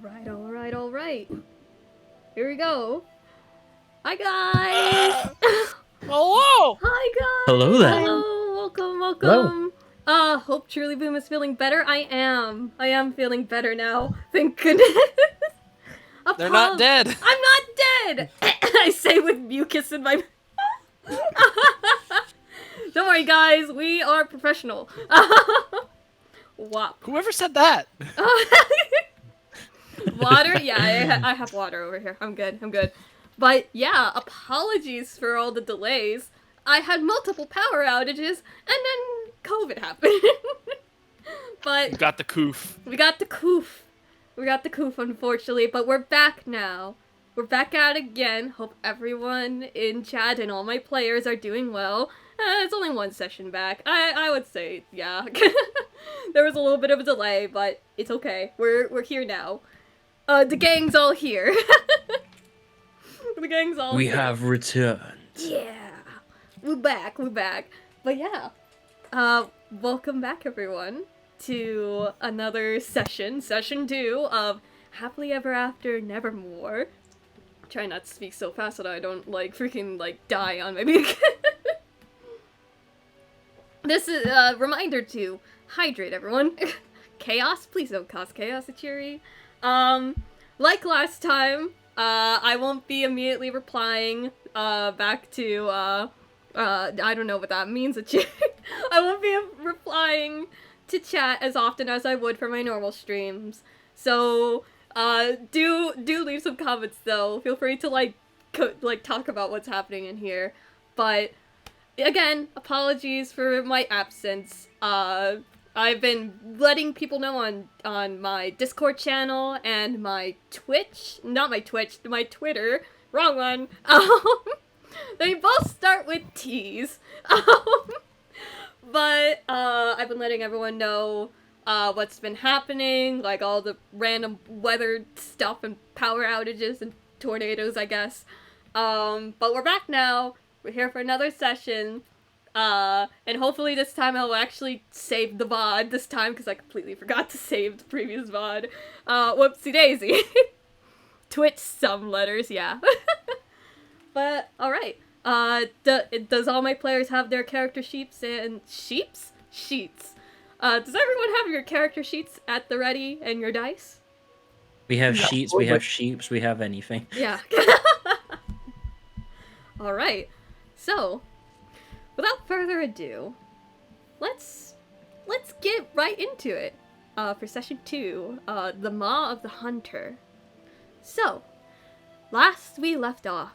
Alright. Here we go. Hi, guys! Hello! Hi, guys! Hello there. Hello! Welcome. Hope TrulyBoom is feeling better. I am feeling better now. Thank goodness. They're not dead. I'm not dead! I say with mucus in my... Don't worry, guys. We are professional. Wop. Whoever said that? Water? Yeah, I have water over here. I'm good. But yeah, apologies for all the delays. I had multiple power outages, and then COVID happened. But You got the coof. we got the coof, unfortunately, but we're back now. We're back out again. Hope everyone in chat and all my players are doing well. It's only one session back. I would say, yeah. There was a little bit of a delay, but it's okay. We're here now. The gang's all here. The gang's all We here. have returned. Yeah. We're back. But yeah. Welcome back, everyone, to another session 2 of Happily Ever After Nevermore. Try not to speak so fast that I don't, freaking, die on my beak. This is a reminder to hydrate, everyone. Chaos? Please don't cause chaos, Ichiri. Like last time, I won't be immediately replying, back to, I don't know what that means, Ichiri. I won't be replying to chat as often as I would for my normal streams. So, do leave some comments, though. Feel free to, talk about what's happening in here. But, again, apologies for my absence. I've been letting people know on my Discord channel and my Twitch. Not my Twitch, my Twitter. Wrong one. They both start with T's. But, I've been letting everyone know what's been happening, like all the random weather stuff and power outages and tornadoes, I guess. But we're back now. We're here for another session. And hopefully this time I'll actually save the VOD this time, because I completely forgot to save the previous VOD. Whoopsie daisy. Twitch some letters, yeah. But, alright. Does all my players have their character sheets and... Sheets? Does everyone have your character sheets at the ready and your dice? We have sheets, we have sheeps, we have anything. Yeah. Alright. So, without further ado, let's get right into it. For session 2, the Maw of the Hunter. So, last we left off,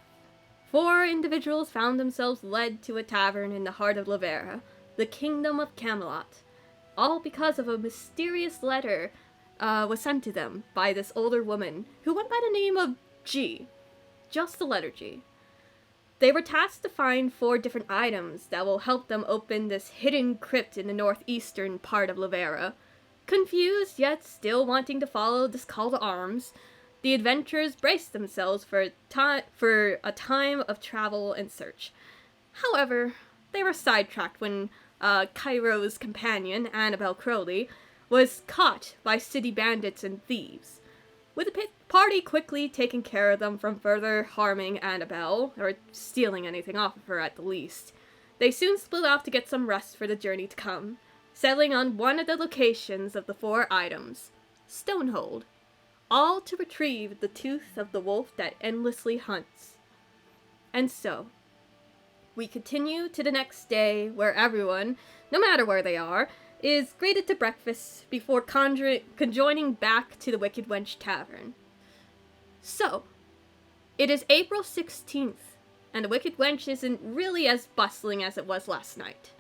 4 individuals found themselves led to a tavern in the heart of Lavera, the kingdom of Camelot, all because of a mysterious letter was sent to them by this older woman who went by the name of G. Just the letter G. They were tasked to find 4 different items that will help them open this hidden crypt in the northeastern part of Lavera. Confused, yet still wanting to follow this call to arms, the adventurers braced themselves for a time of travel and search. However, they were sidetracked when Cairo's companion, Annabelle Crowley, was caught by city bandits and thieves. With the party quickly taking care of them from further harming Annabelle, or stealing anything off of her at the least, they soon split off to get some rest for the journey to come, settling on one of the locations of the 4 items, Stonehold, all to retrieve the tooth of the wolf that endlessly hunts. And so, we continue to the next day where everyone, no matter where they are, is greeted to breakfast before conjoining back to the Wicked Wench Tavern. So, it is April 16th, and the Wicked Wench isn't really as bustling as it was last night.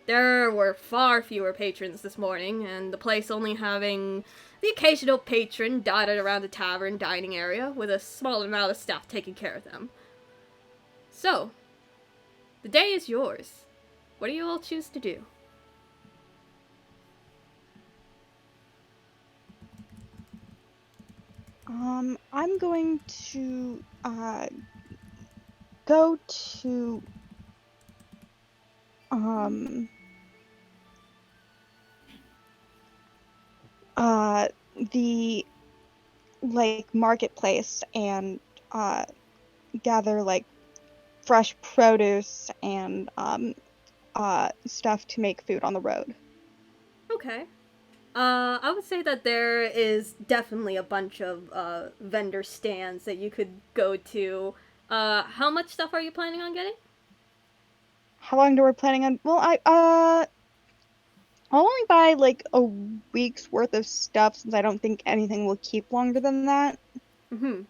There were far fewer patrons this morning, and the place only having the occasional patron dotted around the tavern dining area with a small amount of staff taking care of them. So, the day is yours. What do you all choose to do? I'm going to, go to, the like marketplace and gather like fresh produce and stuff to make food on the road. Okay. I would say that there is definitely a bunch of vendor stands that you could go to. How much stuff are you planning on getting? How long do we planning on? Well, I'll only buy like a week's worth of stuff since I don't think anything will keep longer than that. Mm-hmm.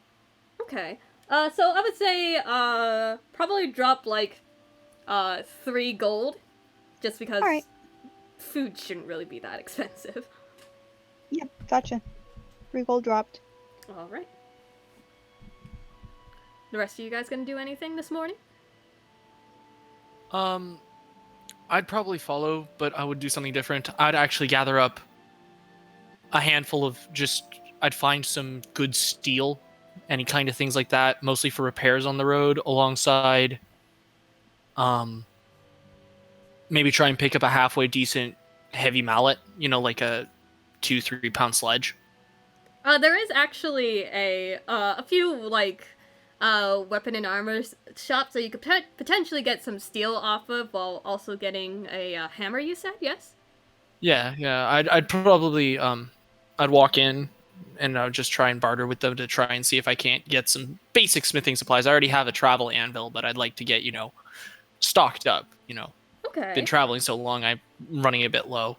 Okay. So I would say, probably drop like, 3 gold, just because All right. food shouldn't really be that expensive. Yep, gotcha. 3 gold dropped. Alright. The rest of you guys gonna do anything this morning? I'd probably follow, but I would do something different. I'd actually gather up a handful of I'd find some good steel, any kind of things like that, mostly for repairs on the road, alongside, maybe try and pick up a halfway decent heavy mallet, like a 2-3 pound sledge. There is actually a few, like, weapon and armor shops that you could potentially get some steel off of while also getting a hammer, you said, yes? Yeah. I'd probably, I'd walk in and I would just try and barter with them to try and see if I can't get some basic smithing supplies. I already have a travel anvil, but I'd like to get, stocked up, Okay. Been traveling so long, I'm running a bit low.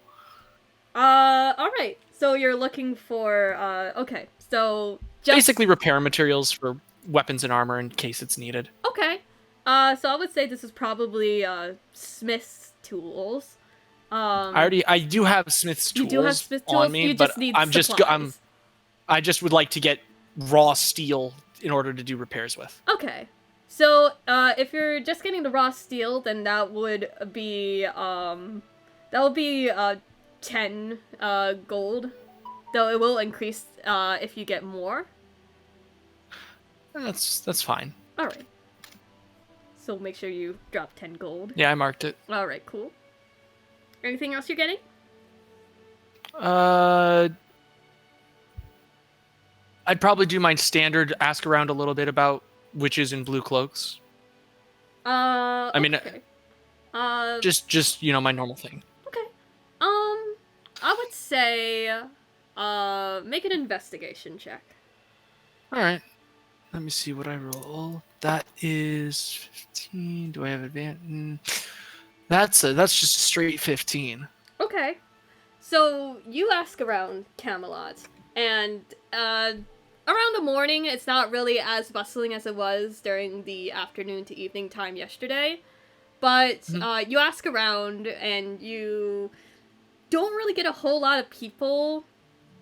Alright. So you're looking for, okay. So, just... Basically repair materials for weapons and armor in case it's needed. Okay. So I would say this is probably, smith's tools. I do have smith's tools, you do have smith's tools, on me, you but just need I'm supplies. I just would like to get raw steel in order to do repairs with. Okay. So, if you're just getting the raw steel, then that would be, 10, gold. Though it will increase, if you get more. That's fine. Alright. So make sure you drop 10 gold. Yeah, I marked it. Alright, cool. Anything else you're getting? I'd probably do my standard ask around a little bit about witches in blue cloaks. I mean, okay. just my normal thing. Okay. I would say, make an investigation check. All right. Let me see what I roll. That is 15. Do I have advantage? That's just a straight 15. Okay. So you ask around Camelot, and around the morning, it's not really as bustling as it was during the afternoon to evening time yesterday. But you ask around, and you don't really get a whole lot of people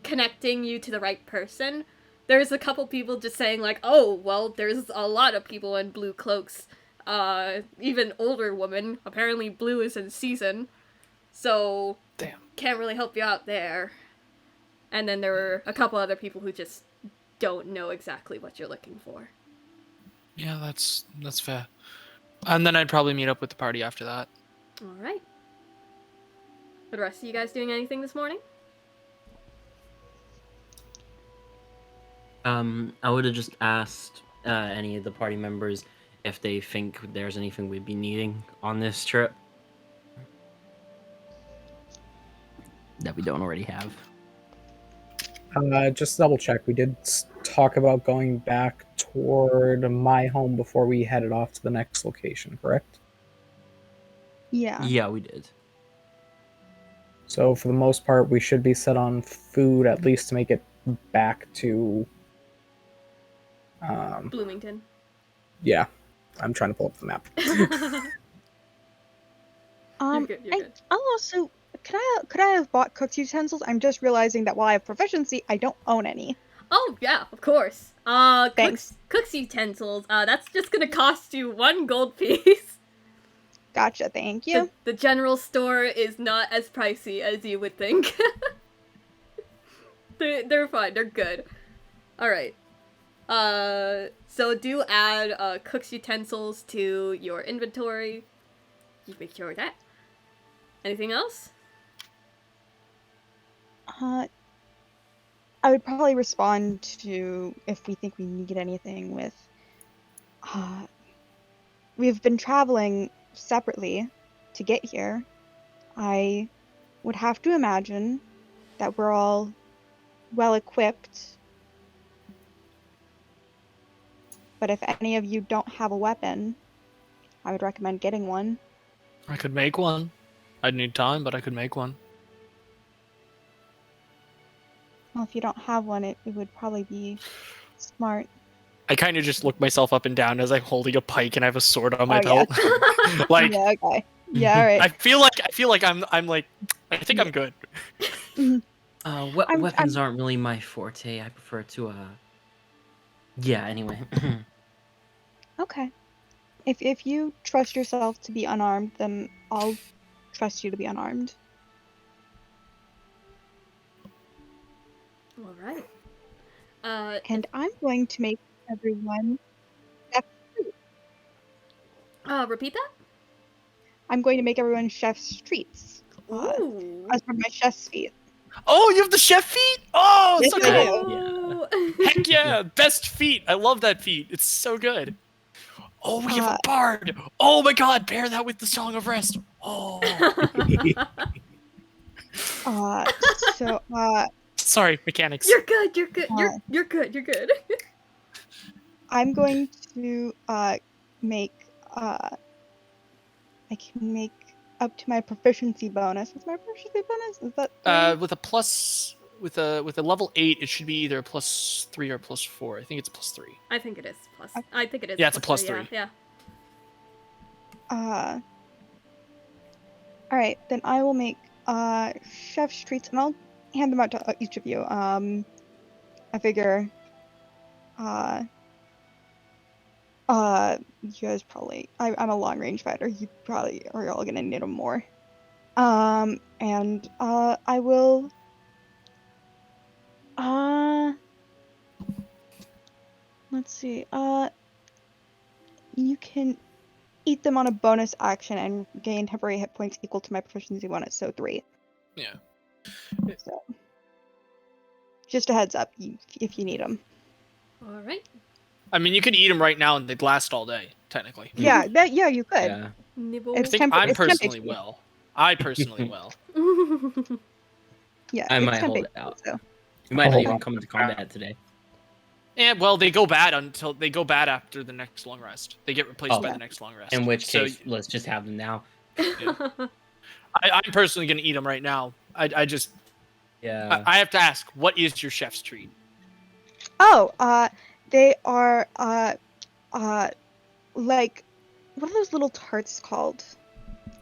connecting you to the right person. There's a couple people just saying like, oh, well, there's a lot of people in blue cloaks. Even older women. Apparently blue is in season. So, damn, can't really help you out there. And then there were a couple other people who just don't know exactly what you're looking for. Yeah, that's fair. And then I'd probably meet up with the party after that. Alright. The rest of you guys doing anything this morning? I would have just asked any of the party members if they think there's anything we'd be needing on this trip that we don't already have. Just double check. We did talk about going back toward my home before we headed off to the next location, correct? Yeah. Yeah, we did. So for the most part, we should be set on food at least to make it back to... Bloomington. Yeah. I'm trying to pull up the map. You're good, you're good. I'll also... Could I have bought cook's utensils? I'm just realizing that while I have proficiency, I don't own any. Oh, yeah, of course. Thanks. Cook's utensils, that's just gonna cost you 1 gold piece. Gotcha, thank you. The general store is not as pricey as you would think. They're fine, they're good. Alright. So do add, cook's utensils to your inventory. You make sure of that. Anything else? I would probably respond to if we think we need anything with, we've been traveling separately to get here. I would have to imagine that we're all well equipped. But if any of you don't have a weapon, I would recommend getting one. I could make one. I'd need time, but I could make one. Well, if you don't have one, it would probably be smart. I kind of just look myself up and down as I'm holding a pike and I have a sword on my Oh, yeah. belt. Like, Yeah, okay. Yeah, all right. I feel like I'm like, I think I'm good. Weapons aren't really my forte. I prefer to Yeah, anyway. Okay. If you trust yourself to be unarmed, then I'll trust you to be unarmed. All right. And I'm going to make everyone chef's treats. Repeat that? I'm going to make everyone chef's treats. Ooh. As part of my chef's feat. Oh, you have the chef feat? Oh, Yes, so I do. cool. Oh. Heck yeah, best feat. I love that feat. It's so good. Oh, we have a bard. Oh my god, pair that with the Song of Rest. Oh. Sorry, mechanics. You're good. You're good. You're good. You're good. I'm going to make I can make up to my proficiency bonus. What's my proficiency bonus? Is that 3? With a plus with a level 8, it should be either a +3 or +4. I think it's +3. I think it is plus. I think it is. Yeah, it's a +3. +3. Yeah. All right, then I will make chef's treats, and I'll hand them out to each of you. I figure, you guys probably. I'm a long range fighter. You probably are all gonna need them more. And I will. Let's see. You can eat them on a bonus action and gain temporary hit points equal to my proficiency bonus, so 3. Yeah. So, just a heads up if you need them. All right. I mean, you could eat them right now and they'd last all day, technically. Yeah, you could. Yeah. Nibble. I It's think temp- I'm it's temp personally HP. well. I personally will. Yeah, I it's might temp hold HP, it out. So. You might not Hold even on. come into combat today. And well, they go bad after the next long rest. They get replaced Oh. by Yeah. the next long rest. In which So, case, let's just have them now. I'm personally gonna eat them right now. I just Yeah. I have to ask, what is your chef's treat? Oh, they are like, what are those little tarts called?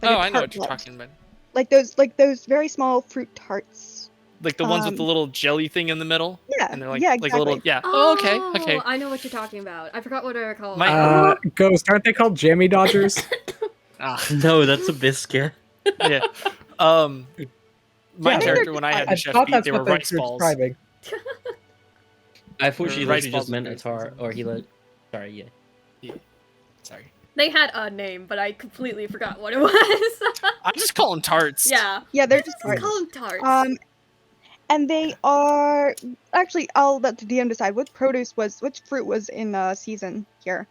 Like Oh, a I know what you're tartlet. talking about. Like those very small fruit tarts. Like the ones with the Um, little jelly thing in the middle. Yeah, And they're like yeah, like a little exactly. Oh, okay, okay. I know what you're talking about. I forgot what they're called. Ghost, aren't they called Jammy Dodgers? Ah, No, that's a biscuit. yeah. My Yeah, character when I had I the chef thought feet, that's they were what rice you're balls. describing. I thought she Rice just balls meant a with tar, raisins. or he let. Sorry, yeah. Sorry. They had a name, but I completely forgot what it was. I just call them tarts. Yeah. Yeah, they're just Just tarts. call them tarts. And they are actually. I'll let the DM decide which fruit was in season here.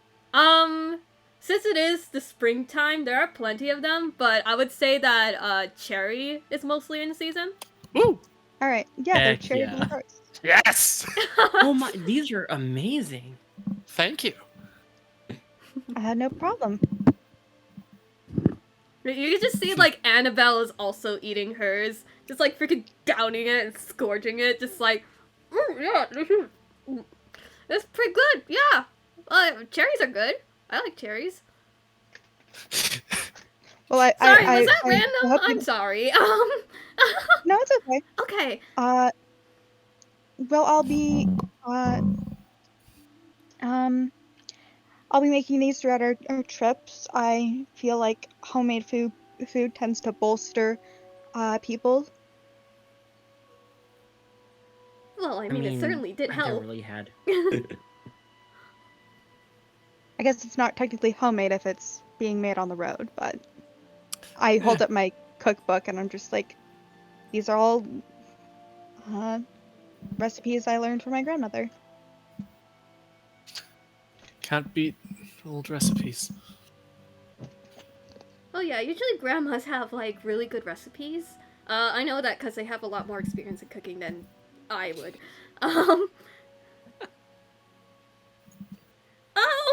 Since it is the springtime, there are plenty of them, but I would say that cherry is mostly in season. Woo! All right, yeah, they're Heck cherry yeah. blue tarts. Yes. Oh my, these are amazing. Thank you. No problem. You can just see like Annabelle is also eating hers, just like freaking downing it and scorching it, just like, yeah, that's pretty good. Yeah, cherries are good. I like cherries. Well, Sorry, I was that I random? hope I'm you- sorry. No, it's okay. Okay. Well, I'll be making these throughout our trips. I feel like homemade food tends to bolster people. Well, I mean, it certainly did I help. never really had. I guess it's not technically homemade if it's being made on the road, but I hold up my cookbook and I'm just like, these are all recipes I learned from my grandmother. Can't beat old recipes. Oh yeah, usually grandmas have like really good recipes. I know that because they have a lot more experience in cooking than I would. Oh,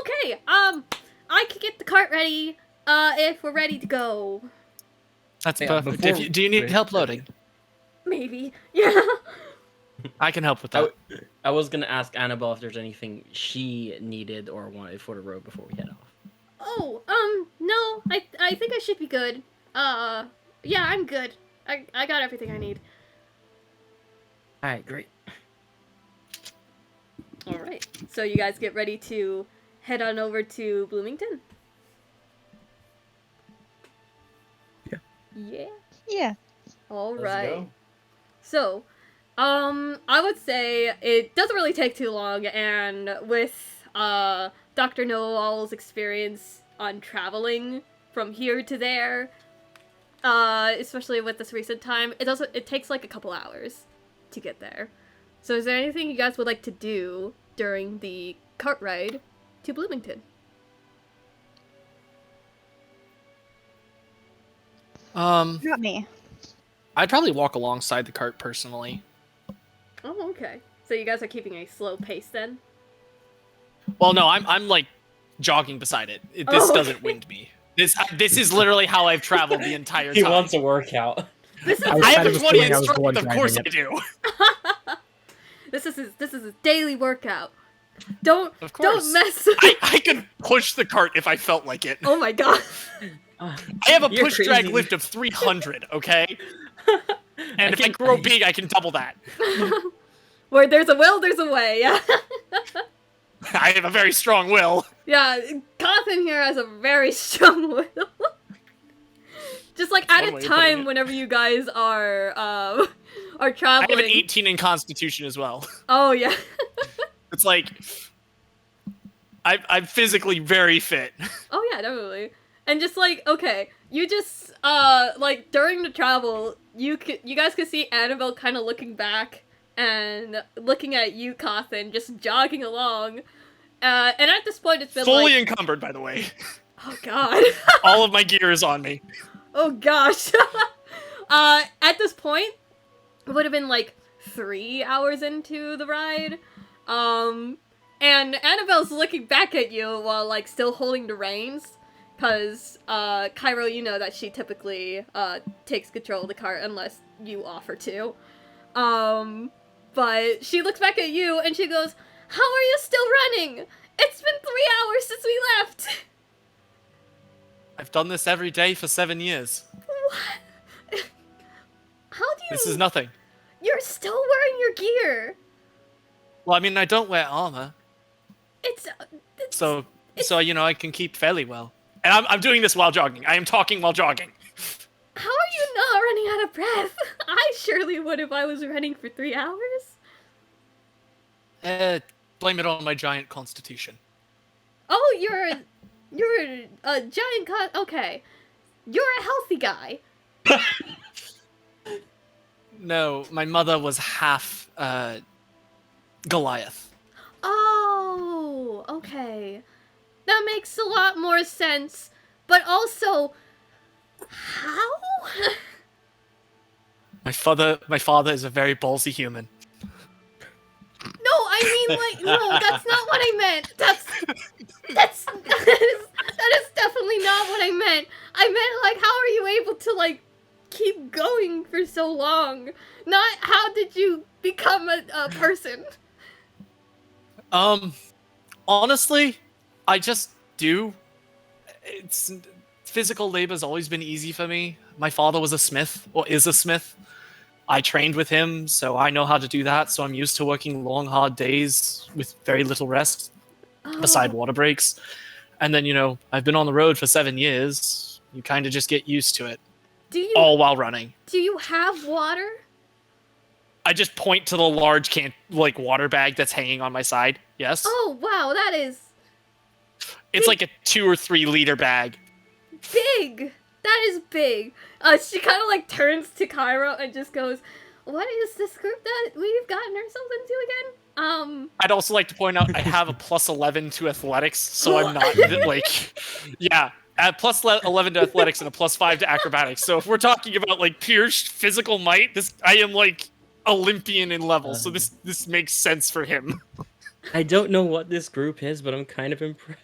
okay. I can get the cart ready. If we're ready to go. That's Yeah, perfect. before- Do you need wait, help loading? Maybe. Yeah. I can help with that. I was gonna ask Annabelle if there's anything she needed or wanted for the road before we head off. Oh, no. I think I should be good. Yeah, I'm good. I got everything I need. All right, great. All right. So you guys get ready to head on over to Bloomington. Yeah. Yeah. Yeah. All Let's right. go. So, I would say it doesn't really take too long, and with Dr. Know-All's experience on traveling from here to there, especially with this recent time, it takes like a couple hours to get there. So is there anything you guys would like to do during the cart ride to Bloomington? Not me. I'd probably walk alongside the cart personally. Oh, okay. So you guys are keeping a slow pace then? Well, no, I'm like jogging beside it. This Oh, doesn't okay. wind me. This is literally how I've traveled the entire He time. wants a workout. This is I was I kind have of a 20 assuming I was the one strength, of course I driving do. this is his daily workout. Don't Of course. don't mess. I could push the cart if I felt like it. Oh my god. I have a You're push drag crazy. lift of 300, okay? And if I can- grow big, I can double that. Where there's a will, there's a way. Yeah. I have a very strong will. Yeah, Cawthon here has a very strong will. Just like at one a way of putting time it. whenever you guys are I traveling. have an 18 in Constitution as well. Oh yeah. It's like I'm physically very fit. Oh yeah, definitely. And just like, okay, you just like during the travel, you guys could see Annabelle kind of looking back and looking at you, Cawthon, just jogging along. And at this point, it's been Fully like, encumbered, by the way. oh god, All of my gear is on me. oh gosh. At this point, it would have been like 3 hours into the ride. And Annabelle's looking back at you while like still holding the reins. Cause, Cairo, you know that she typically, takes control of the cart unless you offer to. But she looks back at you and she goes, "How are you still running? It's been 3 hours since we left!" I've done this every day for 7 years. What? How do you... This is nothing. You're still wearing your gear! Well, I mean, I don't wear armor, It's so you know I can keep fairly well. And I'm doing this while jogging. I am talking while jogging. How are you not running out of breath? I surely would if I was running for 3 hours. Blame it on my giant constitution. Oh, you're a giant okay. You're a healthy guy. No, my mother was half Goliath. Oh, okay. That makes a lot more sense. But also, how? My father is a very ballsy human. No, I mean, like, no, that's not what I meant. That is definitely not what I meant. I meant, like, how are you able to, like, keep going for so long? Not how did you become a person? Honestly, I just do. Physical labor's always been easy for me. My father was a smith, or is a smith. I trained with him, so I know how to do that, so I'm used to working long, hard days with very little rest, beside water breaks. And then, you know, I've been on the road for 7 years. You kind of just get used to it, Do you all while running. do you have water? I just point to the large water bag that's hanging on my side. Yes? Oh wow, that is It's like a 2 or 3 liter bag. big. That is big. She kind of like turns to Cairo and just goes, what is this group that we've gotten ourselves into again? I'd also like to point out I have a plus 11 to athletics, so I'm not like, yeah, at plus 11 to athletics and a plus 5 to acrobatics. So if we're talking about like pure physical might, I am like Olympian in level, so this makes sense for him. I don't know what this group is, but I'm kind of impressed.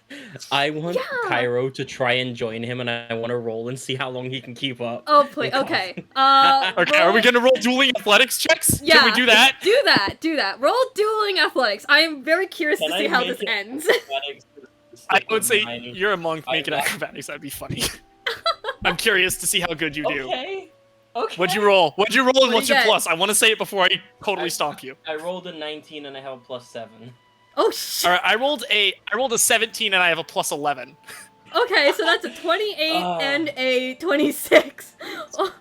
I want Cairo to try and join him, and I want to roll and see how long he can keep up. Oh, please. Okay. Okay, are we gonna roll dueling athletics checks? Yeah. Can we do that? Do that. Roll dueling athletics. I am very curious to see how this ends. I would say you're a monk making acrobatics. That'd be funny. I'm curious to see how good you do. Okay. What'd you roll? What'd you roll and what's you your get? plus? I want to say it before I totally stomp you. I rolled a 19 and I have a plus 7. Oh shit. All right, I rolled a 17 and I have a plus 11. Okay, so that's a 28 and a 26. Oh,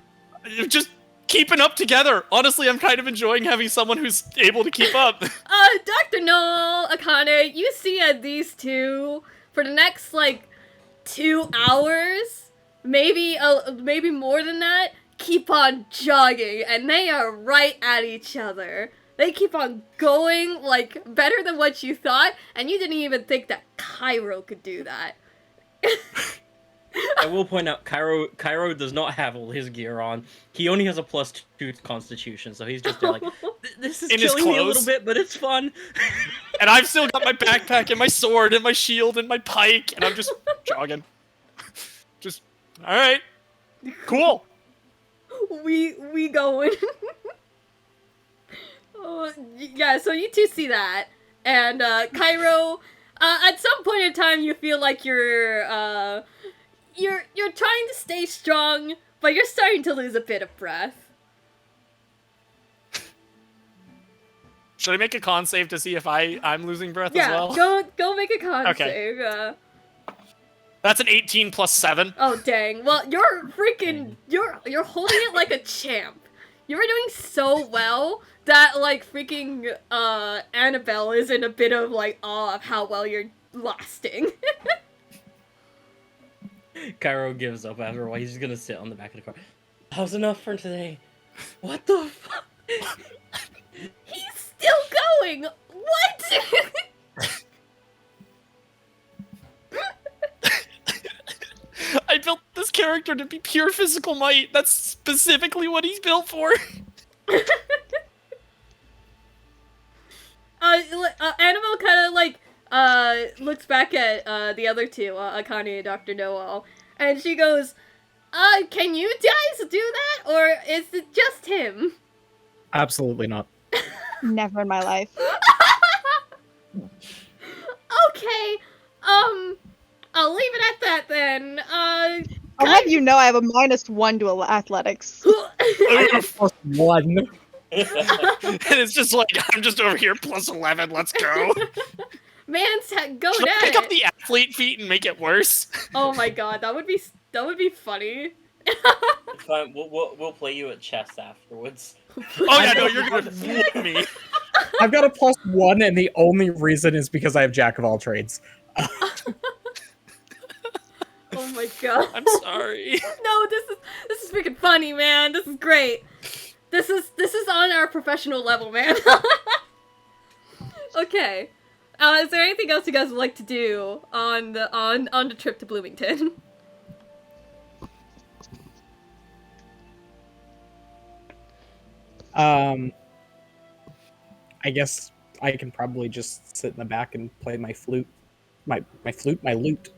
Just keeping up together. Honestly, I'm kind of enjoying having someone who's able to keep up. Dr. Noel, Akane, you see these two for the next like 2 hours, maybe more than that, keep on jogging, and they are right at each other. They keep on going, like, better than what you thought, and you didn't even think that Cairo could do that. I will point out, Cairo does not have all his gear on. He only has a plus 2 constitution, so he's just there like, this is In his killing me a clothes. little bit, but it's fun. And I've still got my backpack and my sword and my shield and my pike, and I'm just jogging. Just, alright. Cool. We going. Yeah, so you two see that, and Cairo, at some point in time, you feel like you're trying to stay strong, but you're starting to lose a bit of breath. Should I make a con save to see if I'm losing breath as well? Yeah, go make a con Okay. save. That's an 18 plus 7. Oh dang! Well, you're freaking you're holding it like a champ. You were doing so well that like freaking Annabelle is in a bit of like awe of how well you're lasting. Cairo gives up after a while. He's just gonna sit on the back of the car. That was enough for today. What the fuck? He's still going. What? I built this character to be pure physical might. That's specifically what he's built for. Annabelle kind of like looks back at the other two, Akane and Dr. Noel, and she goes, can you guys do that, or is it just him? Absolutely not. Never in my life. Okay, I'll leave it at that then. I'll have you know I have a -1 to athletics. Plus 1. And it's just like, I'm just over here plus 11, let's go. Go Should I at pick up it. the athlete feat and make it worse? Oh my god, that would be funny. It's fine. We'll play you at chess afterwards. Oh yeah, no, you're gonna whoop me. I've got a plus 1, and the only reason is because I have Jack of all trades. Oh my god. I'm sorry. No, this is freaking funny, man. This is great. This is on our professional level, man. Okay. Is there anything else you guys would like to do on the trip to Bloomington? I guess I can probably just sit in the back and play my flute. My lute.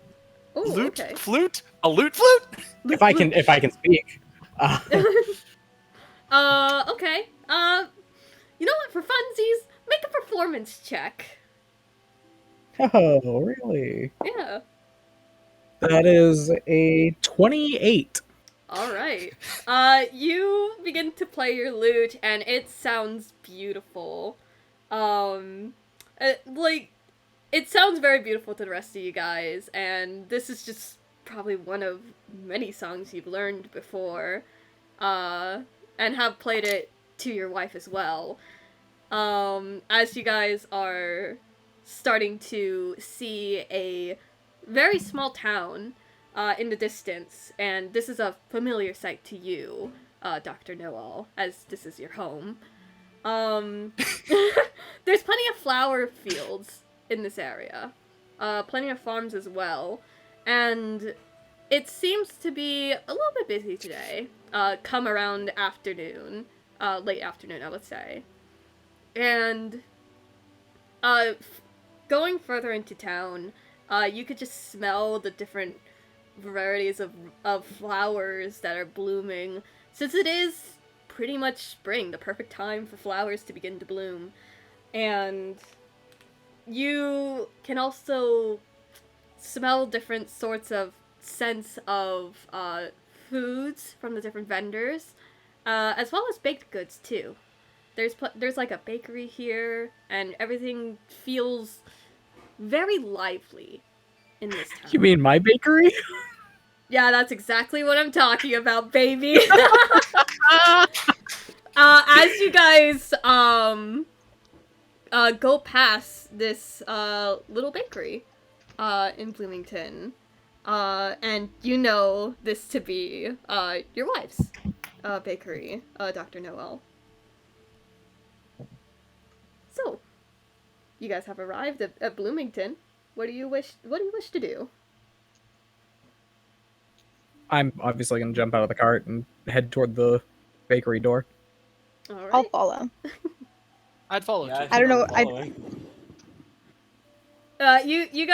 Ooh, Lute? okay. Flute? A lute flute? If I can speak. Okay. You know what? For funsies, make a performance check. Oh, really? Yeah. That is a 28. Alright. You begin to play your lute, and it sounds beautiful. It sounds very beautiful to the rest of you guys, and this is just probably one of many songs you've learned before, and have played it to your wife as well. As you guys are starting to see a very small town in the distance, and this is a familiar sight to you. Dr. Know-All, as this is your home. There's plenty of flower fields in this area. Plenty of farms as well. And it seems to be a little bit busy today. Come around afternoon. Late afternoon, I would say. And going further into town, you could just smell the different varieties of flowers that are blooming, since it is pretty much spring, the perfect time for flowers to begin to bloom. And you can also smell different sorts of scents of foods from the different vendors, as well as baked goods too. There's like a bakery here, and everything feels very lively in this town. You mean my bakery? Yeah, that's exactly what I'm talking about, baby. As you guys go past this little bakery in Bloomington, and you know this to be your wife's bakery, Dr. Know-All. So, you guys have arrived at Bloomington. What do you wish to do? I'm obviously going to jump out of the cart and head toward the bakery door. All right. I'll follow. I'd follow Yeah, too. I don't know, You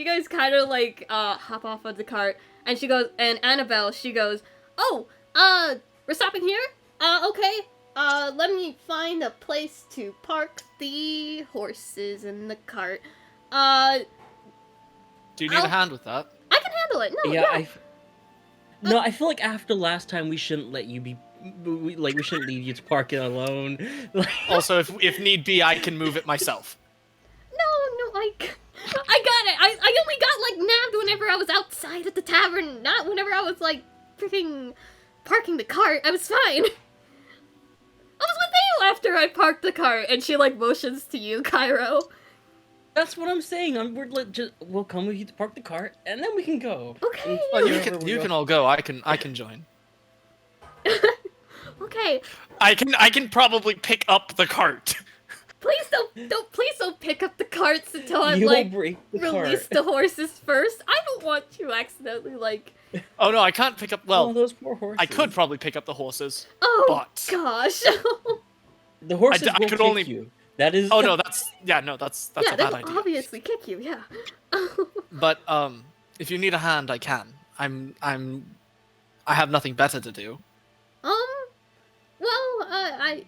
guys kind of like hop off of the cart, and she goes, and Annabelle, she goes, "Oh, we're stopping here? Okay. Let me find a place to park the horses in the cart. Do you need I'll- a hand with that? I can handle it. No, Yeah, No, I feel like after last time we shouldn't let you be. We shouldn't leave you to park it alone. Like, Also, if need be, I can move it myself. No, I got it. I only got like nabbed whenever I was outside at the tavern, not whenever I was like freaking parking the cart. I was fine. I was with you after I parked the cart, and she like motions to you, Cairo. that's what I'm saying. We'll come with you to park the cart, and then we can go. Okay. Well, you Wherever can we you go. can all go. I can join. Okay. I can probably pick up the cart. Please don't pick up the carts until I'm You'll like break the release cart. the horses first. I don't want to accidentally like. Oh no, I can't pick up. Oh, Well, those poor horses. I could probably pick up the horses. Oh But- gosh. The horses I will could kick only- you. That is. Oh no, that's that's yeah, a they bad will idea. obviously kick you. Yeah. But if you need a hand, I can. I have nothing better to do. Well, I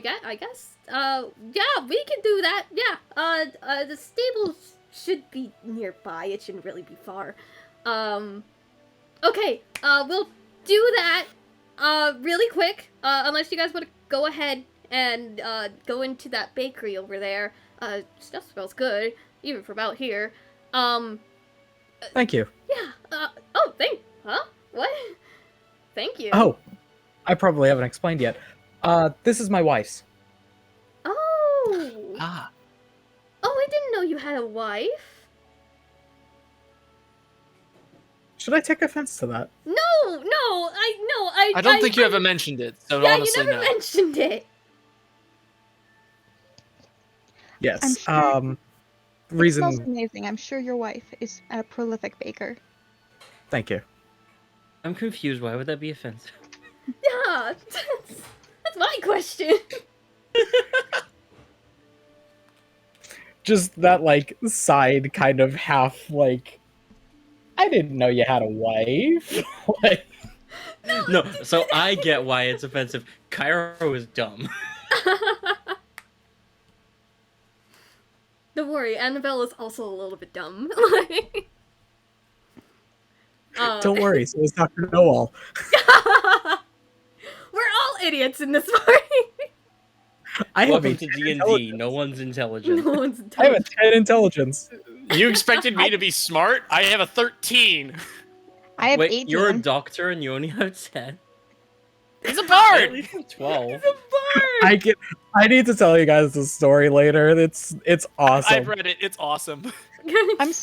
guess, yeah, we can do that, yeah, the stables should be nearby, it shouldn't really be far, okay, we'll do that, really quick, unless you guys want to go ahead and, go into that bakery over there, stuff smells good, even from out here, Thank you. yeah, huh? What? Thank you. Oh, I probably haven't explained yet. This is my wife's. Oh! Ah, Oh, I didn't know you had a wife. Should I take offense to that? No, I I don't think you ever mentioned it. So Yeah, honestly, you never no. mentioned it. Yes. I'm sure- It Reason. smells amazing. I'm sure your wife is a prolific baker. Thank you. I'm confused. Why would that be offensive? Yeah, that's my question. Just that, like, side kind of half, like, I didn't know you had a wife. Like, No, so I get why it's offensive. Cairo is dumb. Don't worry, Annabelle is also a little bit dumb. don't worry, so is Dr. Know-All. We're all idiots in this party. I have Welcome a to 10 D&D. intelligence. No one's intelligent. No one's I have a intelligent. 10 intelligence. You expected me to be smart? I have a 13. I have Wait, 18. you're a doctor and you only have 10? He's a I bard. only have 12. I need to tell you guys the story later. It's awesome. I've read it. It's awesome. I'm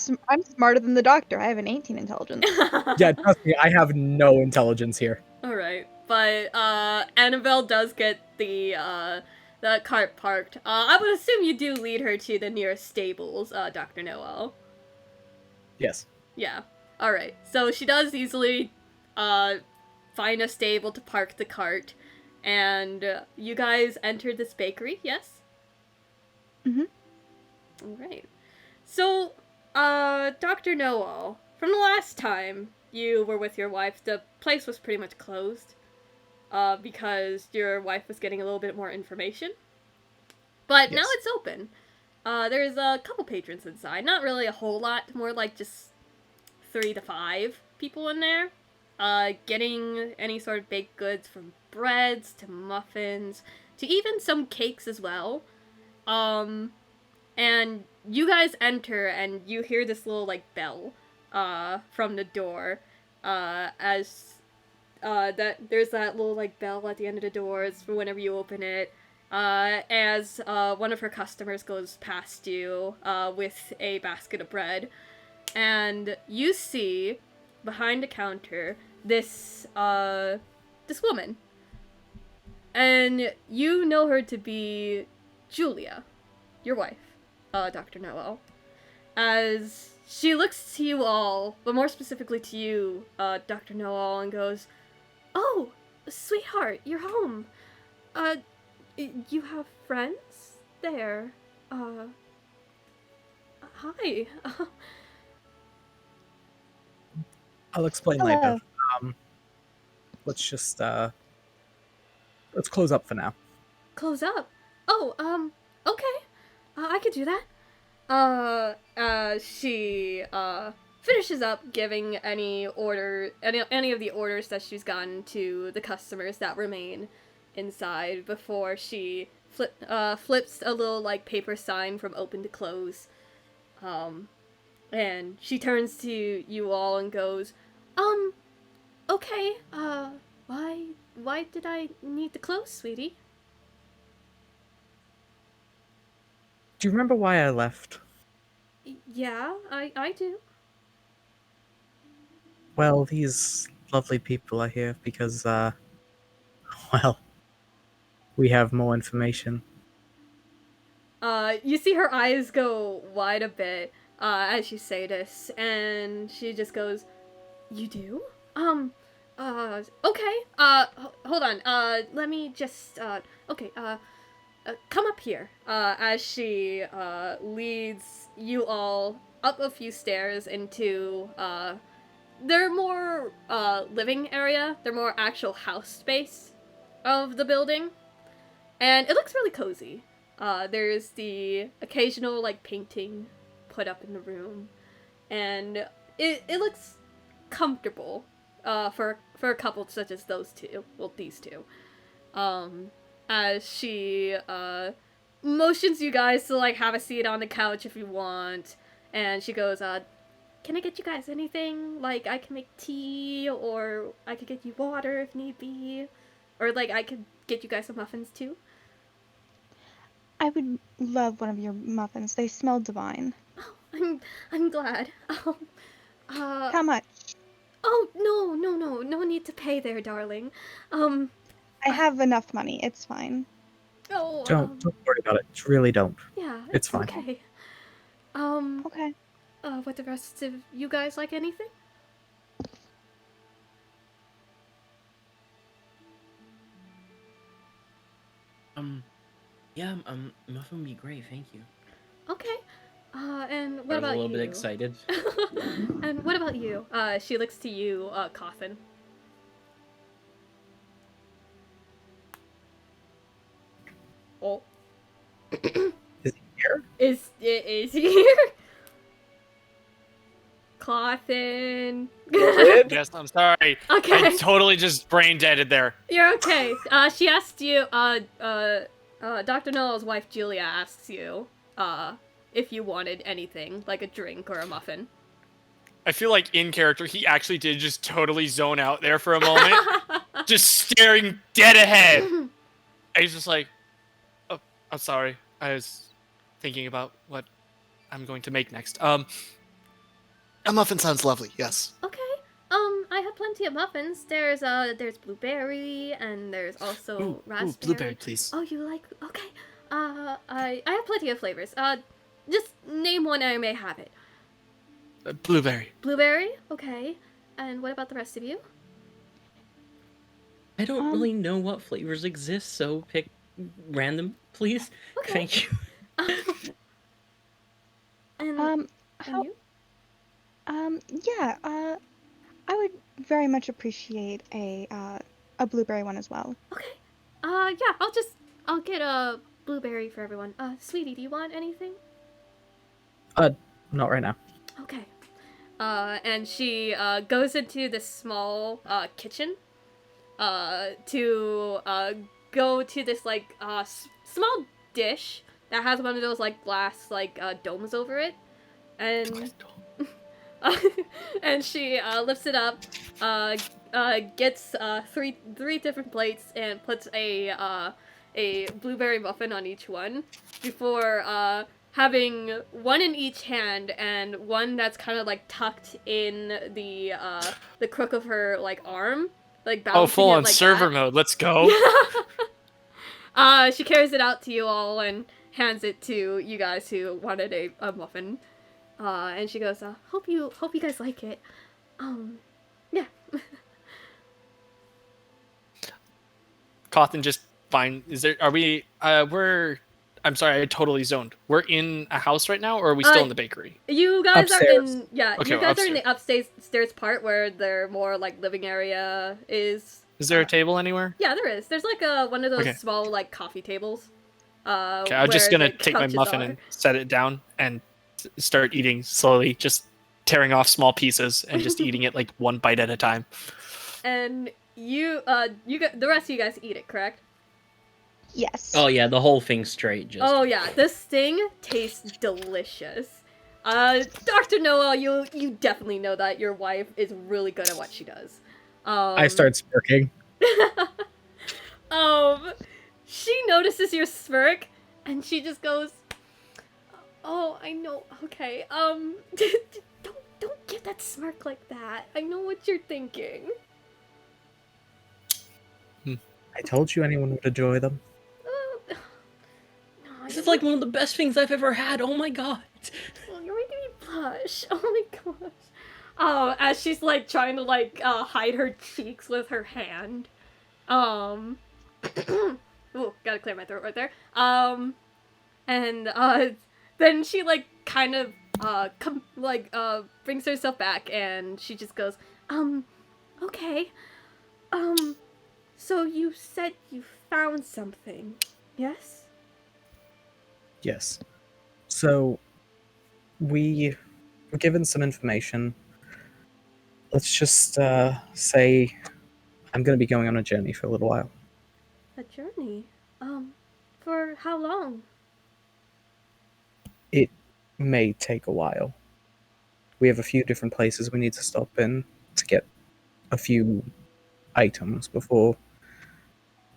smarter than the doctor. I have an 18 intelligence. Yeah, trust me, I have no intelligence here. All right. but Annabelle does get the cart parked. I would assume you do lead her to the nearest stables, Dr. Noel. Yes. Yeah. Alright. So she does easily find a stable to park the cart. And you guys entered this bakery, yes? Mhm. Alright. So, Dr. Noel, from the last time you were with your wife, the place was pretty much closed. Because your wife was getting a little bit more information. But now Yes. it's open. There's a couple patrons inside. Not really a whole lot, more like just 3 to 5 people in there. Getting any sort of baked goods from breads to muffins to even some cakes as well. And you guys enter and you hear this little like bell from the door as that there's that little like bell at the end of the doors for whenever you open it. As one of her customers goes past you with a basket of bread, and you see behind the counter this this woman, and you know her to be Julia, your wife, Dr. Noel, as she looks to you all, but more specifically to you, Dr. Noel, and goes, "Oh, sweetheart, you're home. You have friends there. Hi." I'll explain Hello. later. Let's just let's close up for now. Close up. Oh, okay. I could do that. She finishes up giving any of the orders that she's gotten to the customers that remain inside before she flips a little like paper sign from open to close. And she turns to you all and goes, okay, why did I need to close, sweetie? Do you remember why I left? Yeah, I do. Well, these lovely people are here because, well, we have more information. You see her eyes go wide a bit, as you say this, and she just goes, "You do? Okay, hold on, let me just, okay, come up here," as she, leads you all up a few stairs into, their more, living area, their more actual house space of the building, and it looks really cozy. There's the occasional, like, painting put up in the room, and it looks comfortable, for a couple such as those two, well, these two. As she, motions you guys to, like, have a seat on the couch if you want, and she goes, "Can I get you guys anything? Like, I can make tea, or I could get you water if need be, or, like, I could get you guys some muffins, too." I would love one of your muffins. They smell divine. Oh, I'm glad. How much? Oh, no need to pay there, darling. I have enough money. It's fine. Oh, Don't worry about it. Really don't. yeah, It's fine. okay. Okay. Would the rest of you guys like anything? Yeah, muffin would be great, thank you. Okay. And I what was about a little you? bit excited. And what about you? She looks to you, Coffin. Oh. Is he here? Is he here? Coffin. Yes, I'm sorry. Okay. I totally just brain deaded there. You're okay. She asked you, Dr. Noel's wife Julia asks you, if you wanted anything, like a drink or a muffin. I feel like in character, he actually did just totally zone out there for a moment, just staring dead ahead. And he's just like, "Oh, I'm sorry. I was thinking about what I'm going to make next. A muffin sounds lovely. Yes." Okay. I have plenty of muffins. There's blueberry, and there's also raspberry. Blueberry, please. Oh, you like? Okay. I have plenty of flavors. Just name one and I may have it. Blueberry. Blueberry? Okay. And what about the rest of you? I don't really know what flavors exist, so pick random, please. Okay. Thank you. And How? you? Yeah. I would very much appreciate a blueberry one as well. Okay. Yeah, I'll get a blueberry for everyone. Sweetie, do you want anything? Not right now. Okay. And she goes into this small kitchen to go to this like small dish that has one of those like glass like domes over it, and and she lifts it up, gets three different plates and puts a blueberry muffin on each one before having one in each hand and one that's kind of like tucked in the crook of her like arm, like balancing Oh, full it on like server that. mode. Let's go. She carries it out to you all and hands it to you guys who wanted a muffin. And she goes, hope you guys like it. Yeah. Cawthon just fine. I'm sorry, I totally zoned. We're in a house right now, or are we still in the bakery? You guys Upstairs. are you guys are in the upstairs part where their more like living area is. Is there a table anywhere? Yeah, there is. There's like one of those Okay. small like coffee tables. Okay, I'm just where gonna the take my couches muffin are. and set it down and start eating slowly, just tearing off small pieces and just eating it like one bite at a time. And you got the rest of you guys eat it, correct? Yes. Oh yeah, the whole thing straight. Just Oh yeah, this thing tastes delicious. Dr. Noah, you definitely know that your wife is really good at what she does. I start smirking. She notices your smirk, and she just goes, "Oh, I know. Okay. Don't get that smirk like that. I know what you're thinking." I told you anyone would enjoy them. No, This is like one of the best things I've ever had. Oh my god. Oh, you're making me blush. Oh my gosh. Oh, as she's like trying to like hide her cheeks with her hand. Ooh, gotta clear my throat right there. And then she like kind of brings herself back and she just goes, okay. So you said you found something, yes? Yes. So, we were given some information. Let's just say I'm going to be going on a journey for a little while. A journey? For how long? It may take a while. We have a few different places we need to stop in to get a few items before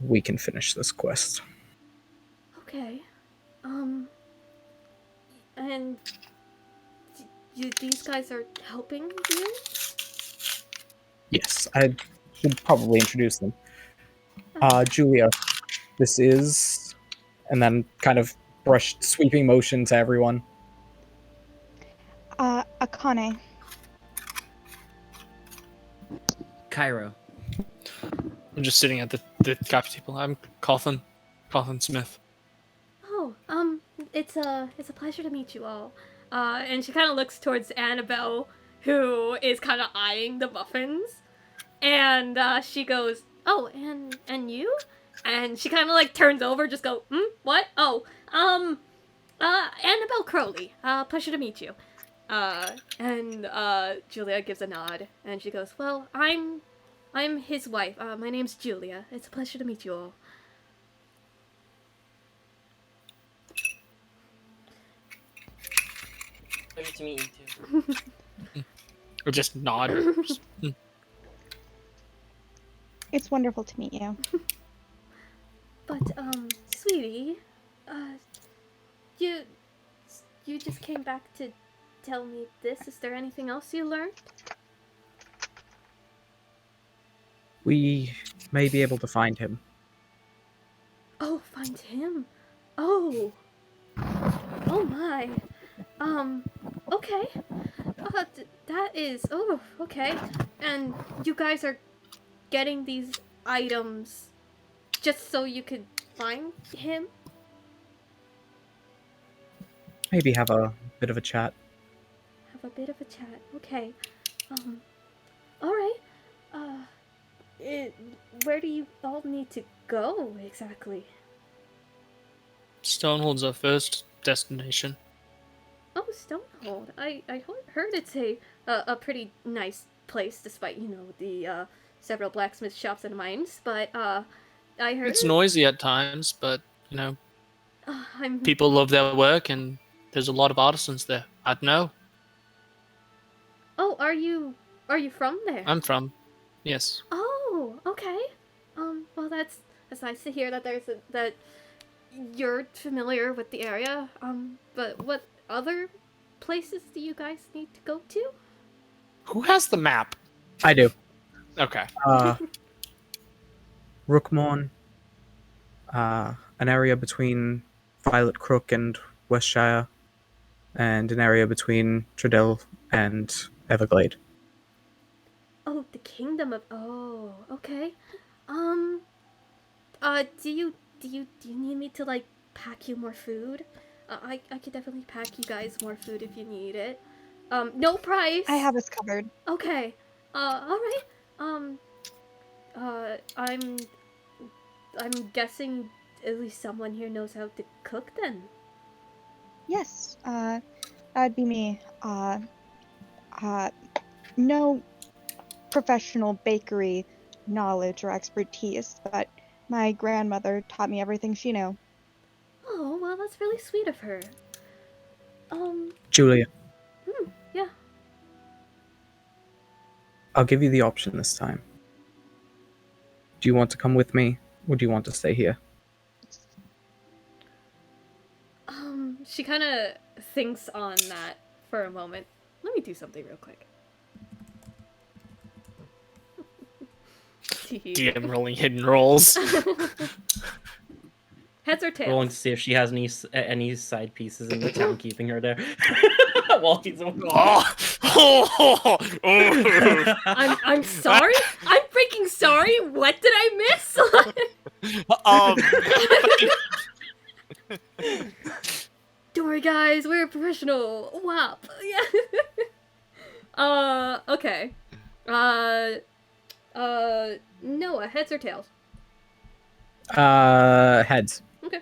we can finish this quest. Okay. And these guys are helping you? Yes, I should probably introduce them. Julia, this is... And then kind of brushed sweeping motion to everyone. Akane. Cairo. I'm just sitting at the coffee table. I'm Cawthon Smith. Oh, it's a pleasure to meet you all. And she kind of looks towards Annabelle, who is kind of eyeing the muffins, and she goes, "Oh, and you?" And she kind of like turns over, just go, what? Oh, Annabelle Crowley. Pleasure to meet you. And Julia gives a nod, and she goes, "Well, I'm his wife. My name's Julia. It's a pleasure to meet you all." Pleasure to meet you too. Or just nod. It's wonderful to meet you. But, sweetie, you just came back to tell me this. Is there anything else you learned? we may be able to find him. Oh, find him. Oh. Oh my. Okay. That is. Oh, okay. And you guys are getting these items just so you could find him? Maybe have a bit of a chat. Have a bit of a chat. Okay. Alright. Where do you all need to go exactly? Stonehold's our first destination. Oh, Stonehold. I heard it's a pretty nice place, despite, the several blacksmith shops and mines. But I heard It's noisy at times, but I'm. people love their work, and there's a lot of artisans there. I'd know. Oh, are you from there? I'm from. Yes. Oh, okay. Well, that's nice to hear that that you're familiar with the area. But what other places do you guys need to go to? Who has the map? I do. Okay. Rookmorn, an area between Violet Crook and Westshire, and an area between Tredell and Everglade. Oh, the kingdom of. Oh, okay. Do you need me to like pack you more food? I could definitely pack you guys more food if you need it. No price. I have us covered. Okay. All right. I'm guessing at least someone here knows how to cook then. Yes, that'd be me. No professional bakery knowledge or expertise, but my grandmother taught me everything she knew. Oh, well, that's really sweet of her. Julia, Yeah. I'll give you the option this time. Do you want to come with me, or do you want to stay here? She kind of thinks on that for a moment. Let me do something real quick. DM rolling hidden rolls. Heads or tails? Rolling to see if she has any side pieces in the town keeping her there. While he's on. I'm sorry. I'm freaking sorry. What did I miss? Don't worry, guys. We're professional. WAP. Yeah. Okay. Noah, heads or tails? Heads. Okay.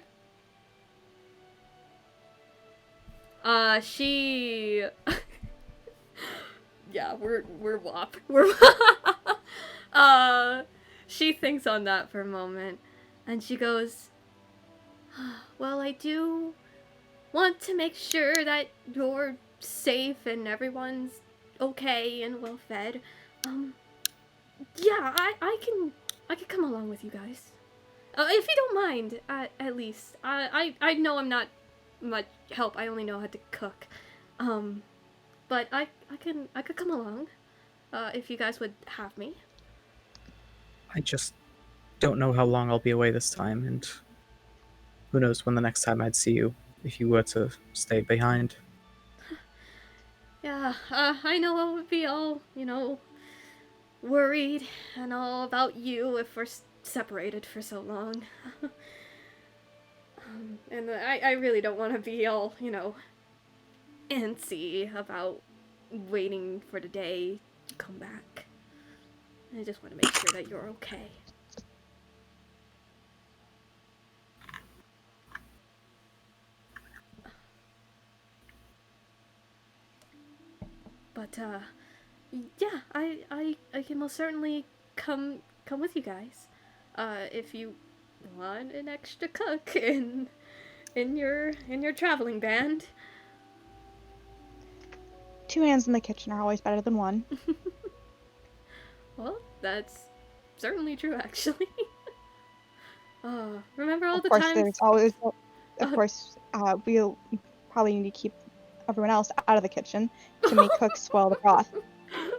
She. Yeah, we're WAP. We're. She thinks on that for a moment, and she goes, "Well, I do want to make sure that you're safe and everyone's okay and well fed. Yeah, I can come along with you guys. If you don't mind, at least. I know I'm not much help. I only know how to cook. But I could come along. If you guys would have me. I just don't know how long I'll be away this time, and who knows when the next time I'd see you if you were to stay behind. Yeah, I know I would be all, worried and all about you if we're separated for so long. And I really don't want to be all, antsy about waiting for the day to come back. I just want to make sure that you're okay. But, yeah, I can most certainly come with you guys. If you want an extra cook in your traveling band. 2 hands in the kitchen are always better than one. Well, that's certainly true, actually. Remember all the Of course, times? there's always. Of course, we'll probably need to keep everyone else out of the kitchen to make cooks spoil the broth.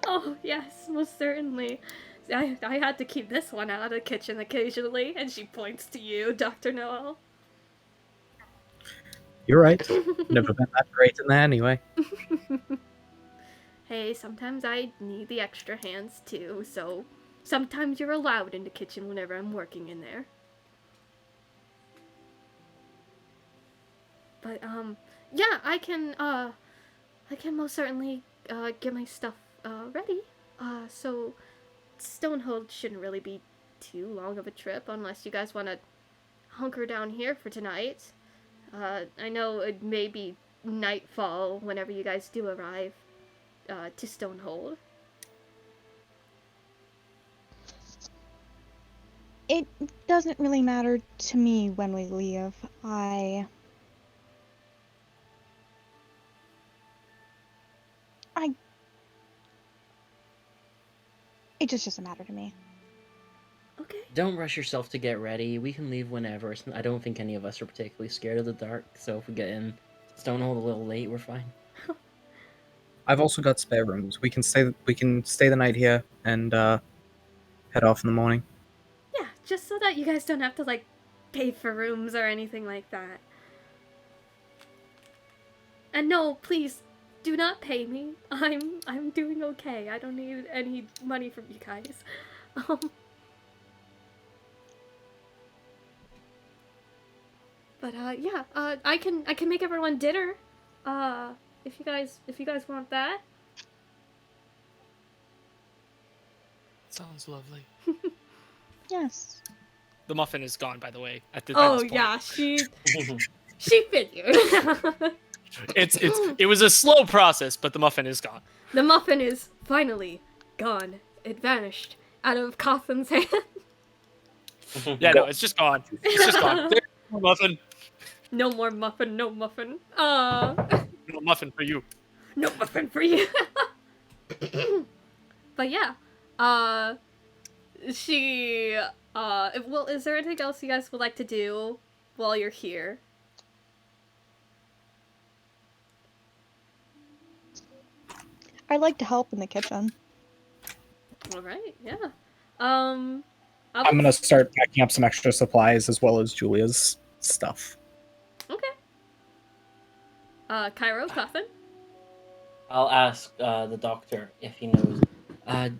Oh, yes, most certainly. I had to keep this one out of the kitchen occasionally, and she points to you, Dr. Noel. You're right. Never been that great in there anyway. Hey, sometimes I need the extra hands too, so sometimes you're allowed in the kitchen whenever I'm working in there. But, yeah, I can most certainly, get my stuff, ready. So Stonehold shouldn't really be too long of a trip unless you guys want to hunker down here for tonight. I know it may be nightfall whenever you guys do arrive, to Stonehold. It doesn't really matter to me when we leave. It just doesn't matter to me. Okay. Don't rush yourself to get ready. We can leave whenever. I don't think any of us are particularly scared of the dark, so if we get in Stonehold a little late, we're fine. I've also got spare rooms. We can stay the night here and head off in the morning. Yeah, just so that you guys don't have to, like, pay for rooms or anything like that. And no, please, do not pay me. I'm doing okay. I don't need any money from you guys. But yeah, I can make everyone dinner. If you guys want that. Sounds lovely. Yes. The muffin is gone, by the way. At this point. Yeah, she figured. It was a slow process, but the muffin is gone. The muffin is finally gone. It vanished out of Cawthon's hand. Yeah, no, it's just gone. It's just gone. There's no muffin. No more muffin, no muffin. No muffin for you. No muffin for you. But yeah, well, is there anything else you guys would like to do while you're here? I'd like to help in the kitchen. All right, yeah. I'm gonna start packing up some extra supplies as well as Julia's stuff. Okay. Cairo, Cawthon? I'll ask the doctor if he knows.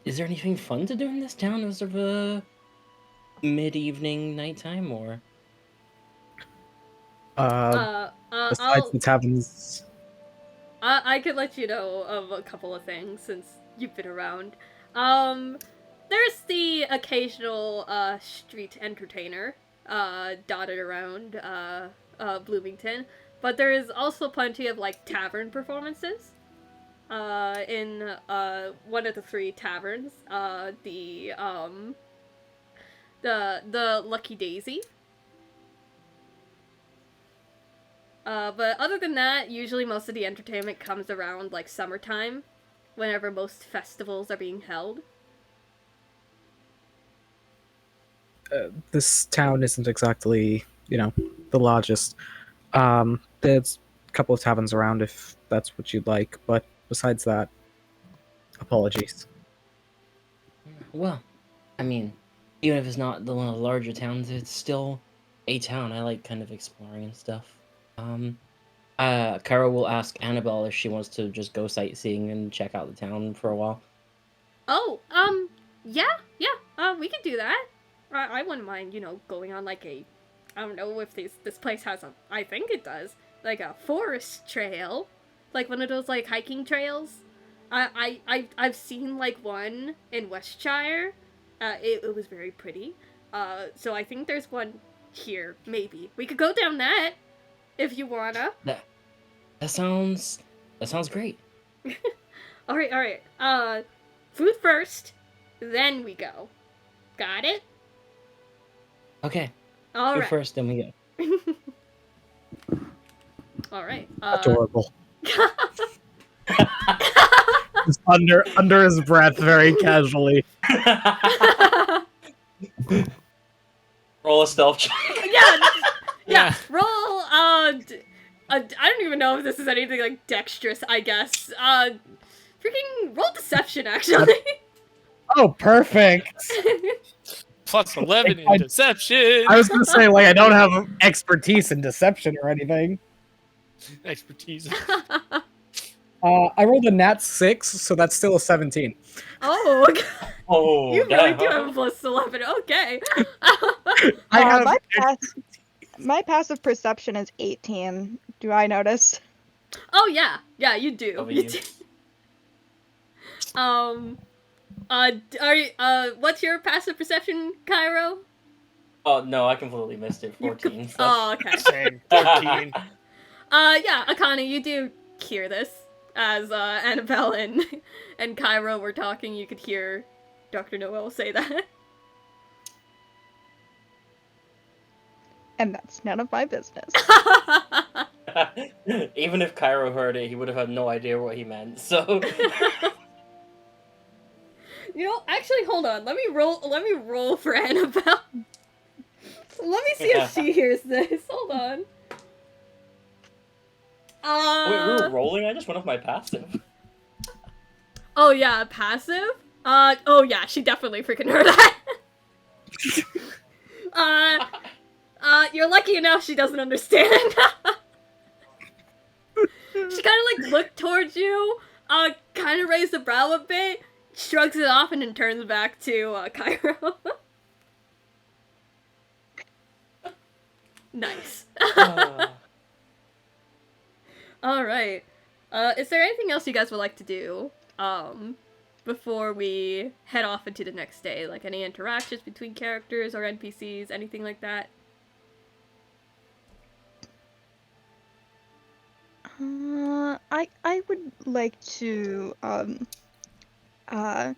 Is there anything fun to do in this town as of a mid-evening, nighttime, or? Besides the taverns. I could let you know of a couple of things since you've been around. There's the occasional street entertainer dotted around Bloomington, but there is also plenty of like tavern performances in one of the 3 taverns. The Lucky Daisy. But other than that, usually most of the entertainment comes around, like, summertime, whenever most festivals are being held. This town isn't exactly, the largest. There's a couple of taverns around if that's what you'd like, but besides that, apologies. Well, I mean, even if it's not one of the larger towns, it's still a town. I like kind of exploring and stuff. Kara will ask Annabelle if she wants to just go sightseeing and check out the town for a while. Oh, yeah, we can do that. I wouldn't mind, going on like I don't know if this place has I think it does, like a forest trail, like one of those like hiking trails. I've seen like one in Westshire. It was very pretty. So I think there's one here. Maybe we could go down that. If you wanna. That sounds great. All right. Food first, then we go. Got it? Okay. All Food right. first, then we go. All right. Adorable. Just under his breath, very casually. Roll a stealth check. Yeah. Roll. I don't even know if this is anything like dexterous. I guess. Freaking roll deception, actually. Oh, perfect. Plus 11 in I- deception. I was gonna say, like, I don't have expertise in deception or anything. Expertise. I rolled a nat 6, so that's still a 17. Oh, Oh, you really do damn. have a plus 11. Okay. I have My passive perception is 18. Do I notice? Oh yeah, yeah, you do. Over You you. do. Are you, what's your passive perception, Cairo? Oh, no, I completely missed it. You 14. So. Oh, okay. Same. 14. Yeah, Akane, you do hear this as Annabelle and Cairo were talking. You could hear Dr. Noel say that. And that's none of my business. Even if Cairo heard it, he would have had no idea what he meant. So. You know, actually, hold on. Let me roll for Annabelle. Let me see if she hears this. Hold on. Wait, we were rolling? I just went off my passive. Oh yeah, passive? Oh yeah, she definitely freaking heard that. You're lucky enough she doesn't understand. She kind of like looked towards you, kind of raised the brow a bit, shrugs it off, and then turns back to Cairo. Nice. Alright. Is there anything else you guys would like to do, before we head off into the next day? Like any interactions between characters or NPCs, anything like that? I would like to have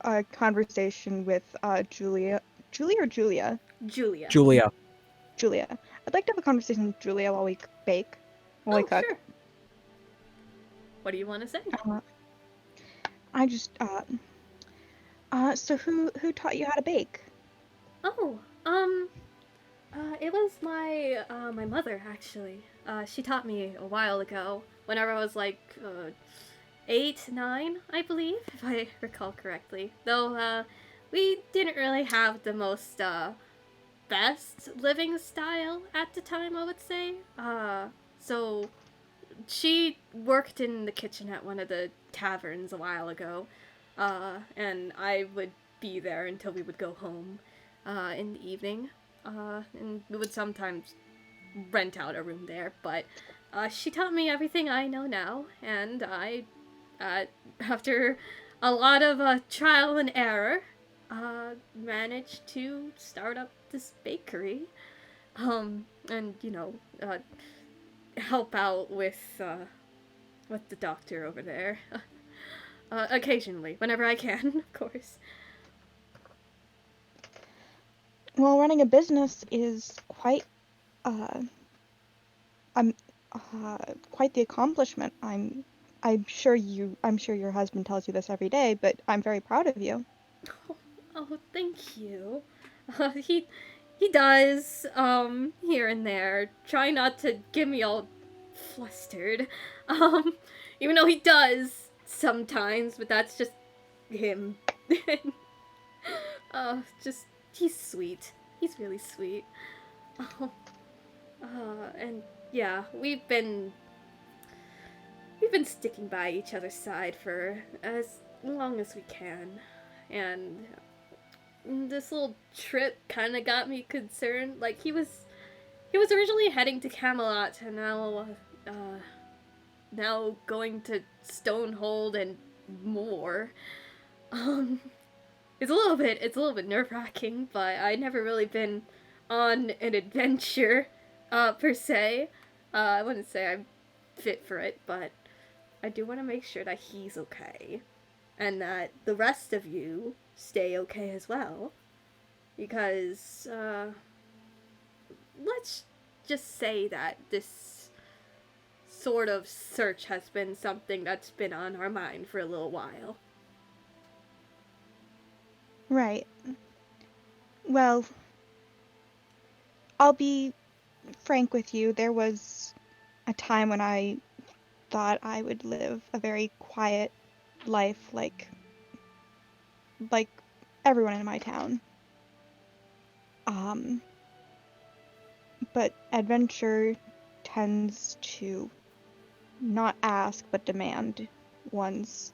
a conversation with Julia. Julia or Julia? Julia. Julia. Julia. I'd like to have a conversation with Julia while we bake. While we cook. Sure. What do you want to say? I just so who taught you how to bake? Oh, it was my my mother actually. She taught me a while ago, whenever I was like 8, 9, I believe, if I recall correctly. Though we didn't really have the most best living style at the time, I would say. So she worked in the kitchen at one of the taverns a while ago, and I would be there until we would go home in the evening, and we would sometimes rent out a room there, but she taught me everything I know now, and I, after a lot of trial and error, managed to start up this bakery, and, you know, help out with the doctor over there. Occasionally, whenever I can, of course. Well, running a business is quite quite the accomplishment. I'm sure your husband tells you this every day, but I'm very proud of you. Oh, thank you. He does, here and there. Try not to get me all flustered. Even though he does sometimes, but that's just him. He's sweet. He's really sweet. And yeah, we've been sticking by each other's side for as long as we can. And this little trip kind of got me concerned. Like, he was originally heading to Camelot, and now going to Stonehold and more. It's a little bit nerve-wracking, but I've never really been on an adventure, per se. I wouldn't say I'm fit for it, but I do want to make sure that he's okay. And that the rest of you stay okay as well. Because, let's just say that this sort of search has been something that's been on our mind for a little while. Right. Well, I'll be frank with you. There was a time when I thought I would live a very quiet life, like like everyone in my town. But adventure tends to not ask but demand one's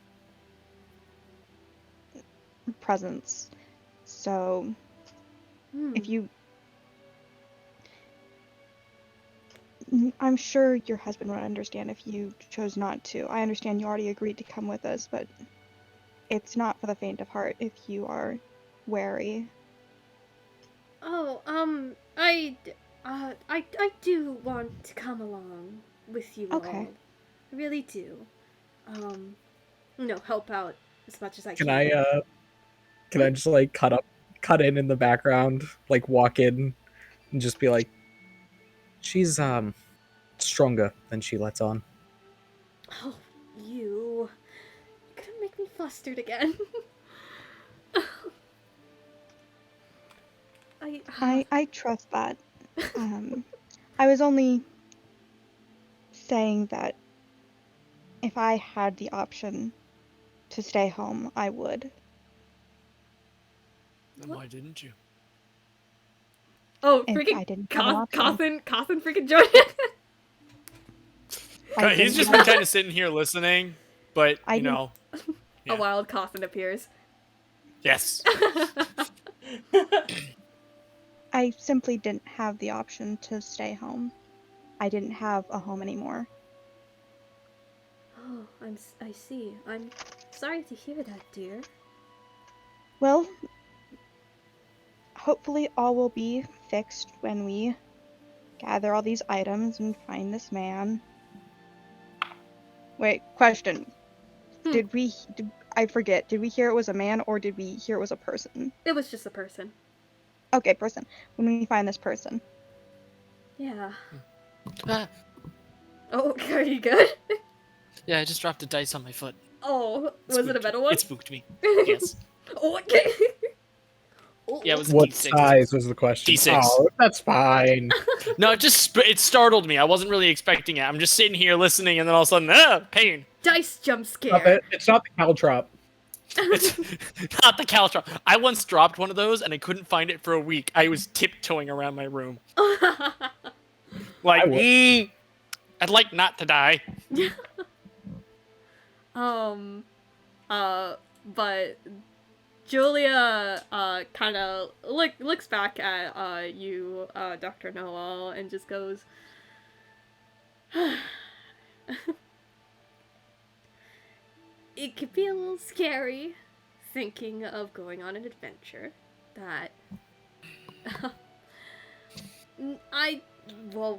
presence. So if you, I'm sure your husband would understand if you chose not to. I understand you already agreed to come with us, but it's not for the faint of heart if you are wary. Oh, I do want to come along with you Okay. all. I really do. Help out as much as I Can can. I just like cut in the background, like walk in and just be like, she's stronger than she lets on. Oh, you're gonna make me flustered again. I trust that. I was only saying that if I had the option to stay home, I would. Then why didn't you? Oh, If freaking I didn't have an option. Cawthon freaking joined it. I He's didn't just have- been kind of sitting here listening, but I you didn't- know, A Yeah. wild Cawthon appears. yes. I simply didn't have the option to stay home. I didn't have a home anymore. Oh, I see. I'm sorry to hear that, dear. Well, hopefully all will be fixed when we gather all these items and find this man. Wait, question. I forget, did we hear it was a man or did we hear it was a person? It was just a person. Okay, person. When we find this person. Yeah. Ah, Oh, are you good? yeah, I just dropped a dice on my foot. Oh, was it a Spooked- metal one? It spooked me. Yes. Oh, okay. Oh, Yeah, it was a What D6. size was the question? D6. Oh, that's fine. No, it startled me. I wasn't really expecting it. I'm just sitting here listening, and then all of a sudden, pain. dice jump Stop scare. it. It's not the caltrop. It's not the caltrop. I once dropped one of those, and I couldn't find it for a week. I was tiptoeing around my room, like, I would. I'd like not to die. But Julia kind of looks back at you, Dr. Noel, and just goes, it could be a little scary thinking of going on an adventure that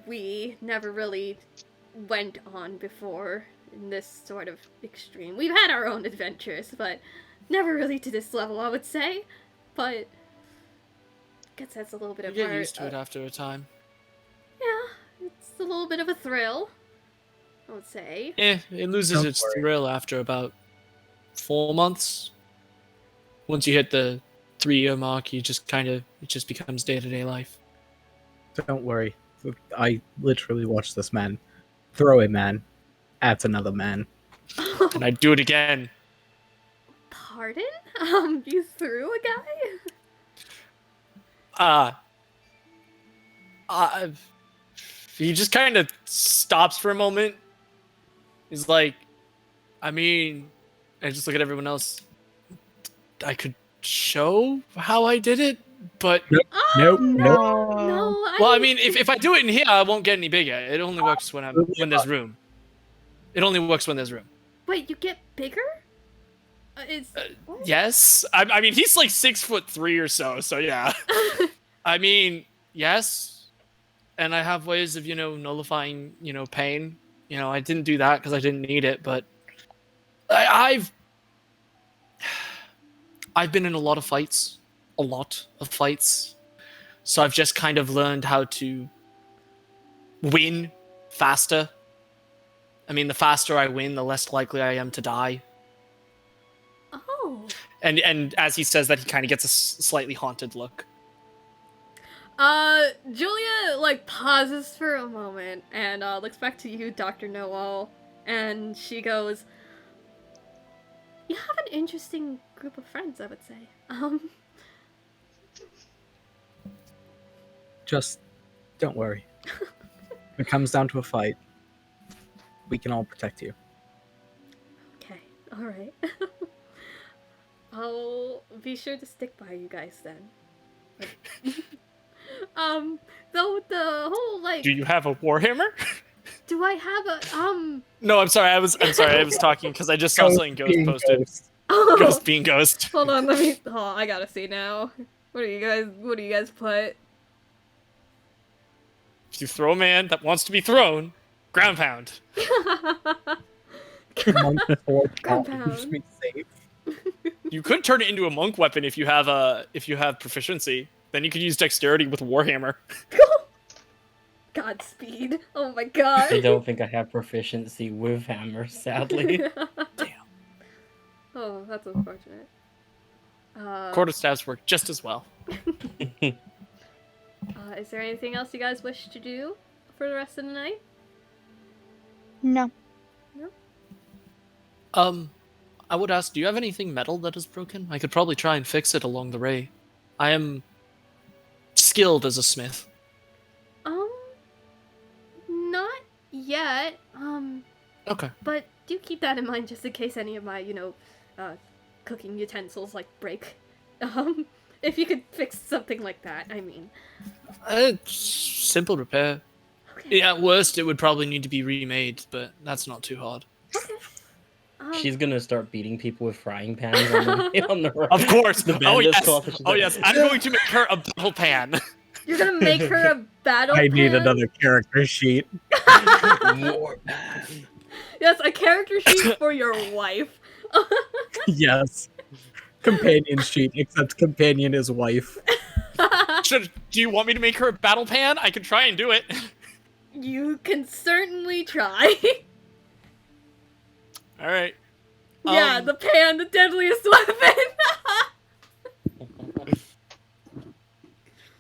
we never really went on before in this sort of extreme. We've had our own adventures, but never really to this level, I would say. But I guess that's a little bit You of get our, used to it after a time. yeah, it's a little bit of a thrill, I would say. It loses Don't its worry. thrill after about 4 months. Once you hit the 3-year mark, it just becomes day-to-day life. Don't worry. I literally watched this man throw a man at another man. And I'd do it again. Pardon? You threw a guy? He just kind of stops for a moment. He's like, I mean, I just look at everyone else. I could show how I did it, but Nope. No, well, I mean, if I do it in here, I won't get any bigger. It only works when there's room. It only works when there's room. Wait, you get bigger? What? Yes, I mean he's like 6'3" or so. So yeah. I mean, yes, and I have ways of nullifying pain. I didn't do that because I didn't need it, but I've been in a lot of fights, so I've just kind of learned how to win faster. I mean, the faster I win, the less likely I am to die. Oh. And as he says that, he kind of gets a slightly haunted look. Julia, pauses for a moment and, looks back to you, Dr. Noel, and she goes, you have an interesting group of friends, I would say. Just don't worry. If it comes down to a fight, we can all protect you. Okay, alright. I'll be sure to stick by you guys then. Though the whole, like... Do you have a warhammer? Do I have a, No, I'm sorry. I was talking because I just saw something Ghost being posted. Ghost. Oh! Ghost being Ghost. Hold on, let me... Oh, I gotta see now. What do you guys put? If you throw a man that wants to be thrown, ground pound. Monk before Compound. just be safe. You could turn it into a monk weapon if you have proficiency. Then you could use dexterity with warhammer. Godspeed. Oh my god. I don't think I have proficiency with hammers, sadly. Damn. Oh, that's unfortunate. Quarterstaffs work just as well. Is there anything else you guys wish to do for the rest of the night? No. I would ask, do you have anything metal that is broken? I could probably try and fix it along the way. I am skilled as a smith. Not yet. Okay. But do keep that in mind just in case any of my, cooking utensils, break. If you could fix something like that, I mean. Simple repair. Okay. At worst, it would probably need to be remade, but that's not too hard. She's gonna start beating people with frying pans on the road. Of course. The Oh bandits yes. go off and she's Oh like, yes. I'm going to make her a battle pan. You're gonna make her a battle I need pan? another character sheet. War man. Yes, a character sheet for your wife. Yes. Companion sheet, except companion is wife. Do you want me to make her a battle pan? I can try and do it. You can certainly try. All right. Yeah, the pan, the deadliest weapon.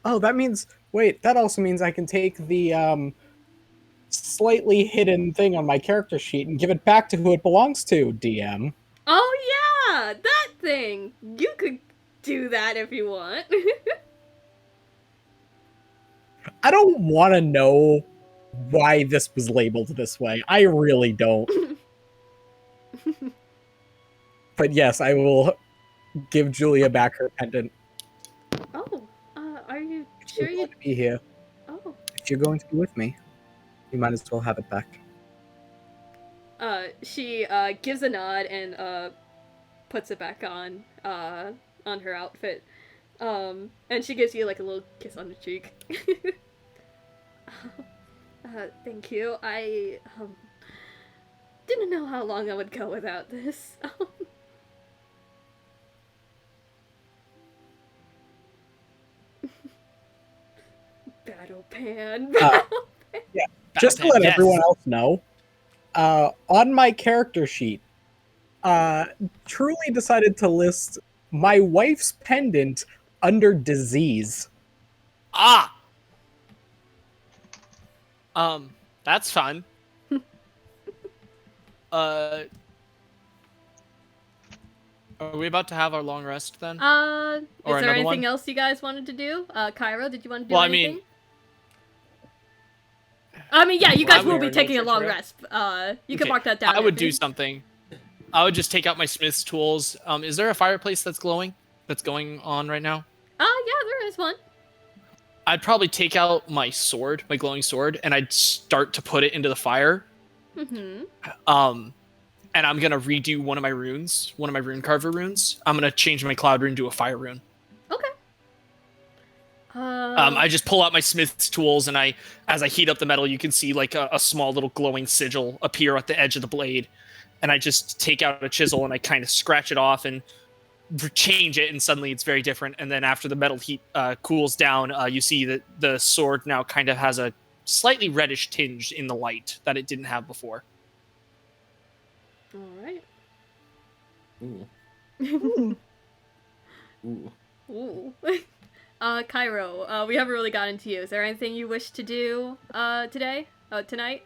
Oh, that means... Wait, that also means I can take the, slightly hidden thing on my character sheet and give it back to who it belongs to, DM. Oh yeah, that thing. You could do that if you want. I don't want to know why this was labeled this way. I really don't. But yes, I will give Julia back her pendant. Oh, are you If sure you're you... going to be here, Oh. if you're going to be with me, you might as well have it back. She, gives a nod and, puts it back on her outfit. And she gives you, a little kiss on the cheek. Thank you. I, didn't know how long I would go without this. Battle pan. Yeah. Just to let Yes. everyone else know, on my character sheet, Truly decided to list my wife's pendant under disease. Ah. That's fun. Are we about to have our long rest then? Is Or there another anything one? else you guys wanted to do? Cairo, did you want to do Well, I anything? mean- Yeah, you Well, guys I will would- be taking a long Trail. rest. You can Okay, mark that down. I would if do you- something. I would just take out my smith's tools. Is there a fireplace that's glowing? That's going on right now? Yeah, there is one. I'd probably take out my sword, my glowing sword, and I'd start to put it into the fire. Mm-hmm. And I'm gonna redo one of my runes, one of my rune carver runes. I'm gonna change my cloud rune to a fire rune. Okay. I just pull out my smith's tools, and as I heat up the metal, you can see a small little glowing sigil appear at the edge of the blade. And I just take out a chisel and I kind of scratch it off and change it, and suddenly it's very different. And then after the metal heat cools down, you see that the sword now kind of has a slightly reddish tinge in the light that it didn't have before. All right. Ooh. Ooh. Ooh. Ooh. Cairo, we haven't really gotten to you. Is there anything you wish to do today? Tonight?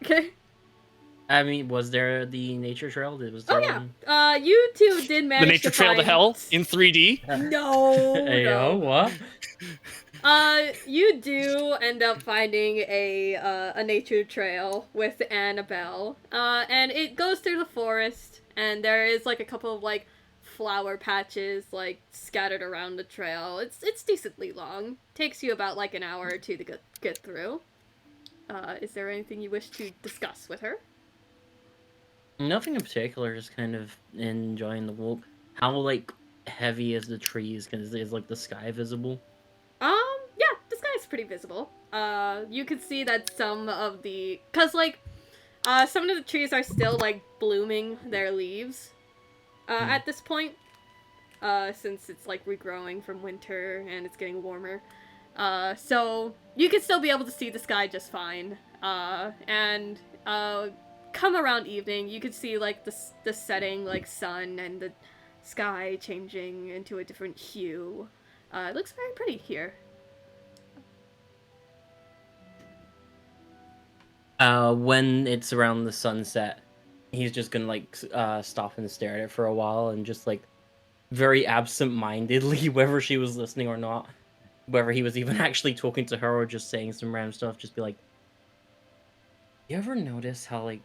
I mean, was there the nature trail? Was Oh there yeah. one? You two did The manage nature to trail to find... hell in 3D. No, Hey, yo, no. what? You do end up finding a nature trail with Annabelle. And it goes through the forest, and there is like a couple of like flower patches like scattered around the trail. It's decently long. Takes you about like an hour or two to get through. Is there anything you wish to discuss with her? Nothing in particular. Just kind of enjoying the walk. How like heavy is the trees? Is like the sky visible? Yeah, the sky's pretty visible. You could see that some of the... Cause, like, some of the trees are still, like, blooming their leaves, at this point. Since it's, like, regrowing from winter and it's getting warmer. So, you could still be able to see the sky just fine. And come around evening, you could see, like, the setting, like, sun and the sky changing into a different hue. It looks very pretty here. When it's around the sunset, he's just gonna like stop and stare at it for a while and just like very absent-mindedly, whether she was listening or not, whether he was even actually talking to her or just saying some random stuff, just be like, "You ever notice how like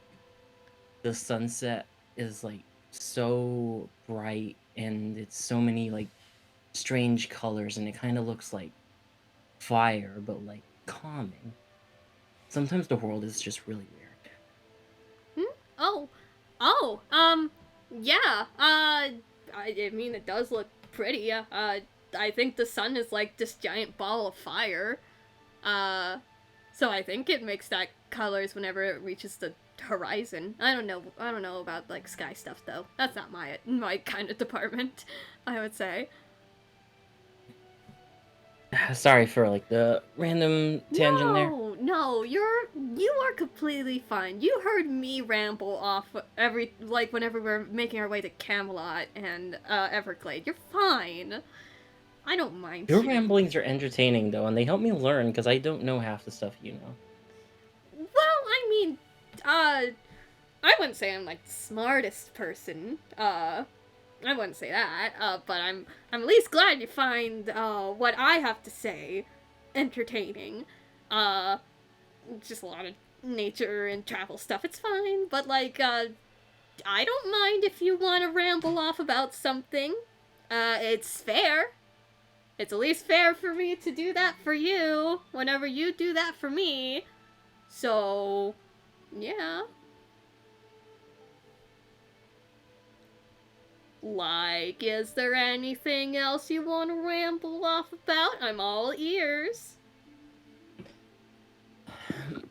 the sunset is like so bright and it's so many like strange colors and it kind of looks like fire but like calming? Sometimes the world is just really weird." Yeah, I mean, it does look pretty, I think the sun is like this giant ball of fire, so I think it makes that colors whenever it reaches the horizon. I don't know about, like, sky stuff, though. That's not my kind of department, I would say. Sorry for like the random tangent there. No, you are completely fine. You heard me ramble off whenever we're making our way to Camelot and Everglade. You're fine. I don't mind Your you. ramblings are entertaining though, and they help me learn because I don't know half the stuff you know. Well, I mean, I wouldn't say I'm like the smartest person. I wouldn't say that. But I'm at least glad you find what I have to say entertaining. Just a lot of nature and travel stuff. It's fine, but like, I don't mind if you want to ramble off about something. It's fair. It's at least fair for me to do that for you whenever you do that for me. So, yeah. Like, is there anything else you want to ramble off about? I'm all ears.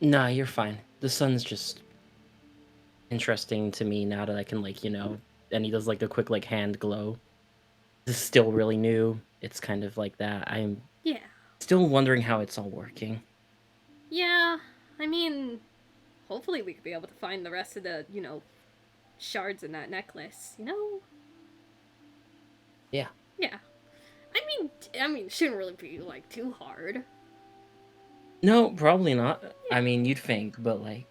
Nah, you're fine. The sun's just interesting to me now that I can like, and he does like a quick like hand glow. This is still really new. It's kind of like that. I'm Yeah. still wondering how it's all working. Yeah, I mean, hopefully we could be able to find the rest of the, shards in that necklace, Yeah. Yeah. I mean, shouldn't really be, like, too hard. No, probably not. I mean, you'd think, but like,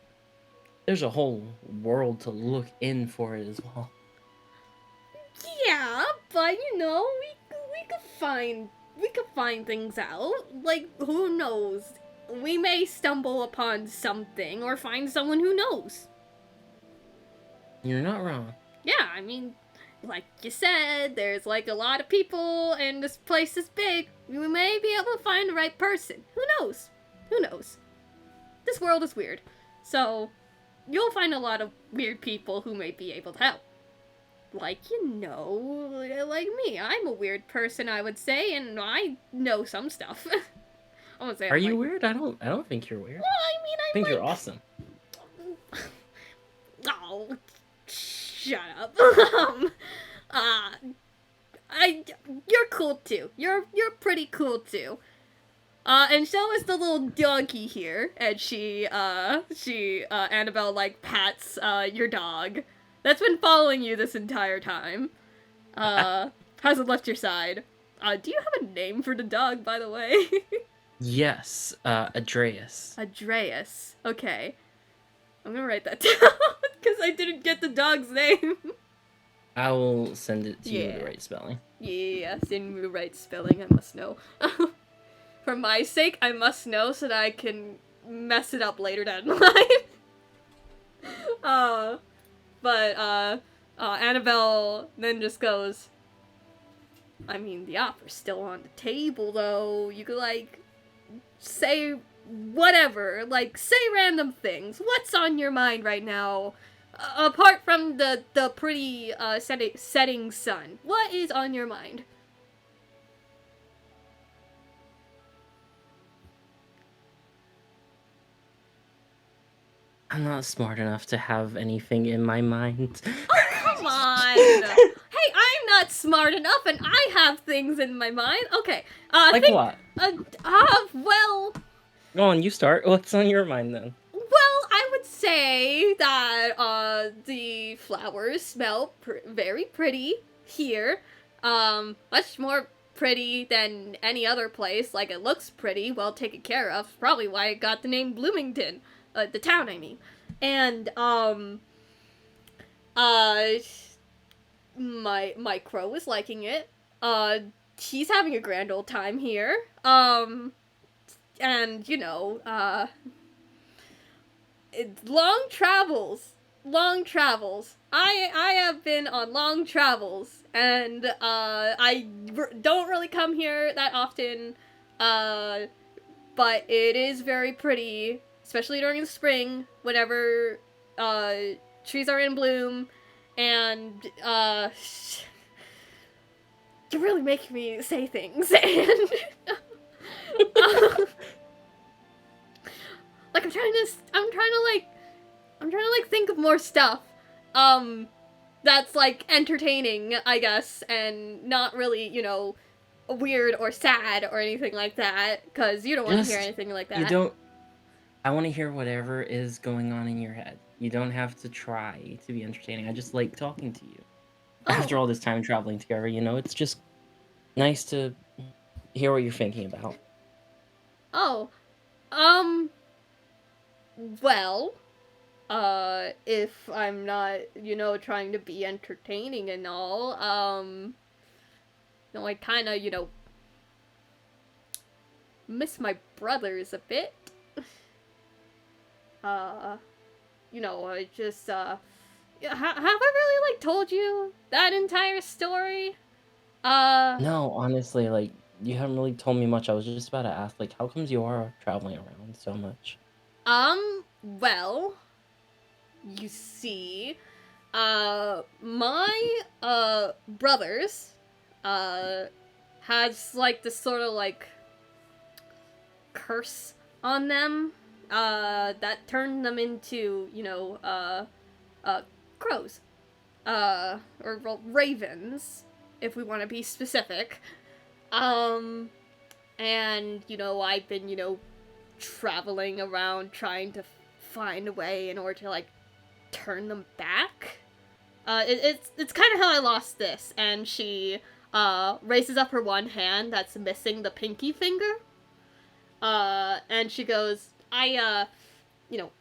there's a whole world to look in for it as well. Yeah, but, we could find things out. Like, who knows? We may stumble upon something or find someone who knows. You're not wrong. Yeah, I mean, like you said, there's like a lot of people and this place is big. We may be able to find the right person. Who knows? Who knows? This world is weird. So, you'll find a lot of weird people who may be able to help. Like, like me. I'm a weird person, I would say, and I know some stuff. I won't say Are I'm, you like... weird? I don't think you're weird. Well, I mean, I think you're awesome. Oh, shut up. You're cool too. You're pretty cool too. And so is the little doggy here, and Annabelle, like, pats, your dog. That's been following you this entire time. Hasn't left your side. Do you have a name for the dog, by the way? Yes, Andreas. Andreas. Okay. I'm gonna write that down. Because I didn't get the dog's name. I will send it to you Yeah. the right spelling. Yeah, send me the right spelling, I must know. For my sake, I must know so that I can mess it up later down the line. Annabelle then just goes, I mean, the offer's still on the table, though. You could, like, say whatever. Like, say random things. What's on your mind right now? Apart from the pretty, setting sun. What is on your mind? I'm not smart enough to have anything in my mind. Oh, come on! Hey, I'm not smart enough, and I have things in my mind. Okay, Like what? Well, Go on, you start. What's on your mind then? well, I would say that, the flowers smell very pretty here. Much more pretty than any other place. Like, it looks pretty, well taken care of. Probably why it got the name Bloomington. The town, I mean. And, my crow is liking it. He's having a grand old time here. And, you know, long travels. I have been on long travels, and, don't really come here that often, but it is very pretty, especially during the spring, whenever, trees are in bloom, and, you're really making me say things, and, like, I'm trying to think of more stuff, that's, like, entertaining, I guess, and not really, you know, weird or sad or anything like that, because you don't want to hear anything like that. I want to hear whatever is going on in your head. You don't have to try to be entertaining. I just like talking to you. After all this time traveling together, you know, it's just nice to hear what you're thinking about. Oh, well, if I'm not, you know, trying to be entertaining and all, I kinda, you know, miss my brothers a bit. You know, I just, have I really, like, told you that entire story? No, honestly, like, you haven't really told me much. I was just about to ask, like, how comes you are traveling around so much? Well, you see, my, brothers, has, like, this sort of, like, curse on them, that turned them into, you know, crows. Or, well, ravens, if we want to be specific. And, you know, I've been, you know, traveling around trying to find a way in order to, like, turn them back. It's kind of how I lost this, and she, raises up her one hand that's missing the pinky finger. And she goes, you know,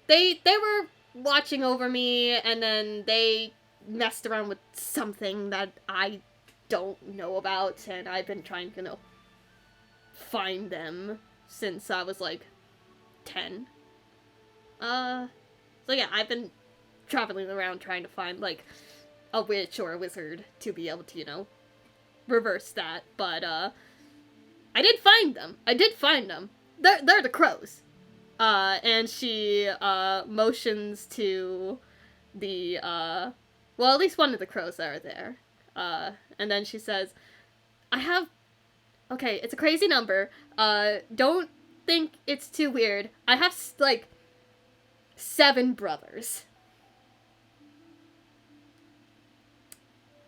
they were watching over me, and then they messed around with something that I don't know about, and I've been trying to, you know, find them since I was, like, 10. So yeah, I've been traveling around trying to find, like, a witch or a wizard to be able to, you know, reverse that, but, I did find them. They're the crows. And she, motions to the, well, at least one of the crows that are there. And then she says, okay, it's a crazy number. Don't think it's too weird. I have, like, 7 brothers.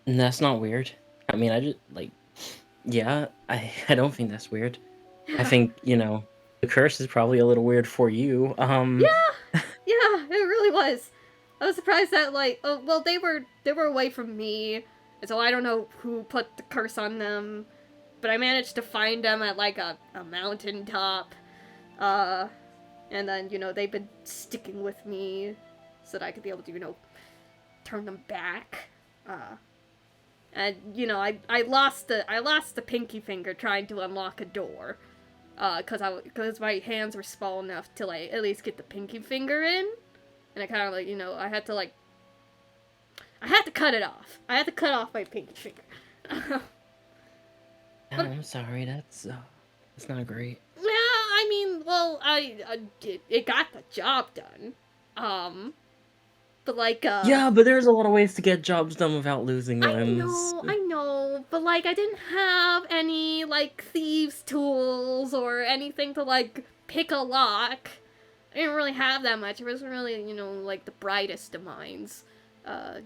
And that's not weird. I mean, I just, like, yeah, I don't think that's weird. I think, you know, the curse is probably a little weird for you. Yeah, it really was. I was surprised that, like, oh, well, they were away from me, and so I don't know who put the curse on them, but I managed to find them at, like, a mountaintop, and then, you know, they've been sticking with me so that I could be able to, turn them back. And I lost the pinky finger trying to unlock a door, because my hands were small enough to like at least get the pinky finger in, and I kind of I had to cut it off. I had to cut off my pinky finger. I'm sorry, that's not great. Yeah, I mean, well, it got the job done. But Yeah, but there's a lot of ways to get jobs done without losing limbs. I know, but I didn't have any thieves' tools or anything to pick a lock. I didn't really have that much. It wasn't really, the brightest of minds.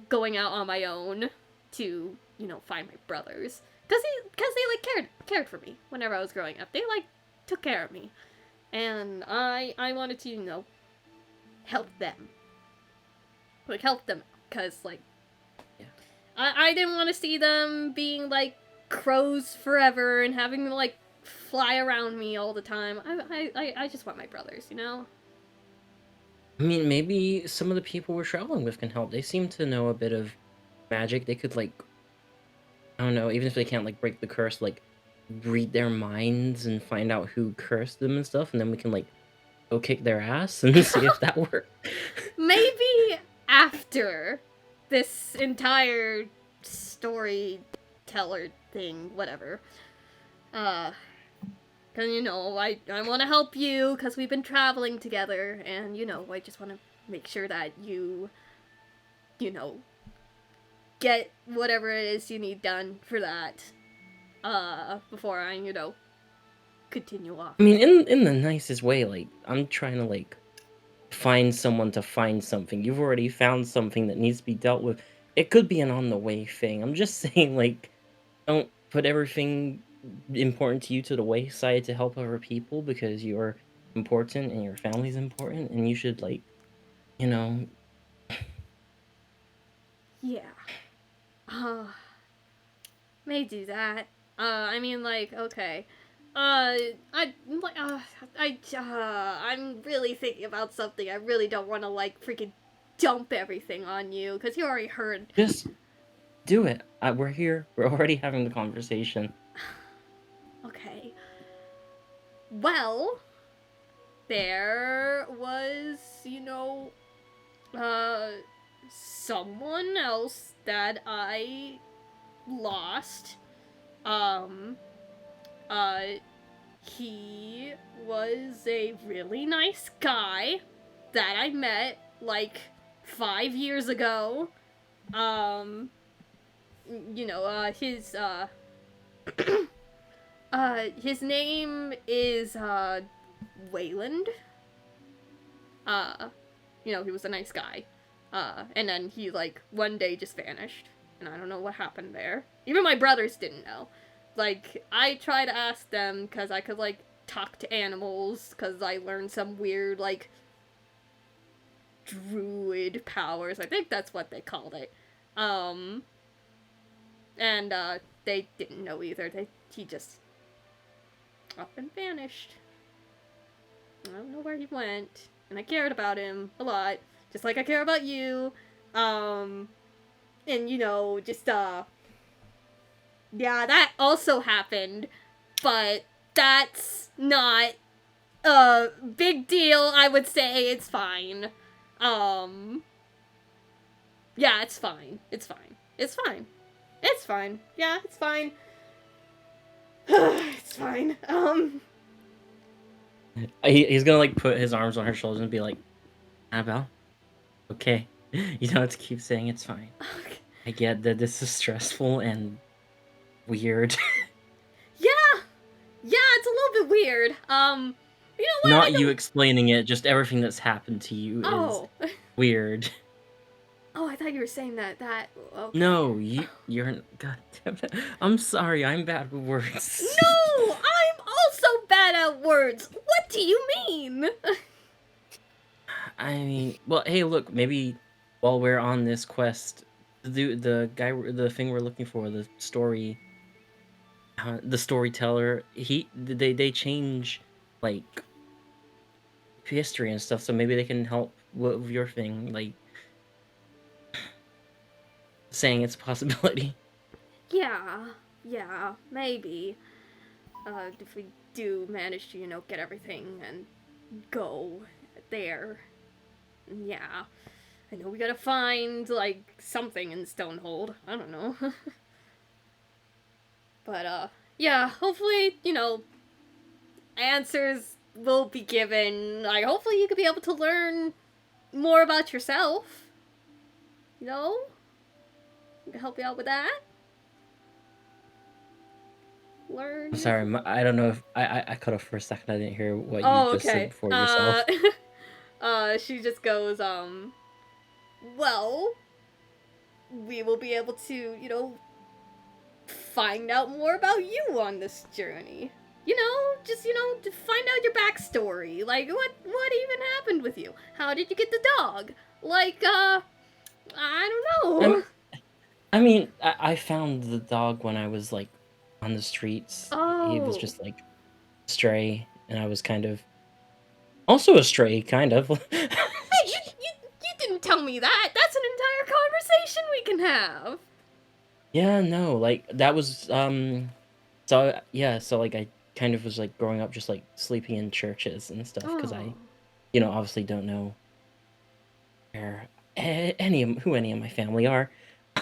Going out on my own to, find my brothers. Cause they cared for me whenever I was growing up. They took care of me. And I wanted to, help them. Help them, cause Yeah. I didn't want to see them being crows forever and having them fly around me all the time. I just want my brothers, I mean, maybe some of the people we're traveling with can help. They seem to know a bit of magic. They could I don't know, even if they can't break the curse, read their minds and find out who cursed them and stuff, and then we can go kick their ass and see if that works. Maybe after this entire storyteller thing, whatever. Cause I want to help you, cause we've been traveling together, and I just want to make sure that you get whatever it is you need done for that, before I, continue off. I mean, in the nicest way, I'm trying to find someone to find something. You've already found something that needs to be dealt with. It could be an on the way thing. I'm just saying, don't put everything important to you to the wayside to help other people, because you're important and your family's important, and you should Yeah. May do that. I mean, okay. I'm really thinking about something. I really don't want to, freaking dump everything on you, because you already heard. just do it. We're here. We're already having the conversation. Okay. Well, there was, someone else that I lost. He was a really nice guy that I met 5 years ago. His name is Wayland. He was a nice guy. And then he one day just vanished, and I don't know what happened there. Even my brothers didn't know. I tried to ask them, because I could, talk to animals, because I learned some weird, druid powers. I think that's what they called it. And, they didn't know either. He just up and vanished. I don't know where he went, and I cared about him a lot, just like I care about you. And, just, yeah, that also happened, but that's not a big deal, I would say. It's fine. Yeah, it's fine. It's fine. It's fine. It's fine. Yeah, it's fine. It's fine. He's gonna put his arms on her shoulders and be like, Annabelle, okay. You don't have to keep saying it's fine. Okay. I get that this is stressful and weird. Yeah, it's a little bit weird. You know what? Not you explaining it, just everything that's happened to you Oh. is weird. Oh, I thought you were saying that. Okay. No, you're. God damn it. I'm sorry, I'm bad with words. No, I'm also bad at words. What do you mean? I mean, well, hey, look, maybe while we're on this quest, the thing we're looking for, the storyteller, they change history and stuff, so maybe they can help with your thing. saying it's a possibility. Yeah, maybe. If we do manage to, get everything and go there. Yeah. I know we gotta find, something in Stonehold. I don't know. But, yeah, hopefully, answers will be given. Hopefully you could be able to learn more about yourself. You know? I can help you out with that. Learn. I'm sorry, I don't know if I cut off for a second. I didn't hear what Oh, you just okay. said before yourself. She just goes, well, we will be able to, find out more about you on this journey. Just, to find out your backstory. Like, what even happened with you? How did you get the dog? I don't know. I mean, I found the dog when I was, like, on the streets. He was Oh. just, like, stray, and I was kind of... Also a stray, kind of. Hey, you didn't tell me that. That's an entire conversation we can have. Yeah, no, like, that was, so, yeah, so, like, I kind of was, like, growing up just, like, sleeping in churches and stuff, because I, Oh. Obviously don't know where who any of my family are.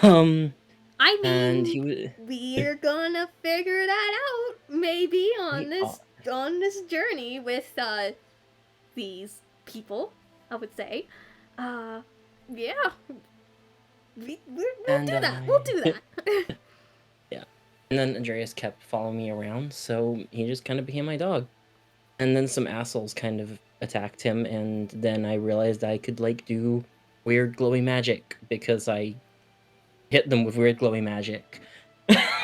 And he I was... mean, we're gonna figure that out, maybe, on We this journey with, these people, I would say. Yeah. We'll And, do that. We'll do that. Yeah. And then Andreas kept following me around, so he just kind of became my dog. And then some assholes kind of attacked him, and then I realized I could, like, do weird glowy magic, because I hit them with weird glowy magic.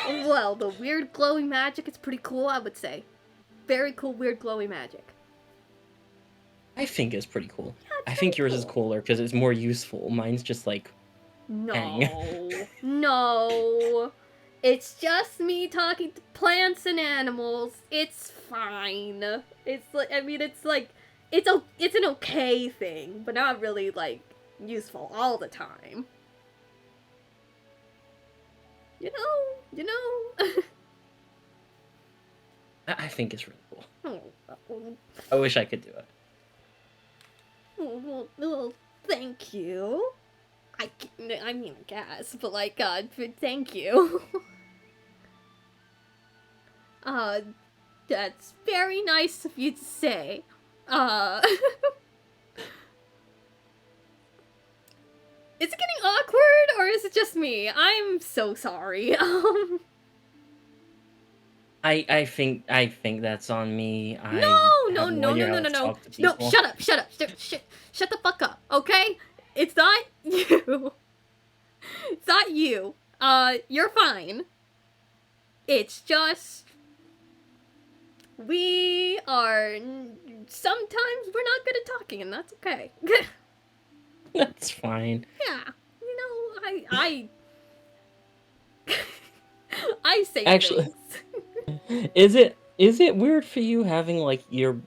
Well, the weird glowing magic is pretty cool, I would say. Very cool weird glowing magic. I think it's pretty cool. Yeah, it's I think very yours is cool. cooler, because it's more useful. Mine's just, like... No. No. It's just me talking to plants and animals. It's fine. It's it's an okay thing, but not really, useful all the time. You know? I think it's really cool. Oh, I wish I could do it. well, thank you. I guess, but thank you. That's very nice of you to say. Is it getting awkward, or is it just me? I'm so sorry. I think that's on me. No, shut up. Shut the fuck up, okay? It's not you. It's not you. You're fine. It's just... Sometimes we're not good at talking, and that's okay. That's fine. Yeah. I I say Actually, things. is it weird for you having, like,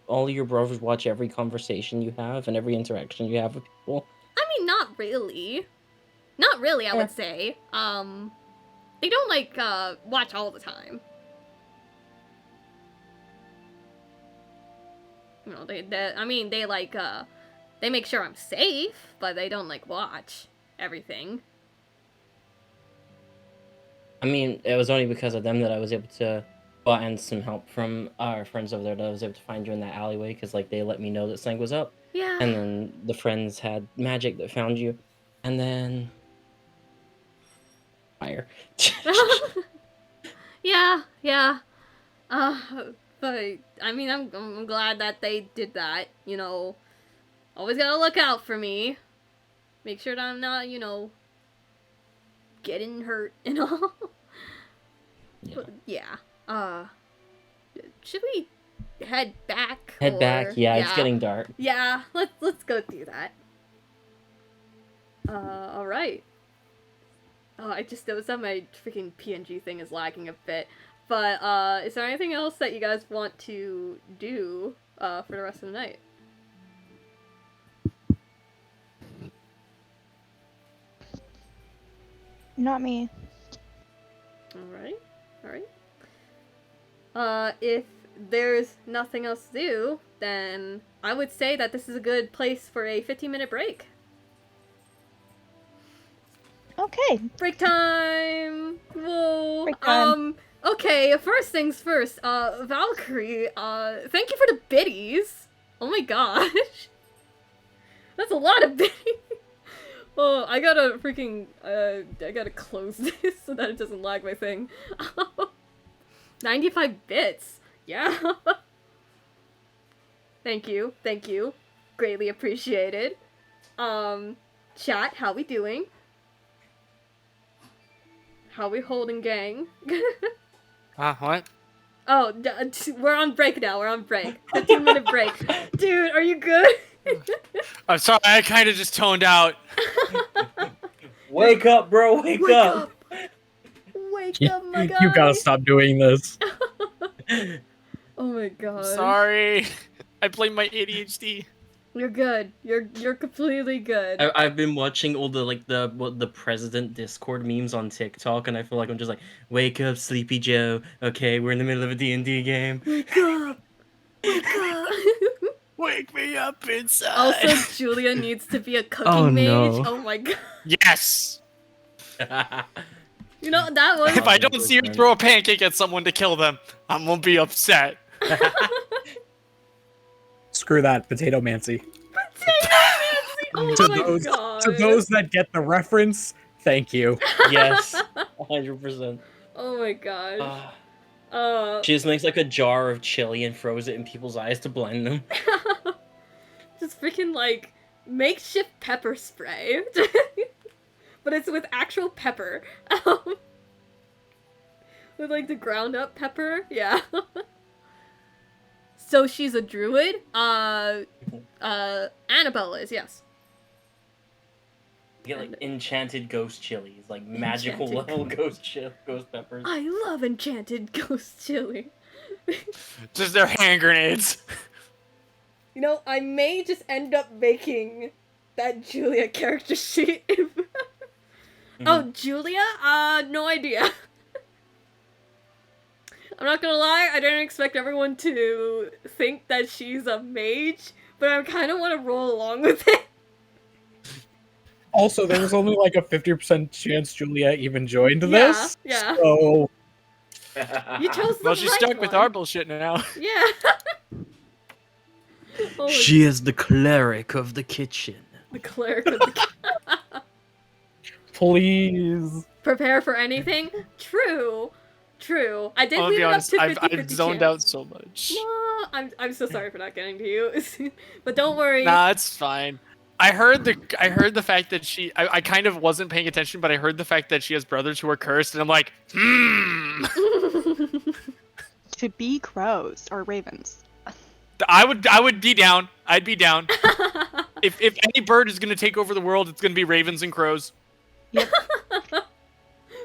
all your brothers watch every conversation you have and every interaction you have with people? I mean, not really. Not really, I would say. They don't, watch all the time. They make sure I'm safe, but they don't, watch everything. I mean, it was only because of them that I was able to... Well, and some help from our friends over there that I was able to find you in that alleyway, because, like, they let me know that something was up. Yeah. And then the friends had magic that found you. And then... fire. Yeah. But, I mean, I'm glad that they did that, Always gotta look out for me. Make sure that I'm not, getting hurt and all. Yeah. But, yeah. Should we head back? Head back? Yeah, it's getting dark. Yeah, let's go do that. Alright. I just noticed that my freaking PNG thing is lagging a bit. But, is there anything else that you guys want to do, for the rest of the night? Not me. Alright. If there's nothing else to do, then I would say that this is a good place for a 15-minute break. Okay. Break time! Whoa! Break time. Okay, first things first, Valkyrie, thank you for the biddies! Oh my gosh! That's a lot of biddies! Oh, I gotta freaking, I gotta close this so that it doesn't lag my thing. 95 bits! Yeah! Thank you. Greatly appreciated. Chat, how we doing? How we holding, gang? What? Oh, we're on break now, 15-minute break. Dude, are you good? I'm sorry, I kind of just toned out. Wake up, bro! Wake up! Wake up, my guy! You gotta stop doing this. Oh my god. Sorry. I blame my ADHD. You're good. You're completely good. I've been watching all the the president Discord memes on TikTok, and I feel like I'm just like, wake up, Sleepy Joe. Okay, we're in the middle of a D&D game. Wake up! Wake up! Wake me up inside. Also, Julia needs to be a cooking Oh, mage. no. Oh my god. Yes. You know, that was... If I don't see her throw a pancake at someone to kill them, I'm gonna be upset. Screw that, potato mancy. Oh To my those, god. to those that get the reference, thank you. Yes, 100%. Oh my gosh. She just makes like a jar of chili and throws it in people's eyes to blind them. Just freaking like makeshift pepper spray. But it's with actual pepper. With like the ground up pepper. Yeah. So she's a druid? Annabelle is, yes. You get like enchanted ghost chilies, like magical Enchanted level ghost peppers. I love enchanted ghost chili. Just their hand grenades. You know, I may just end up making that Julia character sheet. Oh, Julia? No idea. I'm not gonna lie, I didn't expect everyone to think that she's a mage, but I kind of want to roll along with it. Also, there was only like a 50% chance Julia even joined Yeah, this. yeah. So, You chose the Well, she's right stuck with one. our bullshit now. Yeah. Oh, She is the cleric of the kitchen. the cleric of the please. prepare for anything. True. I did I'll leave be it up honest, to 50-50 I've zoned chance. out so much. No, I'm so sorry for not getting to you. But don't worry. Nah, it's fine. I heard the fact that I kind of wasn't paying attention, but I heard the fact that she has brothers who are cursed, and I'm like, To be crows or ravens. I would be down. I'd be down. If any bird is gonna take over the world, it's gonna be ravens and crows.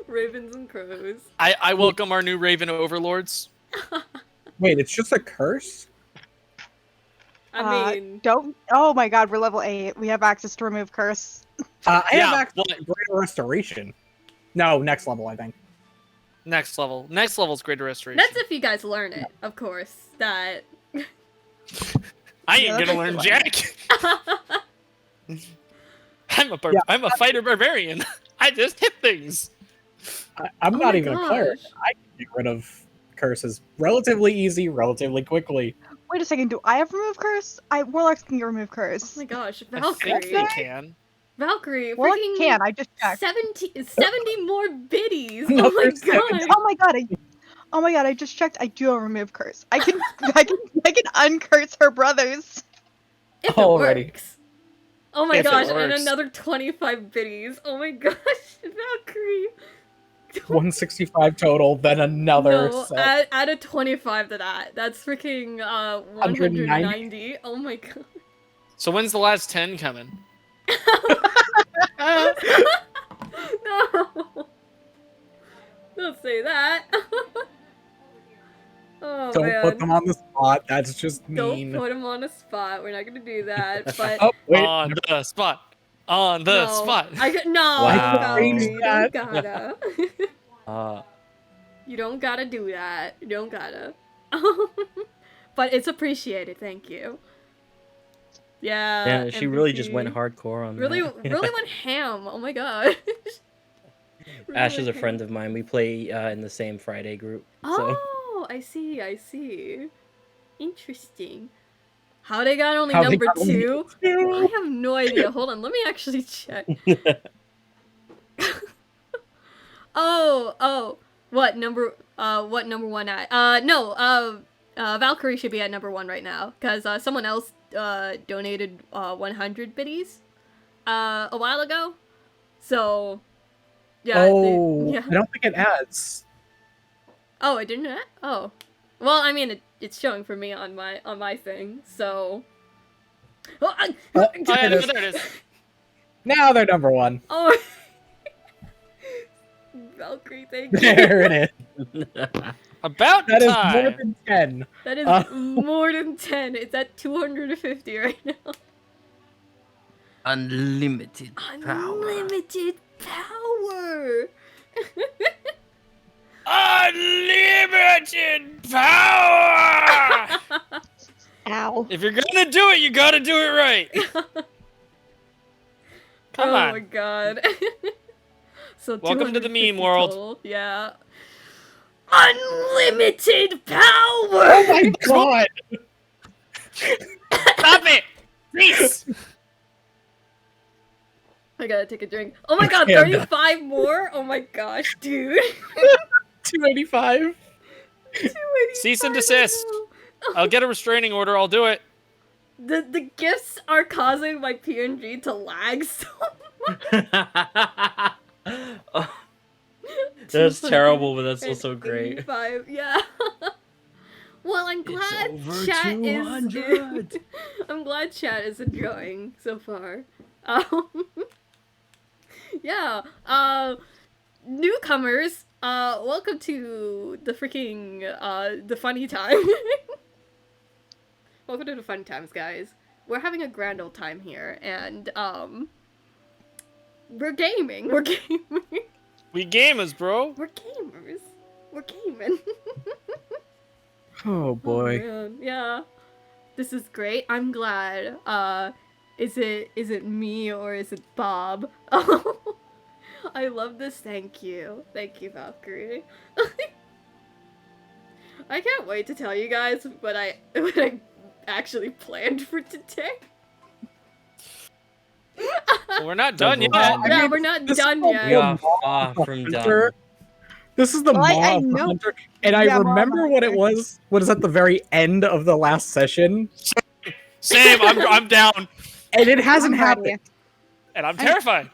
Ravens and crows. I welcome our new raven overlords. Wait, it's just a curse? I mean, Don't. Oh my god, we're level 8. We have access to remove curse. I Yeah, have access to Greater Restoration. No, next level, I think. Next level's greater restoration. that's if you guys learn it, of course. That. I ain't gonna learn jack. I'm a fighter barbarian. I just hit things. I'm Oh not my even a cleric. gosh. I can get rid of curses relatively easy, relatively quickly. Wait a second, do I have remove curse? Warlocks can get remove curse. Oh my gosh, I think Valkyrie. they can. Valkyrie, Warlocks freaking can, I just checked. 70 more biddies. No, Oh my there's 70. god. Oh my god, I just checked. I do have remove curse. I can uncurse her brothers. If it Already. works. Oh my If it gosh, and works. another 25 biddies. Oh my gosh, Valkyrie. 165 total, then another No, set. add a 25 to that. That's freaking 190. 190. Oh my god. So when's the last 10 coming? No. Don't say that. Oh Don't man. put them on the spot. That's just Don't mean. put him on a spot. We're not gonna do that. But Oh, wait. On the spot. on the No, spot. No, Wow. Valkyrie, you That- don't gotta. You don't gotta do that. You don't gotta. But it's appreciated, thank you. Yeah. Yeah, she really just MVP. went hardcore on Really, that. really went ham. Oh my god. Really Ash is went a friend ham. of mine. We play in the same Friday group. So Oh, I see. I see. Interesting. How they got only How they number got only two? I have no idea. Hold on, let me actually check. Oh, what number one at? No, Valkyrie should be at number 1 right now, because someone else donated 100 biddies a while ago. So, yeah. Oh, yeah. I don't think it adds. Oh, it didn't? Oh. Well, I mean, it's showing for me on my thing, so... Oh, Oh, yeah, it is. there it is. Now they're number 1. oh. Valkyrie, thank you. There it is. About That is time. more than 10. That is Uh. more than 10. It's at 250 right now. unlimited Unlimited power! Unlimited power! Ow. If you're gonna do it, you gotta do it right. Come oh on. my god. So Welcome to the 250 meme world. total, yeah. Unlimited power! Oh my god! Stop it! Please! I gotta take a drink. Oh my god, Okay, I'm done. 35 more? Oh my gosh, dude. 285? 285 Cease and right desist. now. I'll get a restraining order, I'll do it. The gifts are causing my PNG to lag so much. That's terrible, but that's also great. 285, yeah. Well, I'm glad over chat 200. is. I'm glad chat is enjoying so far. Yeah. Newcomers. Welcome to the freaking the funny time. Welcome to the fun times, guys. We're having a grand old time here, and we're gaming. We're gaming. We gamers, bro. We're gamers. We're gaming. Oh boy. Oh, man. Yeah. This is great. I'm glad. Is it me or is it Bob? Oh, I love this. Thank you. Thank you, Valkyrie. I can't wait to tell you guys what I actually planned for today. We're not done yet. Nevermind. Yeah, we're not This done is yet. We are far from done. Hunter. This is the Well, Maw I of the know- Hunter, and I Yeah, Maw of the remember what it Hunter. was. What is at the very end of the last session, Same, I'm down. and it hasn't I'm ready. happened. And I'm terrified.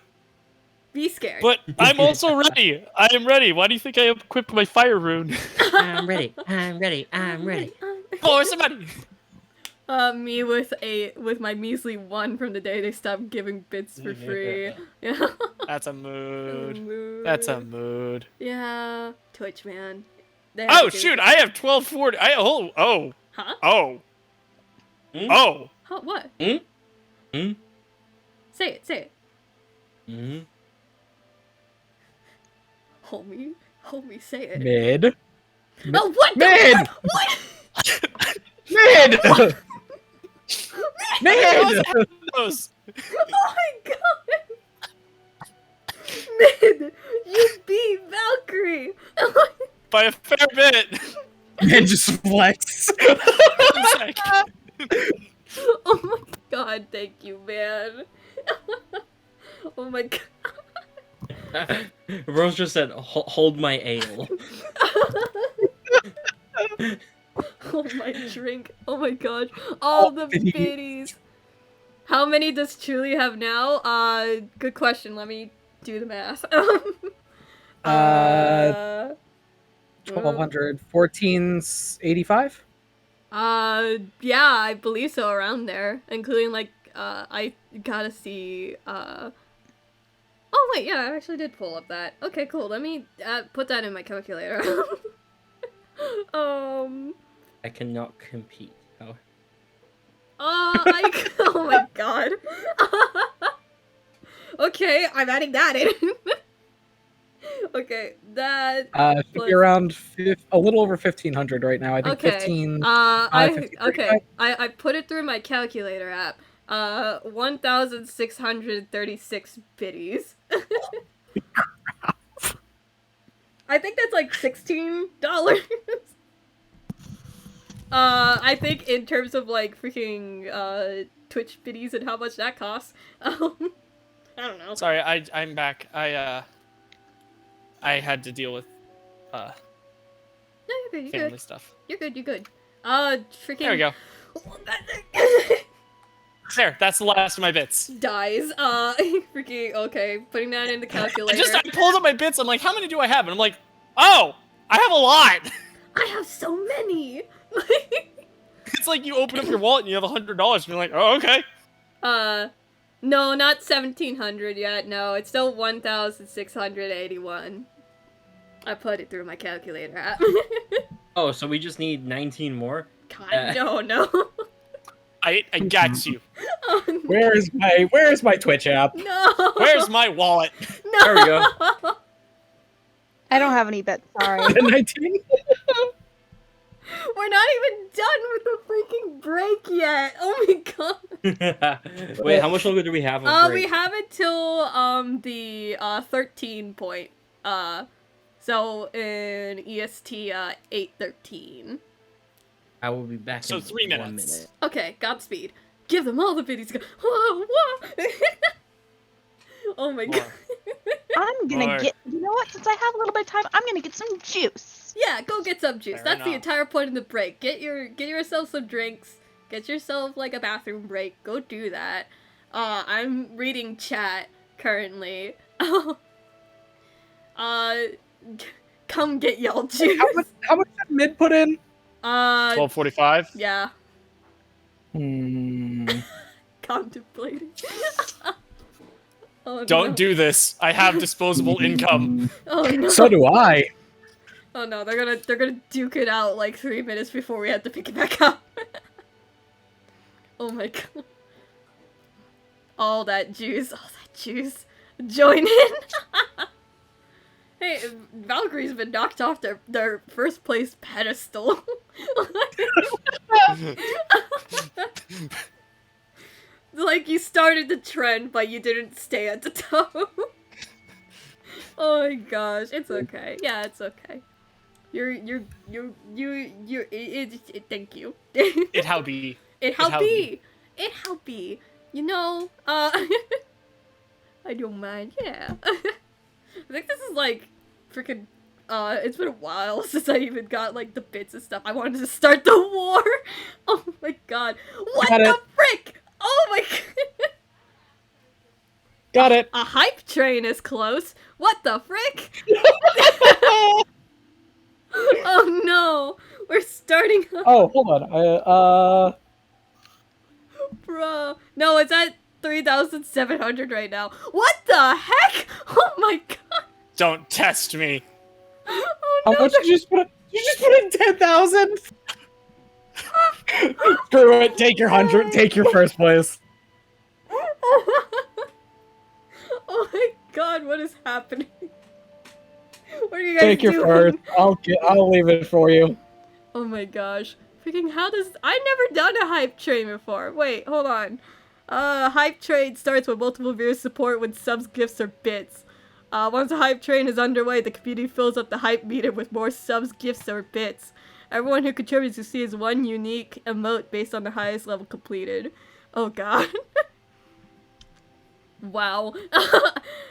Be scared. But I'm also ready. I am ready. Why do you think I equipped my fire rune? I'm ready. I'm ready. I'm ready. Oh, somebody. Me with my measly 1 from the day they stopped giving bits for free. Yeah. That's a mood. Mood. That's a mood. Yeah. Twitch, man. They Oh have to- shoot! I have 1240. Huh? Hmm? Oh. Huh? What? Hmm? Hmm? Say it. Say it. Hmm? Homie, say it. Mid. Oh, what? Mid! What? Mid. Mid. Those. Oh my god! Mid! You beat Valkyrie! By a fair bit. Mid just flex. Oh my god, thank you, man. Oh my god. Rose just said, hold my ale. Oh my drink. Oh my god. All the biddies. biddies. How many does Truly have now? Good question. Let me do the math. 1200. 1485. Yeah, I believe so, around there. Including, like, I gotta see, Oh, wait, yeah, I actually did pull up that. Okay, cool. Let me put that in my calculator. I cannot compete. Oh. Oh my god. Okay, I'm adding that in. Okay, that. Should plus- be around a little over 1,500 right now. I think Okay. 15. I 1535. I put it through my calculator app. 1,636 biddies. I think that's like $16. I think in terms of like freaking Twitch biddies and how much that costs. I don't know. Sorry, I'm back. I had to deal with No, you're good. You're family good. stuff. You're good. You're good. Freaking. There we go. There, that's the last of my bits. Dies. Freaking. Okay, putting that in the calculator. I pulled up my bits. I'm like, how many do I have? And I'm like, oh, I have a lot. I have so many. It's like you open up your wallet and you have $100, and you're like, oh, okay. No, not 1,700 yet. No, it's still 1,681. I put it through my calculator app. Oh, so we just need 19 more? God, no. I got you. Oh, no. Where's my Twitch app? No. Where's my wallet? No. There we go. I don't have any bits. Sorry. 19? We're not even done with the freaking break yet. Oh my god. Wait, how much longer do we have? We have until the 13 point. So in EST 8:13. I will be back So in 3 1 minutes. minute. Okay, Godspeed. Give them all the biddies. Whoa, whoa. Oh my god. I'm gonna More. get. You know what? Since I have a little bit of time, I'm gonna get some juice. Yeah, go get some juice. Fair That's the enough. entire point of the break. Get yourself some drinks. Get yourself like a bathroom break. Go do that. I'm reading chat currently. Come get y'all juice. How much did mid put in? 12:45. Yeah. Hmm. Contemplating. Oh, Don't no. do this. I have disposable income. Oh no. So do I. Oh no, they're gonna duke it out like 3 minutes before we have to pick it back up. Oh my god. All that juice. Join in. Hey, Valkyrie's been knocked off their first place pedestal. Like you started the trend, but you didn't stay at the top. Oh my gosh, it's okay. Yeah, it's okay. Thank you. It how be. It how how be. It how be. You know, I don't mind. Yeah. I think this is like freaking. It's been a while since I even got like the bits and stuff. I wanted to start the war. Oh my god. What Got the it. frick? Oh my god. Got it. A hype train is close. What the frick? Oh no. We're starting. Oh, hold on. Bruh. No, it's at 3,700 right now. What the heck? Oh my god. Don't test me. Oh How no. much did you just put? You just put in 10,000. Screw it. Take your 100. Take your first place. Oh my god, what is happening? What are you guys Take your doing? first. I'll leave it for you. Oh my gosh. Freaking how does I've never done a hype train before. Wait, hold on. Hype train starts with multiple viewers support with subs, gifts, or bits. Once a hype train is underway, the community fills up the hype meter with more subs, gifts, or bits. Everyone who contributes receives one unique emote based on the highest level completed. Oh god. Wow.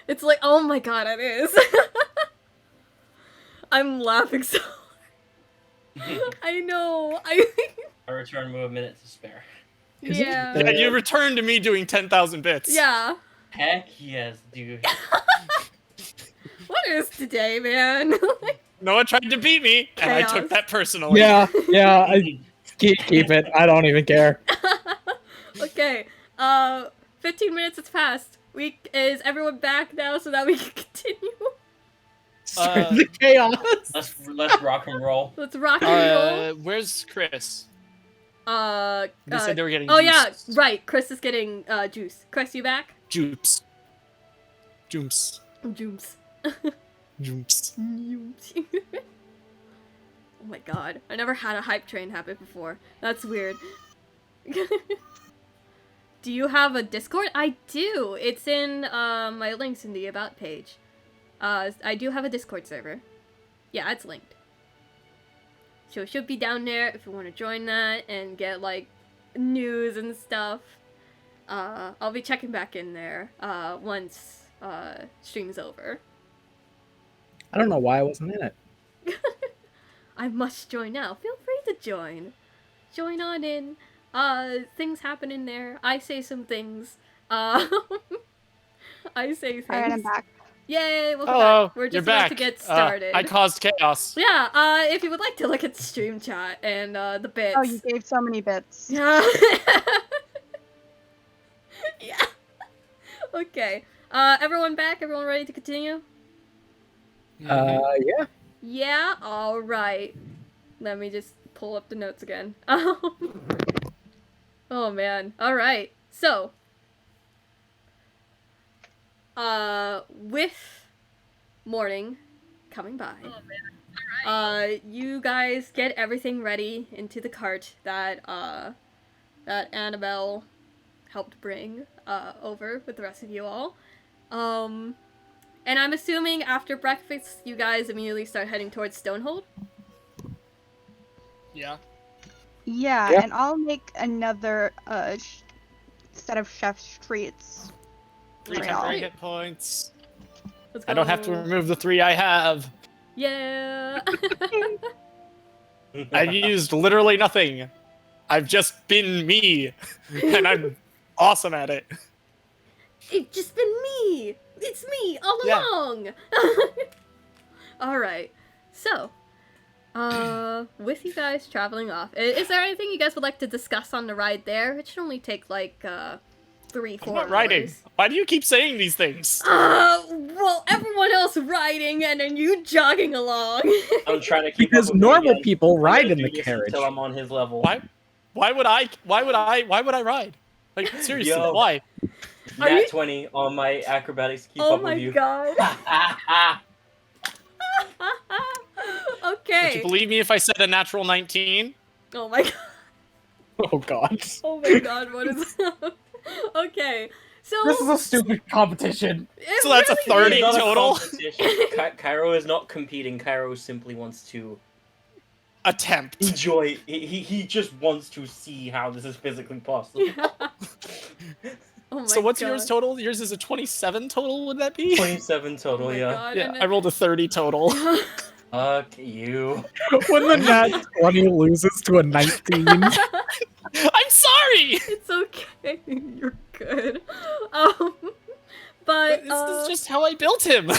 It's like, oh my god, it is. I'm laughing so hard. I know. I return with a minute to spare. Yeah. Yeah, you returned to me doing 10,000 bits. Yeah. Heck yes, dude. What is today, man? Noah tried to beat me, and I Chaos. took that personally. Yeah. Keep it. I don't even care. Okay. 15 minutes has passed. Is everyone back now so that we can continue? Start the chaos. Let's rock and roll. Let's rock and roll. Where's Chris? Uh, They said they were getting oh yeah, juice. right. Chris is getting juice. Chris, you back? Juice. Jooms. Jooms. Jooms. Oh my god. I never had a hype train happen before. That's weird. Do you have a Discord? I do. It's in my links in the About page. I do have a Discord server. Yeah, it's linked. So it should be down there if you want to join that and get, like, news and stuff. I'll be checking back in there once stream's over. I don't know why I wasn't in it. I must join now. Feel free to join. Join on in. Things happen in there. I say some things. I say things. Alright, I'm back. Yay, welcome Hello, back. We're you're just about back. to get started. I caused chaos. Yeah, if you would like to look at stream chat and the bits. Oh, you gave so many bits. Yeah. Yeah. Okay. Everyone back? Everyone ready to continue? Yeah. Yeah? Alright. Let me just pull up the notes again. Oh man. Alright. So. With morning coming by. You guys get everything ready into the cart that Annabelle helped bring over with the rest of you all. And I'm assuming after breakfast you guys immediately start heading towards Stonehold. Yeah. Yeah, Yeah. and I'll make another set of chef's treats. Three For temporary y'all. hit points. Let's I don't have to go. remove the 3 I have. Yeah. I've used literally nothing. I've just been me, and I'm awesome at it. It's just been me. It's me all Yeah. along. All right. So, with you guys traveling off, is there anything you guys would like to discuss on the ride there? It should only take like 3-4 I'm not riding. hours. Why do you keep saying these things? Well, everyone else riding and then you jogging along. I'm trying to keep Because up with him normal again. people I ride gotta in do the this carriage. until I'm on his level. Why would I ride? Like, seriously, Yo. why? Are Nat you- 20 on my acrobatics keep Oh up my with you. god. Would Okay. you believe me if I said a natural 19? Oh my god. Oh god. Oh my god, what is Okay. So This is a stupid competition. it So that's a really 30 It's not a total? competition. Cairo is not competing. Cairo simply wants to Attempt. enjoy. He just wants to see how this is physically possible. Yeah. Oh my So what's god. yours total? Yours is a 27 total, would that be? 27 Oh total, my yeah. god. Yeah, and I rolled a 30 total. Fuck you. When the nat 20 loses to a 19. I'm sorry! It's okay. You're good. But But this is just how I built him.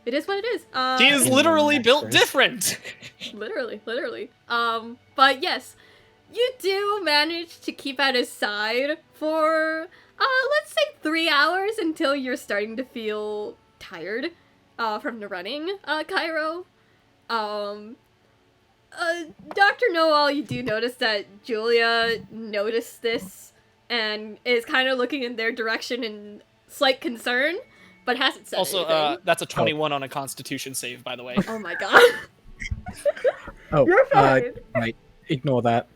it is what it is. He is literally Next built race. different. Literally. But yes, you do manage to keep at his side for let's say 3 hours until you're starting to feel tired from the running, Cairo. Dr. Noel, you do notice that Julia noticed this and is kind of looking in their direction in slight concern, but hasn't said Also, anything. that's a 21 on a Constitution save, by the way. Oh my god. Oh, You're fine. right. Ignore that.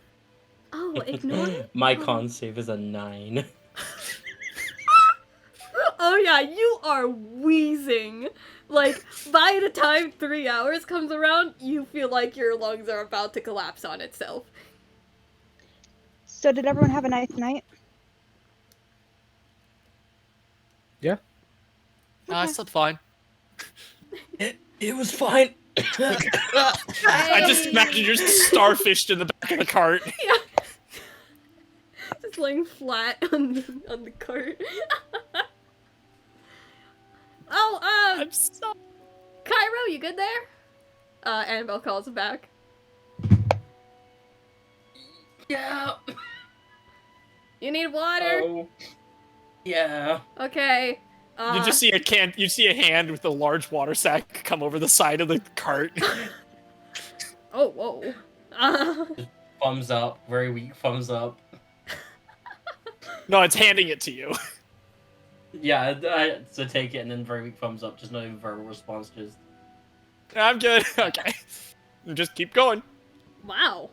Oh, ignore it? My Oh. con save is a 9. Oh yeah, you are wheezing. Like, by the time 3 hours comes around, you feel like your lungs are about to collapse on itself. So did everyone have a nice night? I slept fine. It was fine. I just imagine you're starfished in the back of the cart. Just laying flat on the cart. Oh, I'm so... Cairo, you good there? Annabelle calls back. Yeah. You need water? Oh. Yeah. Okay. You just see you see a hand with a large water sack come over the side of the cart. Oh, whoa. Thumbs up. Very weak thumbs up. No, it's handing it to you. Yeah, so take it and then very weak thumbs up, just no verbal response, just... I'm good. Okay. Just keep going. Wow.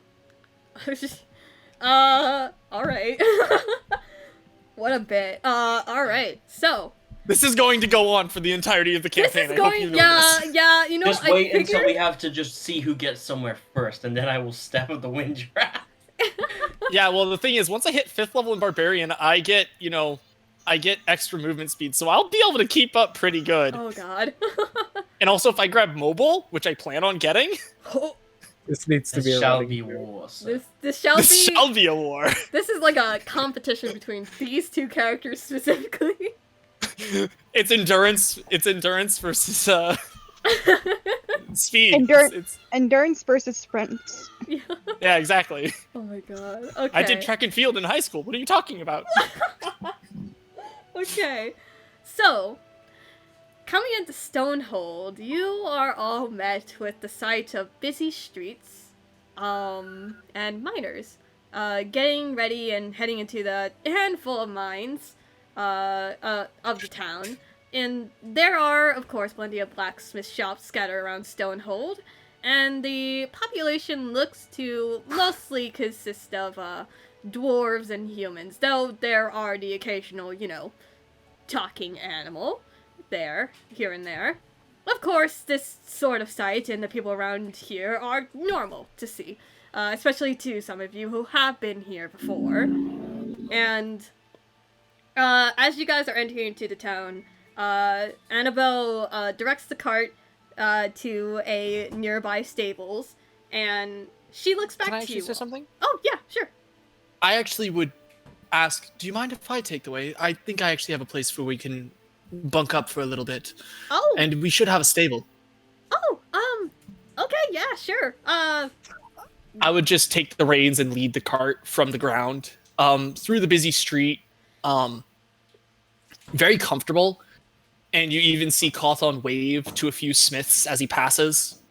Alright. What a bit. Alright. So, This is going to go on for the entirety of the this campaign. is I hope you going, know this. yeah, you know, Just I wait until we figured- have to just see who gets somewhere first, and then I will step up the wind trap. Yeah, well, the thing is, once I hit 5th level in Barbarian, I get extra movement speed, so I'll be able to keep up pretty good. Oh god. And also, if I grab mobile, which I plan on getting, Oh, This needs to be It a shall running be joke. war, sir. this shall this be shall be a war. this is like a competition between these two characters specifically. It's endurance versus speed. Endurance. Endurance versus sprints. Yeah. Yeah, exactly. Oh my god. Okay. I did track and field in high school. What are you talking about? Okay. So, coming into Stonehold, you are all met with the sight of busy streets, and miners, getting ready and heading into the handful of mines, of the town. And there are, of course, plenty of blacksmith shops scattered around Stonehold, and the population looks to mostly consist of, dwarves and humans, though there are the occasional, talking animal there, here and there. Of course, this sort of sight and the people around here are normal to see, especially to some of you who have been here before. And as you guys are entering into the town, Annabelle directs the cart to a nearby stables, and she looks back Can I to actually you. say something? Oh, yeah, sure. I actually would ask, do you mind if I take the way? I think I actually have a place where we can bunk up for a little bit. Oh, And we should have a stable. okay, yeah, sure. I would just take the reins and lead the cart from the ground through the busy street. Very comfortable. And you even see Cawthon wave to a few smiths as he passes.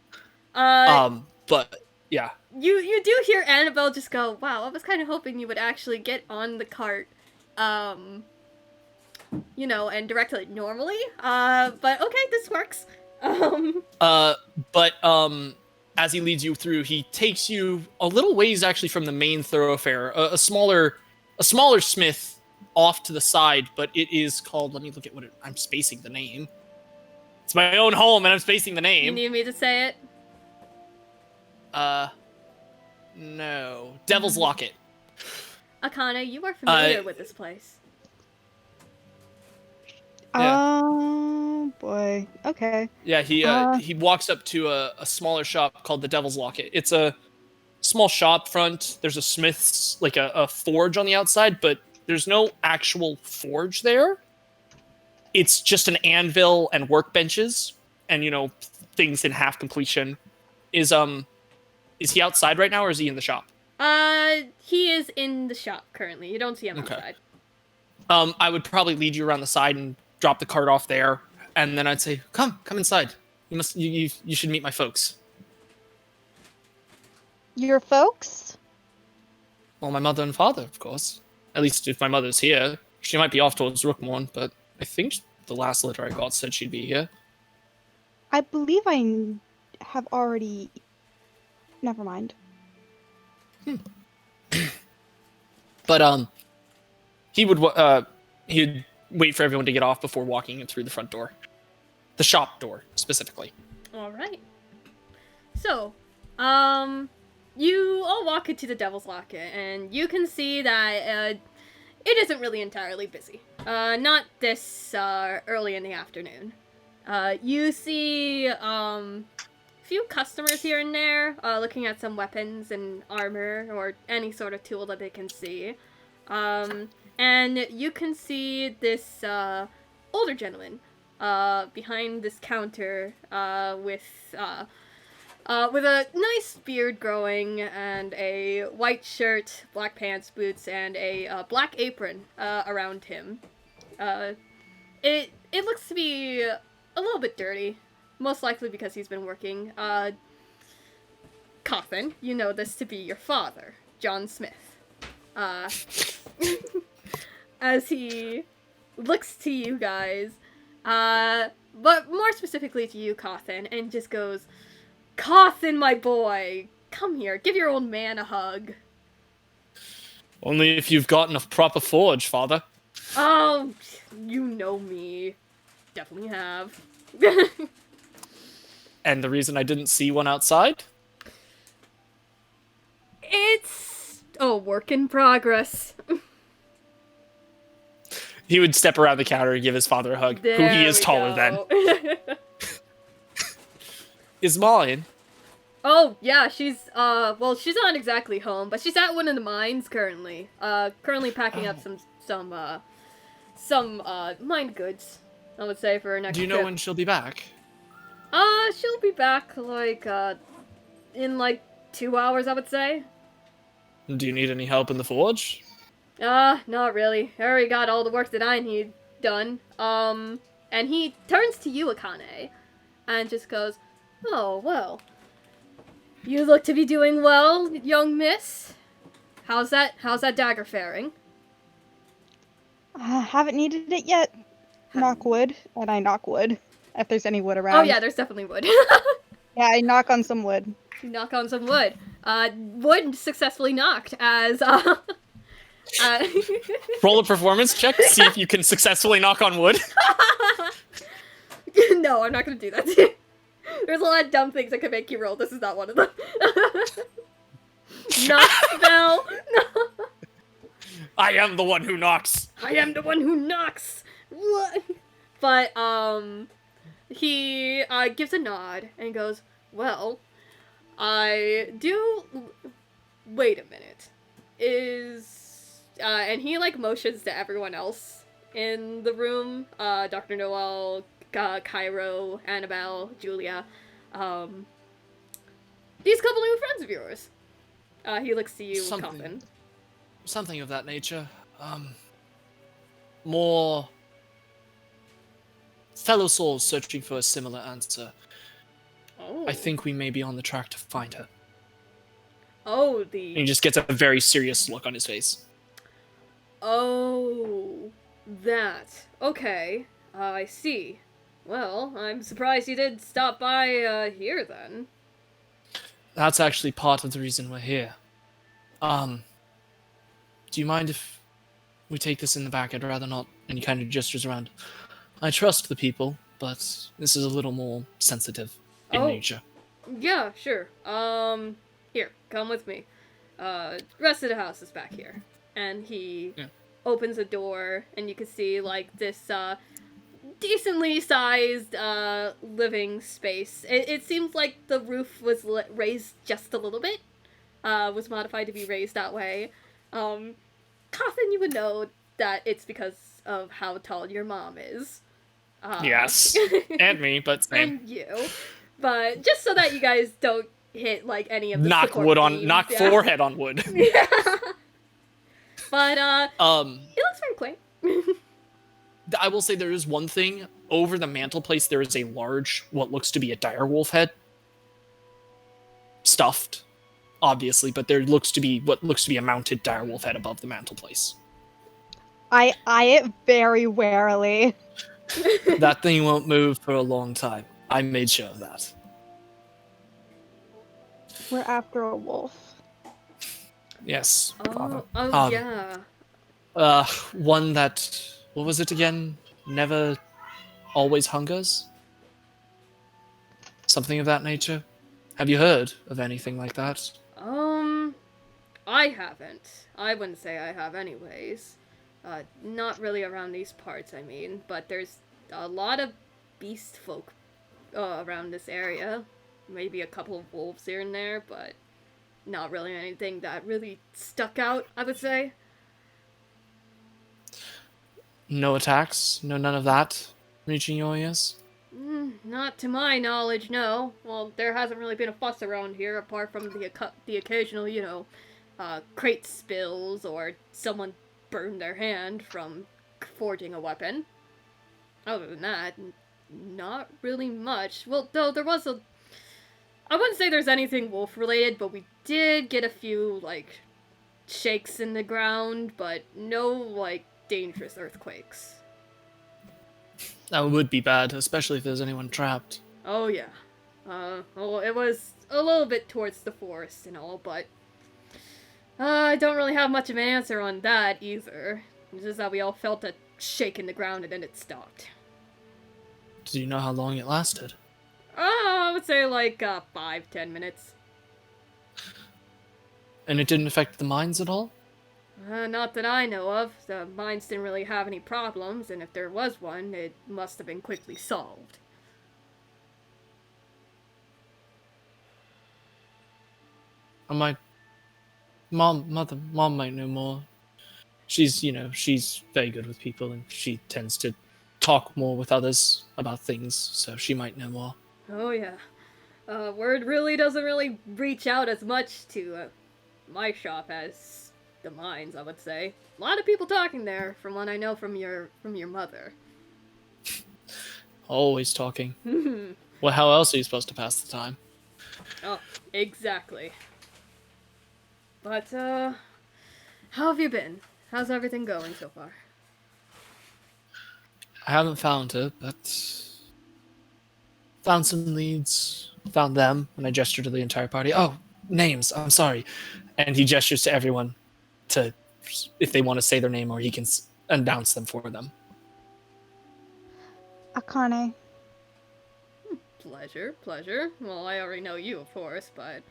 But yeah. You do hear Annabelle just go, wow, I was kind of hoping you would actually get on the cart, and direct it normally, but okay, this works. But as he leads you through, he takes you a little ways actually from the main thoroughfare, a smaller smith off to the side, but it is called, let me look at I'm spacing the name. It's my own home and I'm spacing the You name. need me to say it? No. Devil's Locket. Akana, you are familiar with this place. Yeah. Oh boy. Okay. Yeah, he walks up to a smaller shop called the Devil's Locket. It's a small shop front. There's a smith's, like a forge on the outside, but there's no actual forge there. It's just an anvil and workbenches and, things in half completion. Is he outside right now or is he in the shop? He is in the shop currently. You don't see him Okay. outside. I would probably lead you around the side and drop the cart off there, and then I'd say, come inside. You should meet my folks. Your folks? Well, my mother and father, of course. At least if my mother's here. She might be off towards Rookmorn, but I think the last letter I got said she'd be here. I believe I have already. Never mind. But he'd wait for everyone to get off before walking in through the front door. The shop door, specifically. Alright. So, you all walk into the Devil's Locket, and you can see that, it isn't really entirely busy. Not this, early in the afternoon. You see, few customers here and there, looking at some weapons and armor, or any sort of tool that they can see. And you can see this, older gentleman, behind this counter, with a nice beard growing, and a white shirt, black pants, boots, and a, black apron, around him. It looks to be a little bit dirty. Most likely because he's been working. Cawthon, you know this to be your father, John Smith. As he looks to you guys, but more specifically to you, Cawthon, and just goes, Cawthon, my boy, come here, give your old man a hug. Only if you've gotten a proper forge, father. Oh, you know me. Definitely have. And the reason I didn't see one outside? It's a work in progress. He would step around the counter and give his father a hug, who he is taller than. Is mine? Oh, yeah, she's not exactly home, but she's at one of the mines currently. Currently packing up some mine goods, I would say, for her next Do you know trip. when she'll be back? She'll be back, in, 2 hours, I would say. Do you need any help in the forge? Not really. I already got all the work that I need done. And he turns to you, Akane, and just goes, oh, well. You look to be doing well, young miss. How's that dagger faring? Haven't needed it yet. Knock wood, and I knock wood. If there's any wood around. Oh yeah, there's definitely wood. Yeah, I knock on some wood. You knock on some wood. Wood successfully knocked as, Roll a performance check to see if you can successfully knock on wood. No, I'm not gonna do that. There's a lot of dumb things that could make you roll. This is not one of them. Knock spell. No. I am the one who knocks. I am the one who knocks. What? But he gives a nod and goes, "Well, I do. Wait a minute. And he motions to everyone else in the room. Dr. Noel, Cairo, Annabelle, Julia. These couple new friends of yours." He looks to you, Coffin. Something of that nature. More fellow souls searching for a similar answer. Oh. I think we may be on the track to find her. Oh, And he just gets a very serious look on his face. Oh, that. Okay, I see. Well, I'm surprised you did stop by, here, then. That's actually part of the reason we're here. Do you mind if we take this in the back? I'd rather not any kind of gestures around. I trust the people, but this is a little more sensitive in nature. Yeah, sure. Here, come with me. Rest of the house is back here. And he opens a door, and you can see, this, decently sized, living space. It seems like the roof was raised just a little bit. Was modified to be raised that way. Coffin, you would know that it's because of how tall your mom is. Yes. And me, but same. And you. But just so that you guys don't hit, any of the knock forehead on wood. Yeah. But, it looks very quaint. I will say there is one thing. Over the mantelpiece, there is a large, what looks to be a direwolf head. Stuffed, obviously, but there looks to be what looks to be a mounted direwolf head above the mantelpiece. I eye it very warily. That thing won't move for a long time. I made sure of that. We're after a wolf. Yes, father. Yeah. One that, what was it again? Never always hungers? Something of that nature? Have you heard of anything like that? I haven't. I wouldn't say I have anyways. Not really around these parts, I mean, but there's a lot of beast folk around this area. Maybe a couple of wolves here and there, but not really anything that really stuck out, I would say. No attacks? No, none of that reaching your ears? Not to my knowledge, no. Well, there hasn't really been a fuss around here, apart from the occasional, crate spills or someone burned their hand from forging a weapon. Other than that, not really much. Well, though there was I wouldn't say there's anything wolf-related, but we did get a few, shakes in the ground, but no, dangerous earthquakes. That would be bad, especially if there's anyone trapped. Oh yeah. Well, it was a little bit towards the forest and all, but I don't really have much of an answer on that either. It's just that we all felt a shake in the ground and then it stopped. Do you know how long it lasted? I would say like 5-10 minutes. And it didn't affect the mines at all? Not that I know of. The mines didn't really have any problems, and if there was one, it must have been quickly solved. My mom might know more. She's very good with people, and she tends to talk more with others about things, so she might know more. Oh yeah. Word really doesn't really reach out as much to my shop as the mines, I would say. A lot of people talking there, from what I know from your mother. Always talking. Well, how else are you supposed to pass the time? Oh, exactly. But, how have you been? How's everything going so far? I haven't found her, but found some leads, found them, and I gesture to the entire party. Oh, names, I'm sorry. And he gestures to everyone to, if they want to say their name, or he can announce them for them. Akane. Pleasure. Well, I already know you, of course, but,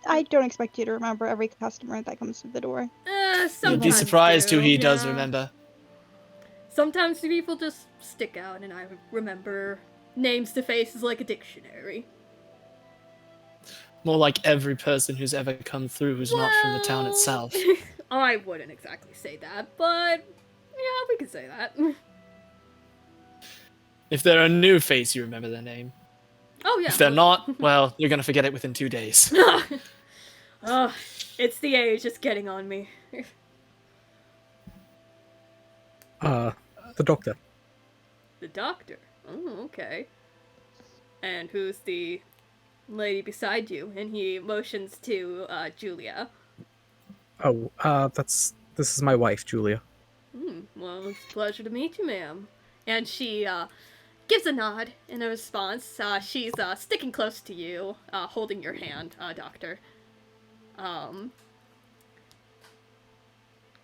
I don't expect you to remember every customer that comes through the door. sometimes You'd be surprised who he does yeah. remember. Sometimes people just stick out, and I remember names to faces like a dictionary. More like every person who's ever come through who's not from the town itself. I wouldn't exactly say that, but yeah, we could say that. If they're a new face, you remember their name. Oh yeah. If they're not, well, you're gonna forget it within 2 days. Oh, it's the age, it's getting on me. The doctor. The doctor. Oh, okay. And who's the lady beside you? And he motions to Julia. Oh, this is my wife, Julia. Well, it's a pleasure to meet you, ma'am. And she gives a nod in a response. She's sticking close to you, holding your hand, Doctor.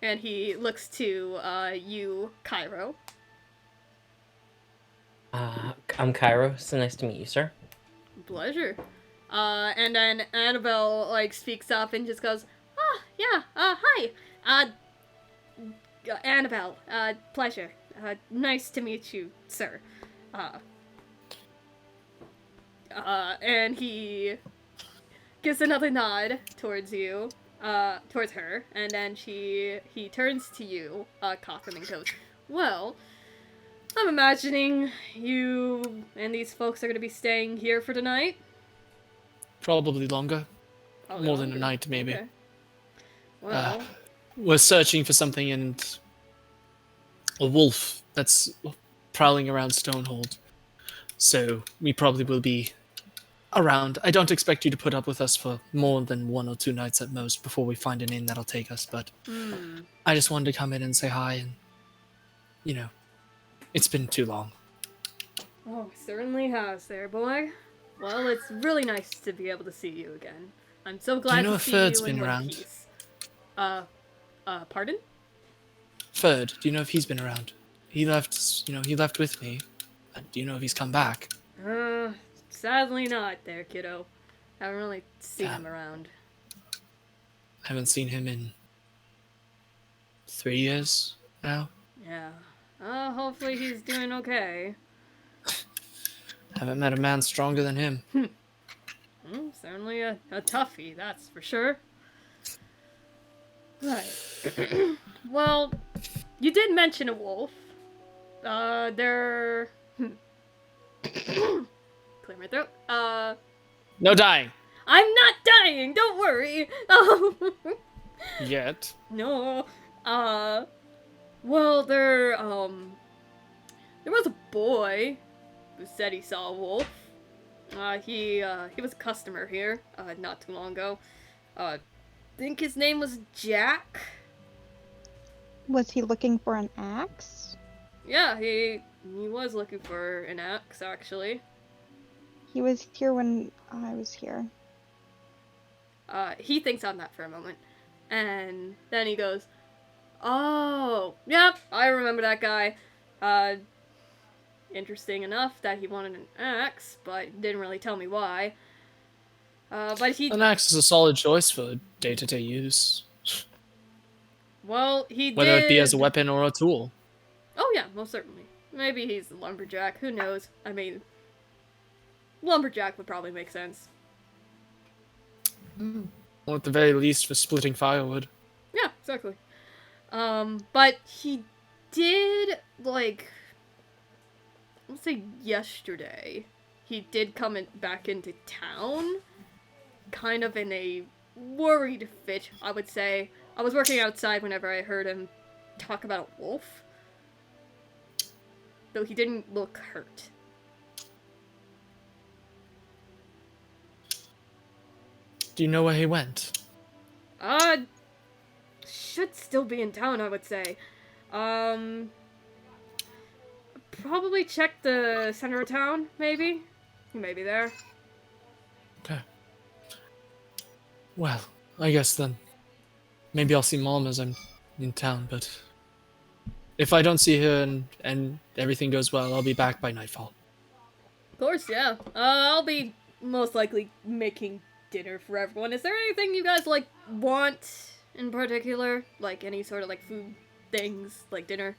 And he looks to you, Cairo. I'm Cairo. So nice to meet you, sir. Pleasure. And then Annabelle, speaks up and just goes, hi. Annabelle, pleasure. Nice to meet you, sir. And he gives another nod towards you, towards her, and then he turns to you, Cochran, and goes, well, I'm imagining you and these folks are going to be staying here for tonight? Probably longer. Probably More than a longer. night, maybe. Okay. Well, We're searching for something, and a wolf that's prowling around Stonehold. So we probably will be around. I don't expect you to put up with us for more than 1 or 2 nights at most before we find an inn that'll take us, but I just wanted to come in and say hi, and, it's been too long. oh, it certainly has there, boy. Well, it's really nice to be able to see you again. I'm so glad know to if see Ferd's you in been one around? piece. Pardon? Ferd, do you know if he's been around? He left, he left with me. Do you know if he's come back? Sadly not there, kiddo. Haven't really seen him around. I haven't seen him in 3 years now. Yeah. Hopefully he's doing okay. Haven't met a man stronger than him. Certainly a toughie, that's for sure. Right. Well, you did mention a wolf. Clear my throat. No dying. I'm not dying, don't worry. Yet. No. Well, there was a boy who said he saw a wolf. He was a customer here, not too long ago. Think his name was Jack? Was he looking for an axe? Yeah, he He was looking for an axe, actually. He was here when I was here. He thinks on that for a moment. And then he goes, "Oh, yep, I remember that guy. Interesting enough that he wanted an axe, but didn't really tell me why. But he, An axe is a solid choice for day-to-day use, well, he whether it be as a did- weapon or a tool. Oh yeah, most certainly. Maybe he's a lumberjack, who knows? I mean, lumberjack would probably make sense. Or at the very least for splitting firewood. Yeah, exactly. But he did, like, let's say yesterday, he did come back into town, kind of in a worried fit, I would say. I was working outside whenever I heard him talk about a wolf, though he didn't look hurt. Do you know where he went? Should still be in town, I would say. Probably check the center of town, maybe? He may be there. Okay. Well, I guess then. Maybe I'll see Mom as I'm in town, but if I don't see her and everything goes well, I'll be back by nightfall. Of course, yeah. I'll be most likely making dinner for everyone. Is there anything you guys, like, want in particular? Like, any sort of, like, food things, like dinner?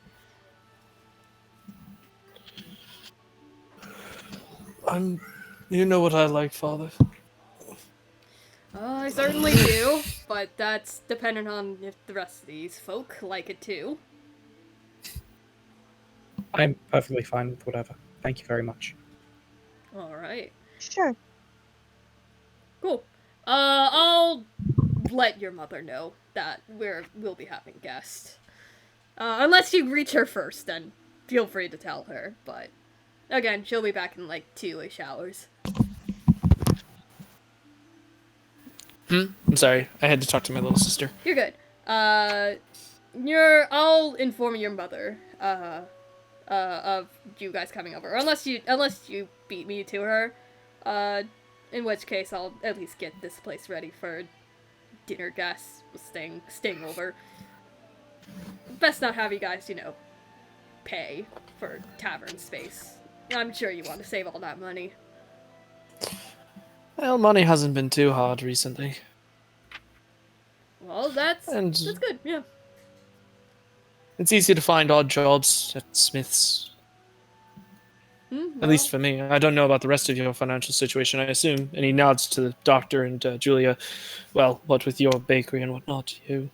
You know what I like, Father. I certainly do, but that's dependent on if the rest of these folk like it too. I'm perfectly fine with whatever. Thank you very much. Alright. Sure. Cool. I'll let your mother know that we'll be having guests. Unless you reach her first, then feel free to tell her, but again, she'll be back in like 2-ish hours. I'm sorry, I had to talk to my little sister. You're good. I'll inform your mother, of you guys coming over. Unless you beat me to her. In which case I'll at least get this place ready for dinner guests staying over. Best not have you guys, pay for tavern space. I'm sure you want to save all that money. Well, money hasn't been too hard recently. Well, that's And- good, yeah. It's easy to find odd jobs at Smith's. At least for me. I don't know about the rest of your financial situation, I assume. And he nods to the doctor and Julia. Well, what with your bakery and whatnot, you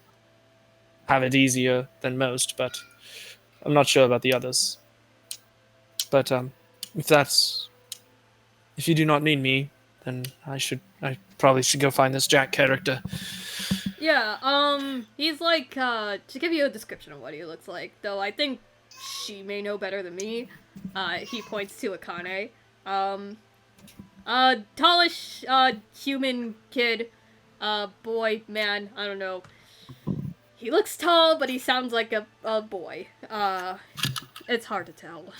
have it easier than most, but I'm not sure about the others. But if you do not need me, then I probably should go find this Jack character. Yeah, he's like, to give you a description of what he looks like, though I think she may know better than me, he points to Akane. Tallish, human kid, boy, man, I don't know. He looks tall, but he sounds like a boy. It's hard to tell.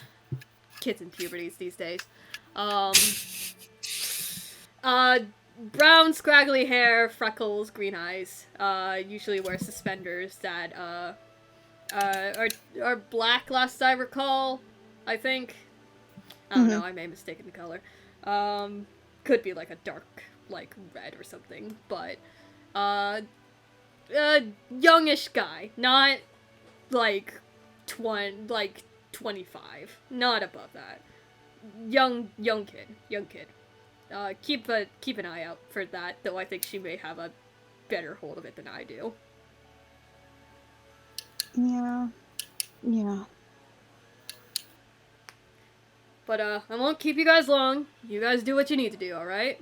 Kids in puberties these days. Brown, scraggly hair, freckles, green eyes. Usually wears suspenders that, are black last I recall, I think. I don't know, I may have mistaken the color. Could be like a dark, like, red or something, but, youngish guy. Not, like, 25. Not above that. Young kid. Keep an eye out for that, though I think she may have a better hold of it than I do. Yeah. But, I won't keep you guys long. You guys do what you need to do, alright?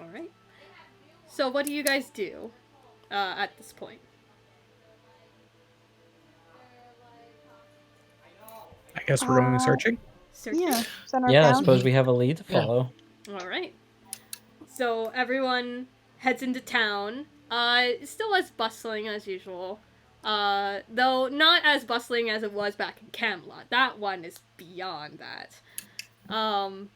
Alright. So, what do you guys do, at this point? I guess we're going searching. Searching? Yeah. Center Yeah, I down. suppose we have a lead to Yeah. follow. Alright. So, everyone heads into town. Still as bustling as usual. Though not as bustling as it was back in Camelot. That one is beyond that.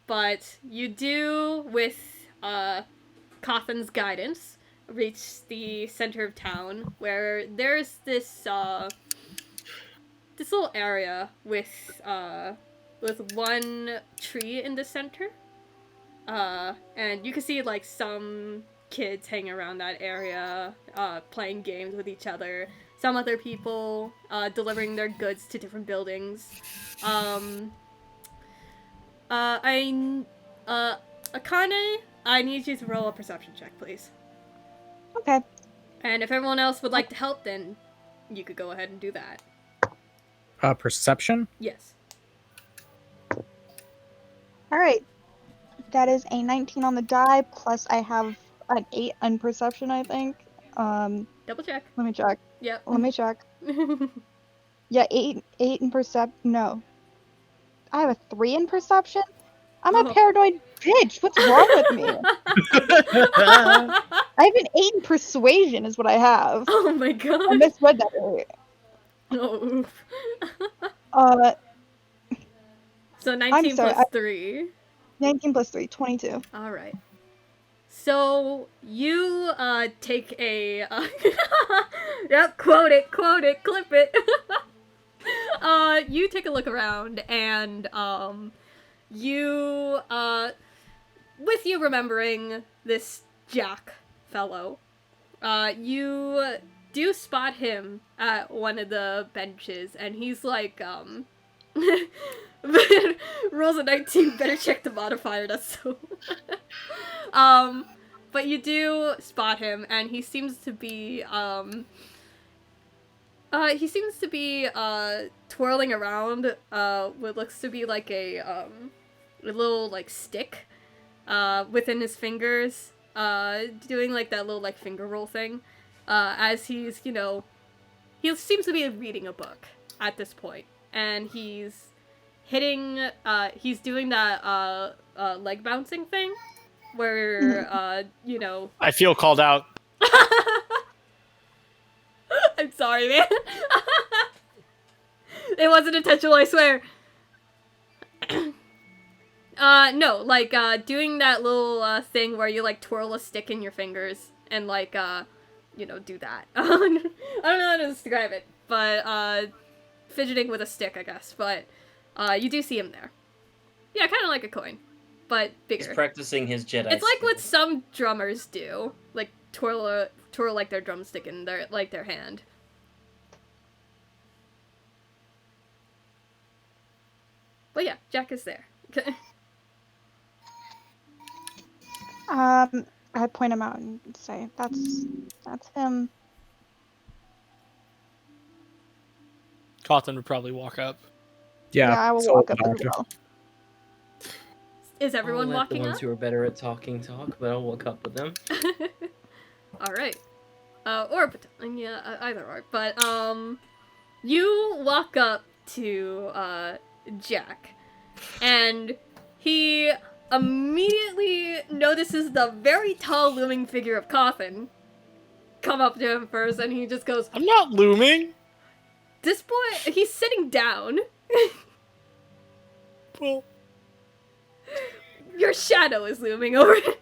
But you do, with Cawthon's guidance, reach the center of town where there's this little area with one tree in the center. And you can see like some kids hanging around that area, playing games with each other. Some other people delivering their goods to different buildings. Akane, I need you to roll a perception check, please. Okay. And if everyone else would like to help, then you could go ahead and do that. Perception? Yes. All right. That is a 19 on the die, plus I have an 8 on perception, I think. Double check. Let me check. Yep. Let me check. Yeah, 8 in perception. No. I have a 3 in perception? I'm a paranoid bitch. What's wrong with me? I have an 8 in persuasion is what I have. Oh my god. I misread that earlier. Oh, oof. So 19 sorry, plus 3. 19 plus 3, 22. Alright. So, you, take a, yep, quote it, clip it. You take a look around, and, you, with you remembering this Jack fellow, you do spot him at one of the benches, and he's like, rolls a 19, better check the modifier, that's so... but you do spot him, and he seems to be, twirling around, what looks to be like a little, like, stick, within his fingers, doing, like, that little, like, finger roll thing, as he's, you know, he seems to be reading a book at this point, and he's hitting, he's doing that, leg bouncing thing, where, you know... I feel called out. I'm sorry, man. It wasn't intentional, I swear. No, like, doing that little, thing where you, like, twirl a stick in your fingers, and, like, you know, do that. I don't know how to describe it, but, fidgeting with a stick, I guess, but... you do see him there. Yeah, kind of like a coin, but bigger. He's practicing his Jedi. It's like what some drummers do, like twirl like their drumstick in their hand. But yeah, Jack is there. I point him out and say, that's him. Cawthon would probably walk up. Yeah, I will so walk up as Doctor. well. Is everyone I'll let walking the ones up? who are better at talk, but I'll walk up with them. All right. Or yeah, either or. But you walk up to Jack, and he immediately notices the very tall looming figure of Cawthon come up to him first, and he just goes, I'm not looming. "This boy, he's sitting down." Well, Your shadow is looming over him.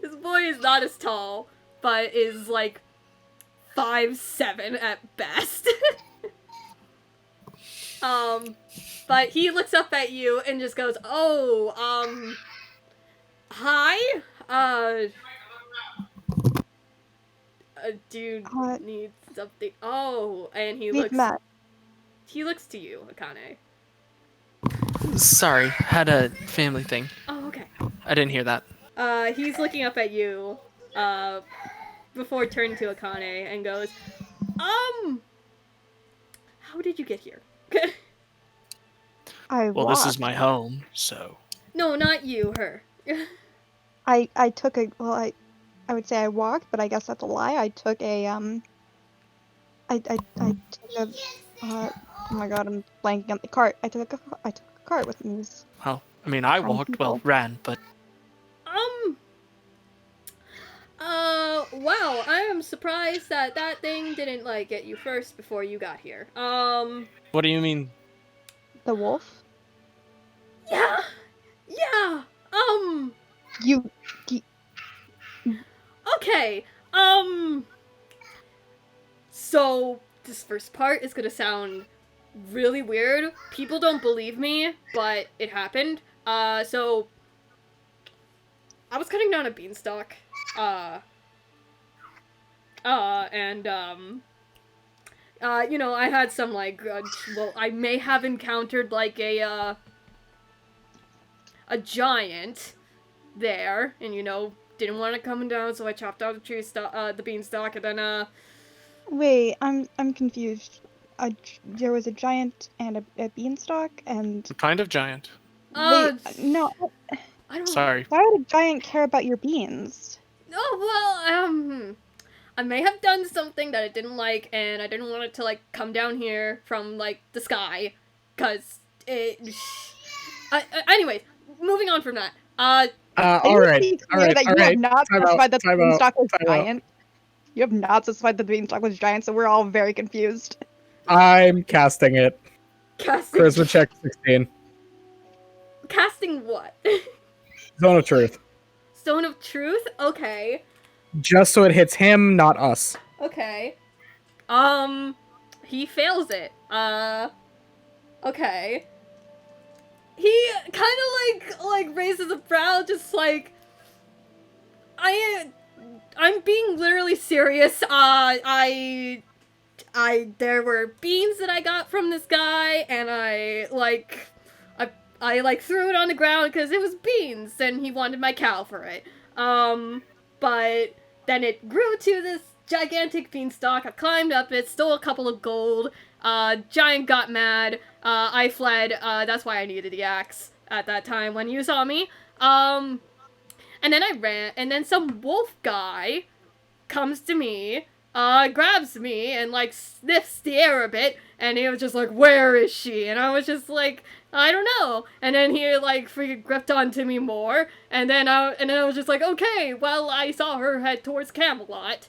This boy is not as tall, but is like 5'7" at best. But he looks up at you and just goes, "Oh, hi? Dude needs something." Oh, and he We've looks... met. He looks to you, Akane. sorry, had a family thing. Oh, okay. I didn't hear that. He's looking up at you, before turning to Akane and goes, how did you get here? Well, this is my home, so... No, not you, her. I took a, well, I would say I walked, but I guess that's a lie. I took a, I took a, oh my god, I'm blanking on the cart. I took a cart with me. Well, I mean, I From walked, well, people. ran, but... Wow, I am surprised that that thing didn't, like, get you first before you got here. What do you mean? The wolf? Yeah! Yeah! You, Okay, so this first part is gonna sound really weird. People don't believe me, but it happened. So I was cutting down a beanstalk, and you know, I had some like, well, I may have encountered like a giant there, and you know, didn't want it coming down, so I chopped out the beanstalk, and then wait, I'm confused. There was a giant and a beanstalk, and What kind of giant? uh, wait, no. I don't. Sorry. Why would a giant care about your beans? Oh well, I may have done something that I didn't like, and I didn't want it to like come down here from like the sky, cause it. Anyways, moving on from that. Are All you right, really all clear right, that all you have right. not Time out, specified that the time out, beanstalk was time out. giant? You have not specified that the beanstalk was giant, so we're all very confused. I'm casting it. Casting. Charisma check 16. Casting what? Zone of Truth. Stone of Truth. Okay. Just so it hits him, not us. Okay. He fails it. Okay. He kind of like raises a brow, just like, I'm being literally serious. There were beans that I got from this guy, and I threw it on the ground because it was beans, and he wanted my cow for it. But then it grew to this gigantic beanstalk. I climbed up it, stole a couple of gold. Giant got mad. I fled. That's why I needed the axe at that time when you saw me. And then I ran, and then some wolf guy comes to me, grabs me, and like sniffs the air a bit, and he was just like, "Where is she?" And I was just like, "I don't know." And then he like freaking gripped onto me more, and then I was just like, "Okay, well, I saw her head towards Camelot,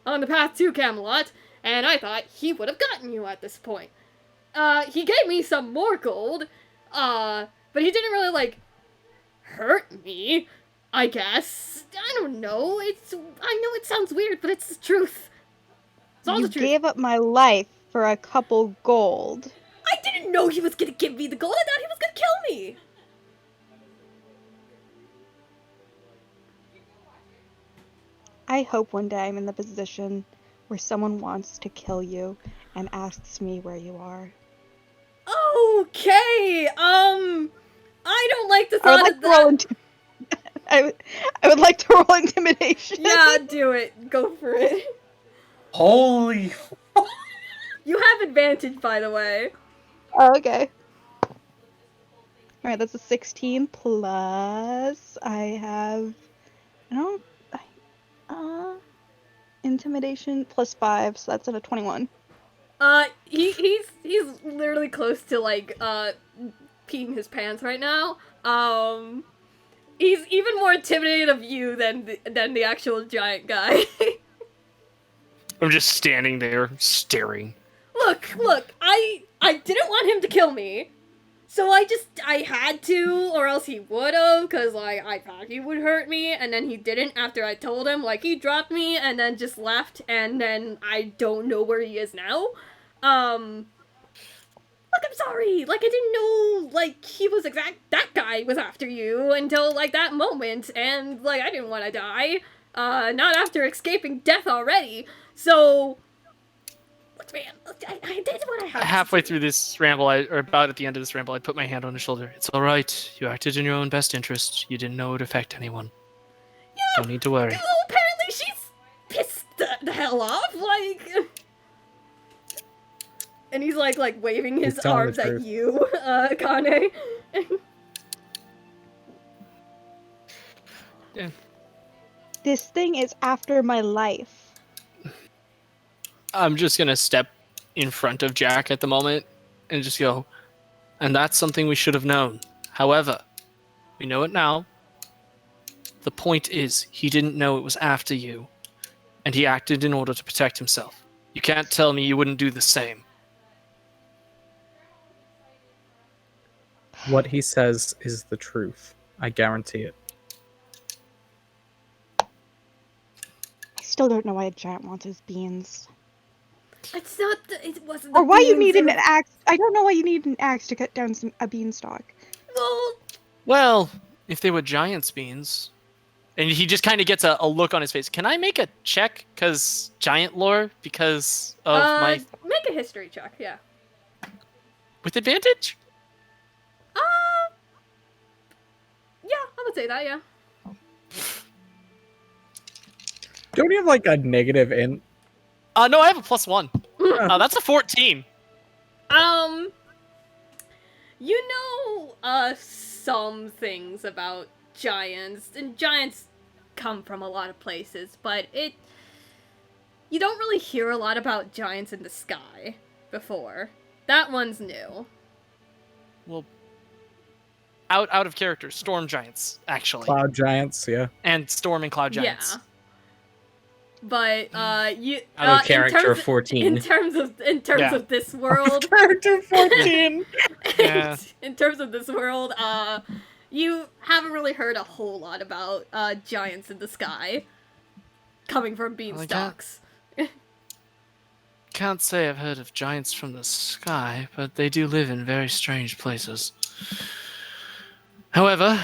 on the path to Camelot, and I thought he would have gotten you at this point." He gave me some more gold, but he didn't really like hurt me, I guess. I don't know. I know it sounds weird, but it's the truth. It's all You the truth. gave up my life for a couple gold. I didn't know he was gonna give me the gold. I thought he was gonna kill me. I hope one day I'm in the position where someone wants to kill you and asks me where you are. Okay. I don't like the I would thought like of to roll that. I would like to roll intimidation. Yeah, do it. Go for it. Holy. You have advantage, by the way. Oh, okay. Alright, that's a 16 plus I have intimidation plus 5, so that's at a 21. He's literally close to like peeing his pants right now. He's even more intimidated of you than the actual giant guy. I'm just standing there staring. Look, I didn't want him to kill me. So I had to, or else he would've, cause like, I thought he would hurt me, and then he didn't after I told him, like, he dropped me, and then just left, and then I don't know where he is now. Look, I'm sorry, like, I didn't know, like, that guy was after you until, like, that moment, and, like, I didn't want to die, not after escaping death already, so... Look, man, I did what I had to Halfway do. through this ramble, or about at the end of this ramble, I put my hand on his shoulder. It's all right. You acted in your own best interest. You didn't know it would affect anyone. Yeah, Don't need to worry. well, apparently she's pissed the hell off, like... And he's like waving his He's telling the arms at truth. you, Kane. Yeah. This thing is after my life. I'm just gonna step in front of Jack at the moment and just go, and that's something we should have known. However, we know it now. The point is, he didn't know it was after you. and he acted in order to protect himself. You can't tell me you wouldn't do the same. What he says is the truth. I guarantee it. I still don't know why a giant wants his beans. It's not. It wasn't. Or the why you beans, need it an was- axe. I don't know why you need an axe to cut down a beanstalk. Well, Well, if they were giant's beans... And he just kind of gets a look on his face. Can I make a check? Because giant lore? Because of my... make a history check. Yeah. With advantage? Yeah, I would say that. Yeah. Don't you have like a negative int? No, I have a +1. That's a 14. You know, some things about giants, and giants come from a lot of places, but you don't really hear a lot about giants in the sky before. That one's new. Well, out of character, storm giants, actually. Cloud giants, yeah. And storm and cloud giants. Yeah. But you Out of character, in terms 14. in terms Yeah. of this world, Character 14! Yeah. in terms of this world, you haven't really heard a whole lot about giants in the sky coming from beanstalks. Can't say I've heard of giants from the sky, but they do live in very strange places. However,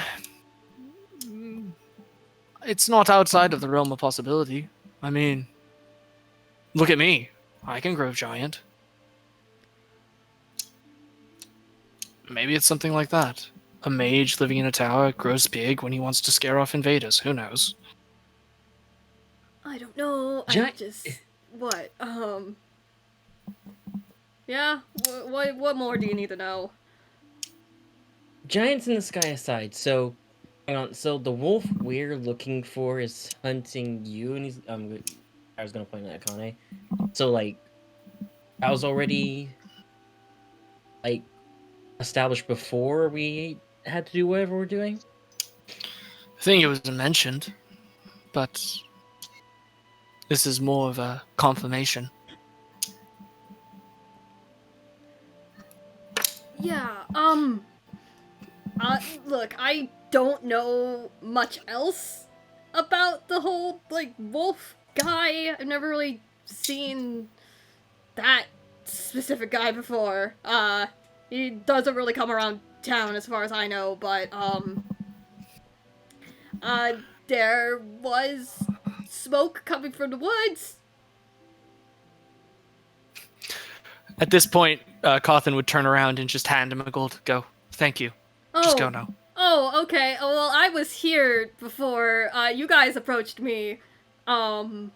it's not outside of the realm of possibility. I mean, look at me. I can grow giant. Maybe it's something like that. A mage living in a tower grows big when he wants to scare off invaders. Who knows? I don't know. What? Yeah. What more do you need to know? Giants in the sky aside, so hang on. So the wolf we're looking for is hunting you, and he's I was gonna point that at Kane. So like, I was already like established before we had to do whatever we're doing. I think it was mentioned, but this is more of a confirmation. Yeah. Look, I don't know much else about the whole like wolf guy. I've never really seen that specific guy before. He doesn't really come around town as far as I know, but there was smoke coming from the woods. At this point, Cawthon would turn around and just hand him a gold. Go. Thank you. Just go now. Oh, okay. Oh, well, I was here before you guys approached me. Yeah.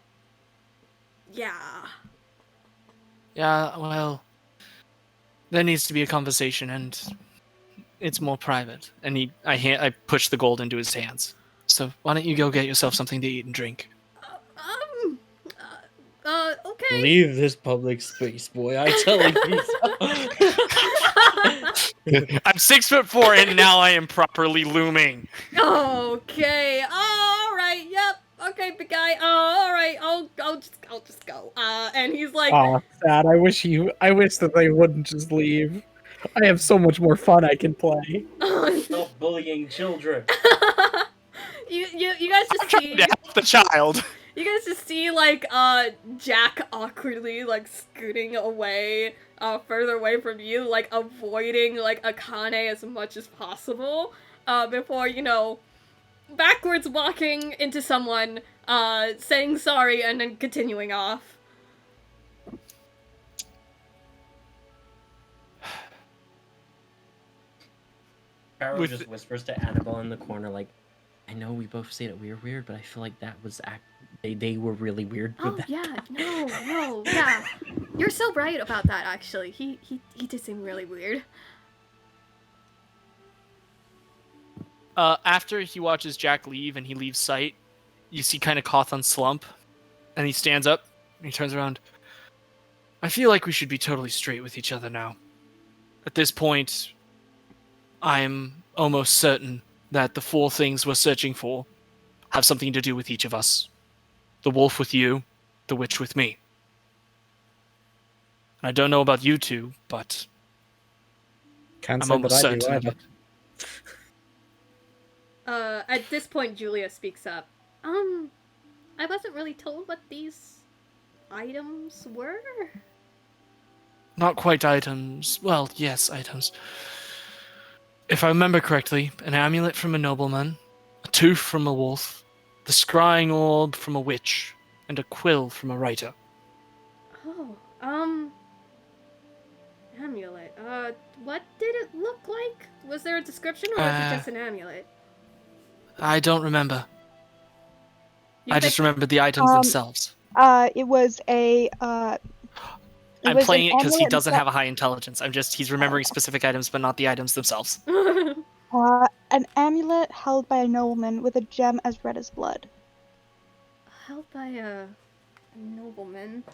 Yeah, well, there needs to be a conversation, and it's more private. And I push the gold into his hands. So why don't you go get yourself something to eat and drink? Okay. Leave this public space, boy. I tell you. I'm 6'4", and now I am properly looming. Okay. All right. Yep. Okay, big guy. All right. I'll just go. And he's like, Aw, sad. I wish that they wouldn't just leave. I have so much more fun I can play. Stop bullying children. you guys just see. To help the child. You guys just see, like, Jack awkwardly, like, scooting away, further away from you, like, avoiding, like, Akane as much as possible, before, backwards walking into someone, saying sorry, and then continuing off. Pharaoh just whispers to Annabelle in the corner, like, I know we both say that we were weird, but I feel like that was they were really weird with that. Yeah, no, yeah. You're so right about that, actually. He did seem really weird. After he watches Jack leave and he leaves sight, you see kind of Cawthon slump, and he stands up, and he turns around. I feel like we should be totally straight with each other now. At this point, I'm almost certain that the 4 things we're searching for have something to do with each of us. The wolf with you, the witch with me. I don't know about you two, but Can't I'm say that almost I do certain of either. it. At this point, Julia speaks up. I wasn't really told what these items were. Not quite items. Well, yes, items. If I remember correctly, an amulet from a nobleman, a tooth from a wolf, the scrying orb from a witch, and a quill from a writer. Oh, amulet. What did it look like? Was there a description, or was it just an amulet? I don't remember. You I think- just remember the items themselves. It was a I'm was playing an it because he amulet doesn't that- have a high intelligence. he's remembering specific items, but not the items themselves. an amulet held by a nobleman with a gem as red as blood. Held by a nobleman.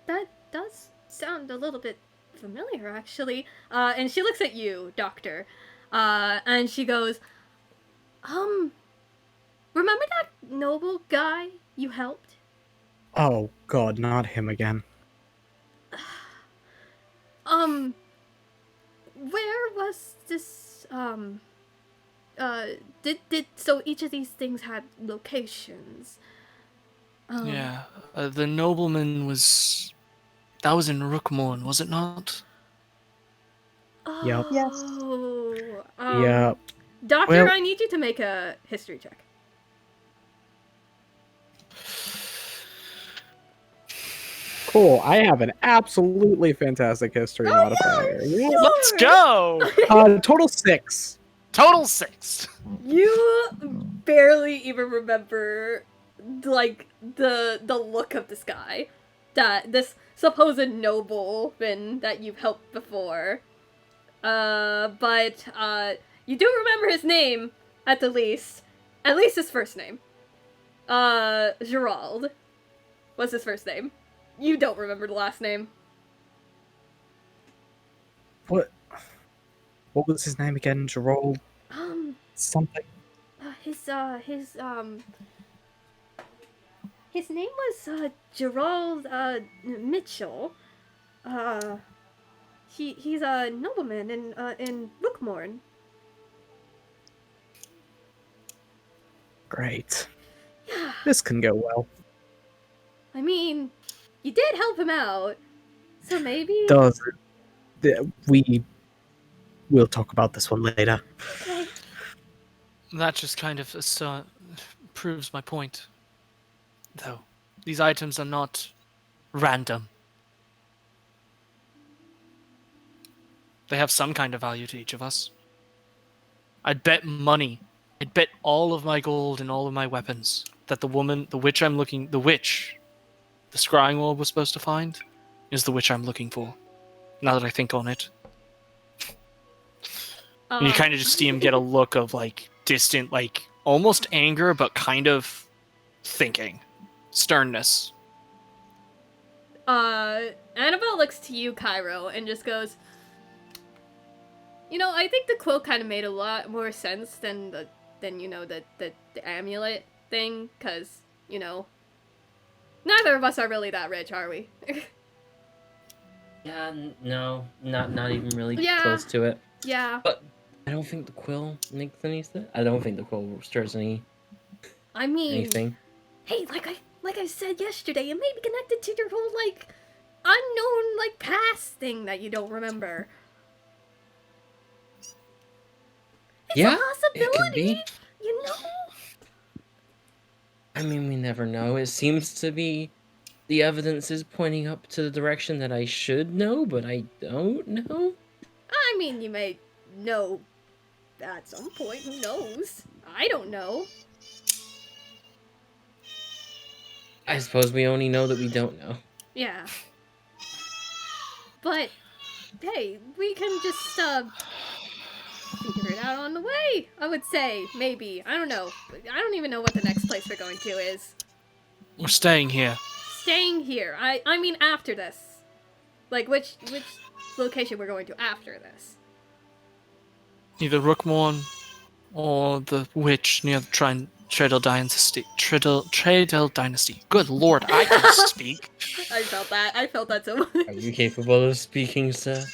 That does sound a little bit familiar, actually. And she looks at you, Doctor. And she goes, remember that noble guy you helped? Oh god, not him again. Where was this, so each of these things had locations. Yeah, the nobleman was... That was in Rookmorn, was it not? Yep. Yes. Oh, Yeah. Doctor, Well- I need you to make a history check. Cool. I have an absolutely fantastic history modifier. Yeah. Let's go! Total 6. Total 6. You barely even remember, like, the look of this guy. This supposed nobleman that you've helped before. But you do remember his name, at the least. At least his first name. Gerald was his first name. You don't remember the last name. What was his name again? Gerald something? His name was, Gerald, Mitchell. He's a nobleman in Rookmorn. Great. Yeah, This can go well. I mean, you did help him out, so maybe... Does we will talk about this one later. Okay. That just kind of proves my point. Though, these items are not random. They have some kind of value to each of us. I'd bet money. I'd bet all of my gold and all of my weapons that the witch, the scrying orb was supposed to find, is the witch I'm looking for. Now that I think on it. And you kind of just see him get a look of, like, distant, like, almost anger, but kind of thinking. Sternness. Annabelle looks to you, Cairo, and just goes, you know, I think the quill kind of made a lot more sense than the amulet thing, because, you know, neither of us are really that rich, are we? Yeah, no, not even really Yeah. close to it. Yeah. But I don't think the quill makes any sense. I don't think the quill stirs I mean, anything. hey, like I said yesterday, it may be connected to your whole, like, unknown, like, past thing that you don't remember. It's Yeah, a possibility, it could be. you know? I mean, we never know. It seems to be the evidence is pointing up to the direction that I should know, but I don't know. I mean, you may know at some point, who knows? I don't know. I suppose we only know that we don't know. Yeah. But, hey, we can just, figure it out on the way, I would say. Maybe. I don't know. I don't even know what the next place we're going to is. We're staying here. Staying here. I mean after this. Like, which location we're going to after this. Either Rookmorn or the witch near the Treadle Dynasty. Treadle Dynasty. Good lord, I can speak. I felt that. I felt that so much. Are you capable of speaking, sir?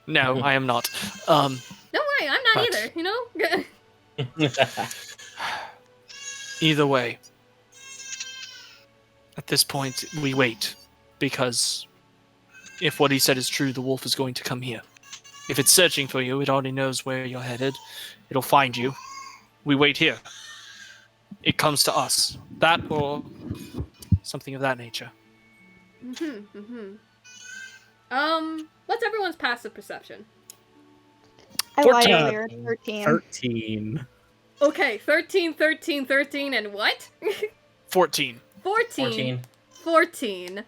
No, I am not. Don't worry, I'm not But- either. You know. Either way, at this point, we wait. Because if what he said is true, the wolf is going to come here. If it's searching for you, it already knows where you're headed. It'll find you. We wait here. It comes to us. That or something of that nature. What's everyone's passive perception? I lied 14. earlier. 13. 13. Okay, 13, 13, 13, and what? 14. 14. 14.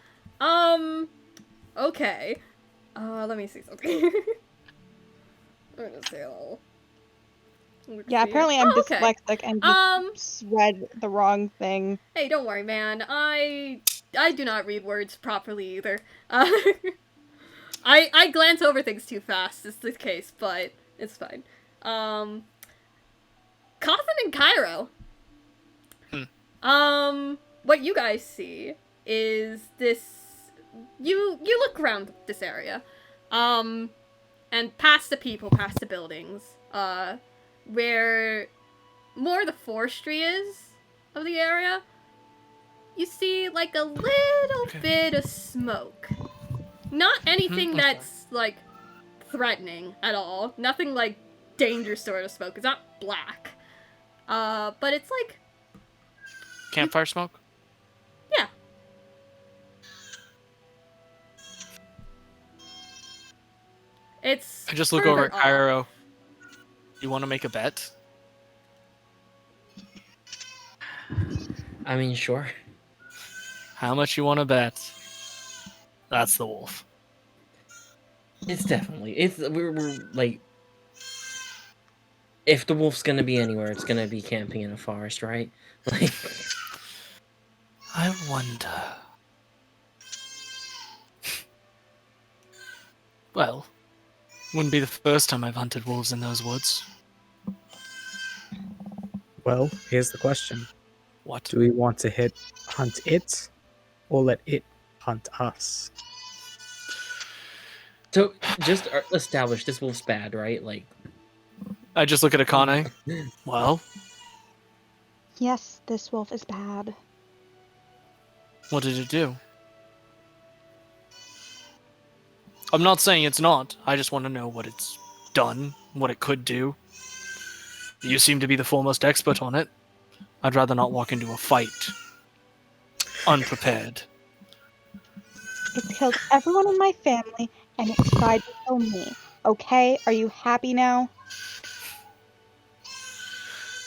Okay. Let me see something. I'm gonna say all. Yeah, apparently I'm okay. dyslexic and just read the wrong thing. Hey, don't worry, man. I do not read words properly either. I glance over things too fast. Is the case, but it's fine. Coffin and Cairo. What you guys see is this. You look around this area, and past the people, past the buildings, where more the forestry is of the area. You see like a little bit of smoke. Not anything that's like threatening at all. Nothing like danger sort of smoke. It's not black. But it's like Campfire smoke? yeah. It's I just look over further at off. Cairo. You want to make a bet? I mean, sure. How much you want to bet? That's the wolf. It's definitely we're like, if the wolf's gonna be anywhere, it's gonna be camping in a forest, right? Like, I wonder. Well, wouldn't be the first time I've hunted wolves in those woods. Well, here's the question. What? Do we want to hunt it, or let it hunt us? so just establish this wolf's bad, right? Like, I just look at Akane. Well, Yes, this wolf is bad. what did it do? I'm not saying it's not. I just want to know what it's done, what it could do. You seem to be the foremost expert on it. I'd rather not walk into a fight unprepared. It killed everyone in my family, and it tried to kill me. Okay, are you happy now?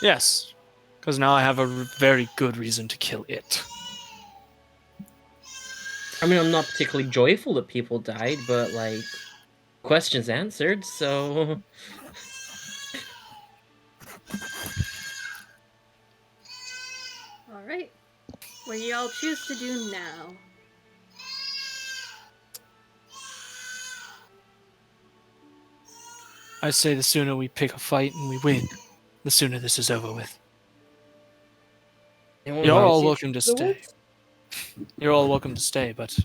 Yes, because now I have a very good reason to kill it. I mean, I'm not particularly joyful that people died, but like, questions answered. So, Alright. What do y'all choose to do now? I say the sooner we pick a fight and we win, the sooner this is over with. You're all welcome to stay. You're all welcome to stay, but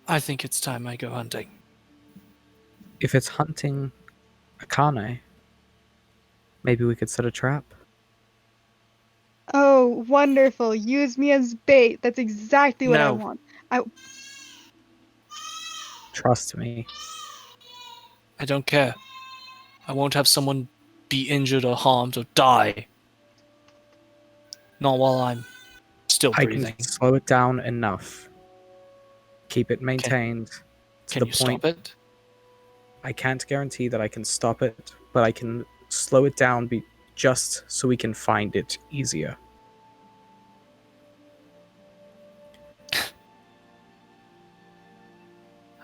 I think it's time I go hunting. If it's hunting Akane, maybe we could set a trap. Oh, wonderful. Use me as bait. That's exactly what I No. want. Trust me. I don't care. I won't have someone be injured or harmed or die. Not while I'm still I breathing. can slow it down enough. Keep it maintained to Can the you point. stop it? I can't guarantee that I can stop it, but I can slow it down just so we can find it easier.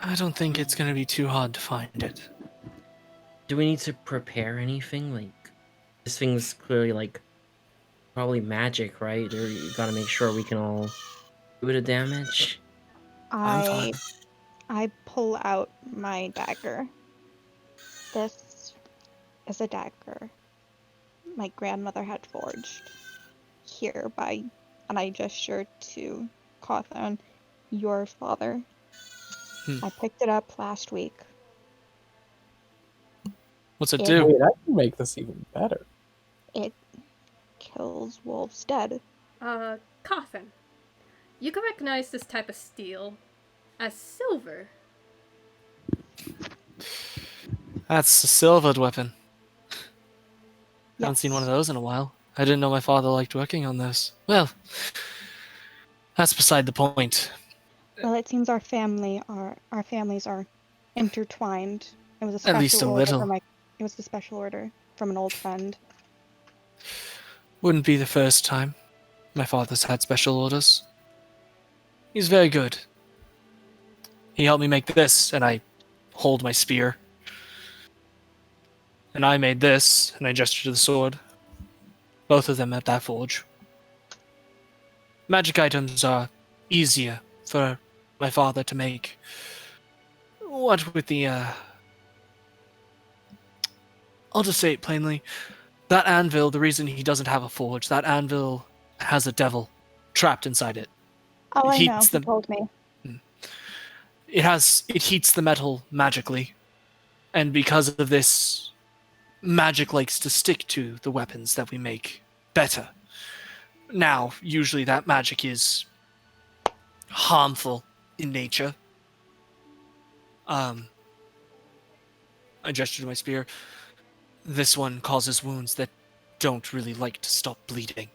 I don't think it's going to be too hard to find it. do we need to prepare anything? Like, this thing's clearly like probably magic, right? Or you gotta make sure we can all do it a damage. I'm fine. I pull out my dagger. This is a dagger. my grandmother had forged here and I gestured to Cawthon, your father. I picked it up last week. What's it It- do? Wait, I can make this even better. It kills wolves dead. Coffin. You can recognize this type of steel as silver. That's a silvered weapon. Haven't seen Yes. one of those in a while. I didn't know my father liked working on those. Well, that's beside the point. Well, it seems our families are intertwined. It was a At least a special order little. from it was a special order from an old friend. Wouldn't be the first time my father's had special orders. He's very good. He helped me make this, and I hold my spear. And I made this, and I gesture to the sword. Both of them at that forge. Magic items are easier for my father to make. What with the, I'll just say it plainly. That anvil, the reason he doesn't have a forge, that anvil has a devil trapped inside it. Oh, It I know. heats He the told me. it heats the metal magically. And because of this, magic likes to stick to the weapons that we make better. Now, usually that magic is harmful in nature. I gesture to my spear. This one causes wounds that don't really like to stop bleeding.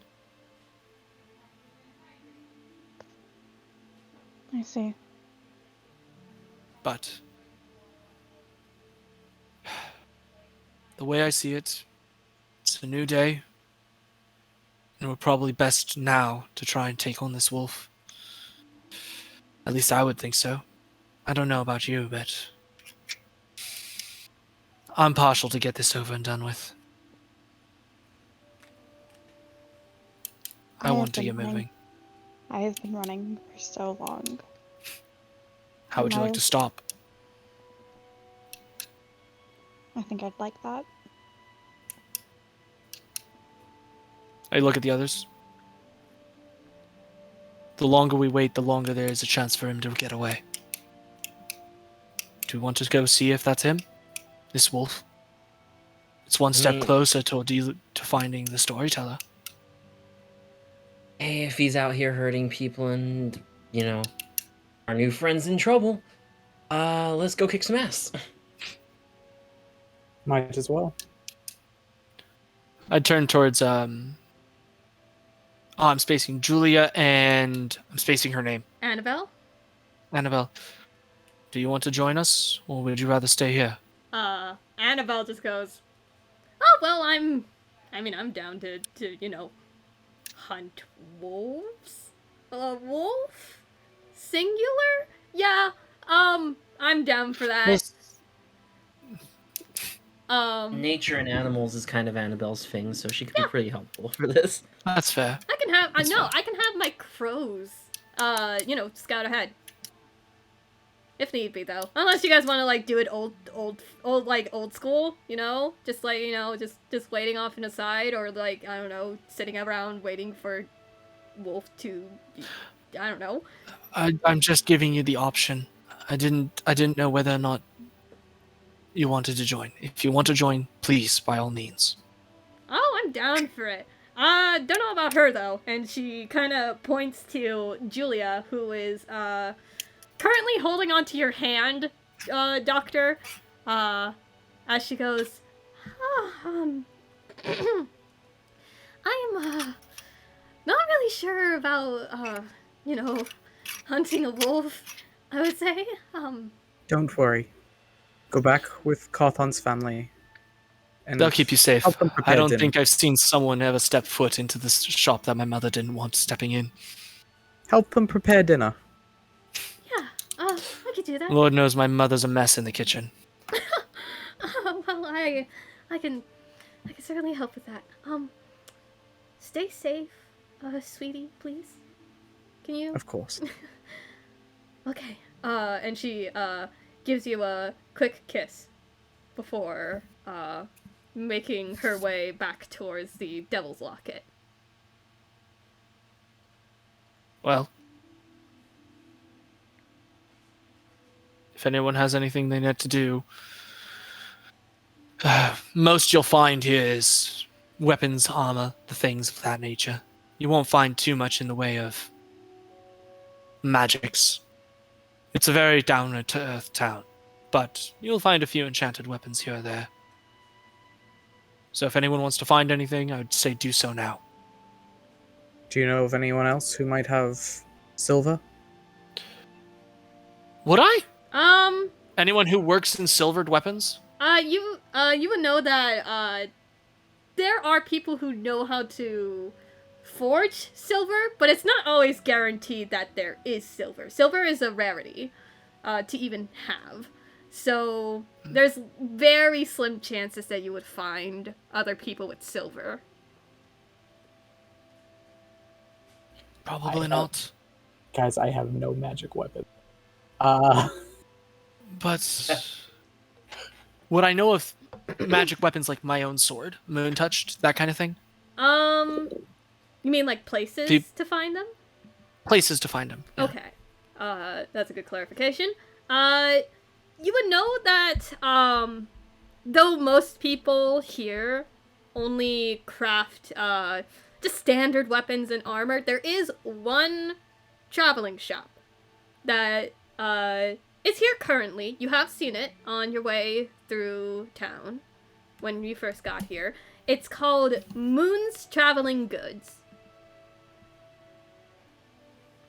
I see. But the way I see it, it's a new day, and we're probably best now to try and take on this wolf. At least I would think so. I don't know about you, but I'm partial to get this over and done with. I have want to been get running. moving. I have been running for so long. How would you like to stop? I think I'd like that. I look at the others. The longer we wait, the longer there is a chance for him to get away. Do we want to go see if that's him? This wolf? It's one step closer to finding the storyteller. Hey, if he's out here hurting people and, our new friend's in trouble, let's go kick some ass. Might as well. I turn towards I'm spacing Julia and I'm spacing her name. Annabelle? Annabelle. Do you want to join us, or would you rather stay here? Annabelle just goes, oh, well, I'm down to hunt wolves? A wolf? Singular? Yeah, I'm down for that. Nature and animals is kind of Annabelle's thing, so she could be pretty helpful for this. That's fair. I can have, I can have my crows, scout ahead. If need be, though. Unless you guys want to, like, do it old school, Just, like, just waiting off in a side, or, like, I don't know, sitting around waiting for Wolf to, I don't know. I'm just giving you the option. I didn't know whether or not you wanted to join. If you want to join, please, by all means. Oh, I'm down for it. Don't know about her, though. And she kind of points to Julia, who is, currently holding onto your hand, Doctor, as she goes, I'm, not really sure about, hunting a wolf, I would say, Don't worry. Go back with Cawthon's family. And They'll keep you safe. help them I prepare don't dinner. think I've seen someone ever step foot into this shop that my mother didn't want stepping in. Help them prepare dinner. yeah, I could do that. Lord knows my mother's a mess in the kitchen. Well, I can certainly help with that. Stay safe, sweetie, please. Can you? Of course. Okay. And she, gives you a quick kiss before, making her way back towards the Devil's Locket. Well, if anyone has anything they need to do, most you'll find here is weapons, armor, the things of that nature. You won't find too much in the way of magics. It's a very down-to-earth town, but you'll find a few enchanted weapons here or there. So if anyone wants to find anything, I would say do so now. Do you know of anyone else who might have silver? Would I? Anyone who works in silvered weapons? You would know that, there are people who know how to forge silver, but it's not always guaranteed that there is silver. Silver is a rarity, to even have. So, there's very slim chances that you would find other people with silver. Probably not. Guys, I have no magic weapon. But would I know of magic weapons like my own sword, moon touched, that kind of thing? You mean like places to find them? Places to find them. Yeah. Okay. That's a good clarification. You would know that, though most people here only craft, just standard weapons and armor, there is one traveling shop that, is here currently. You have seen it on your way through town when you first got here. It's called Moon's Traveling Goods.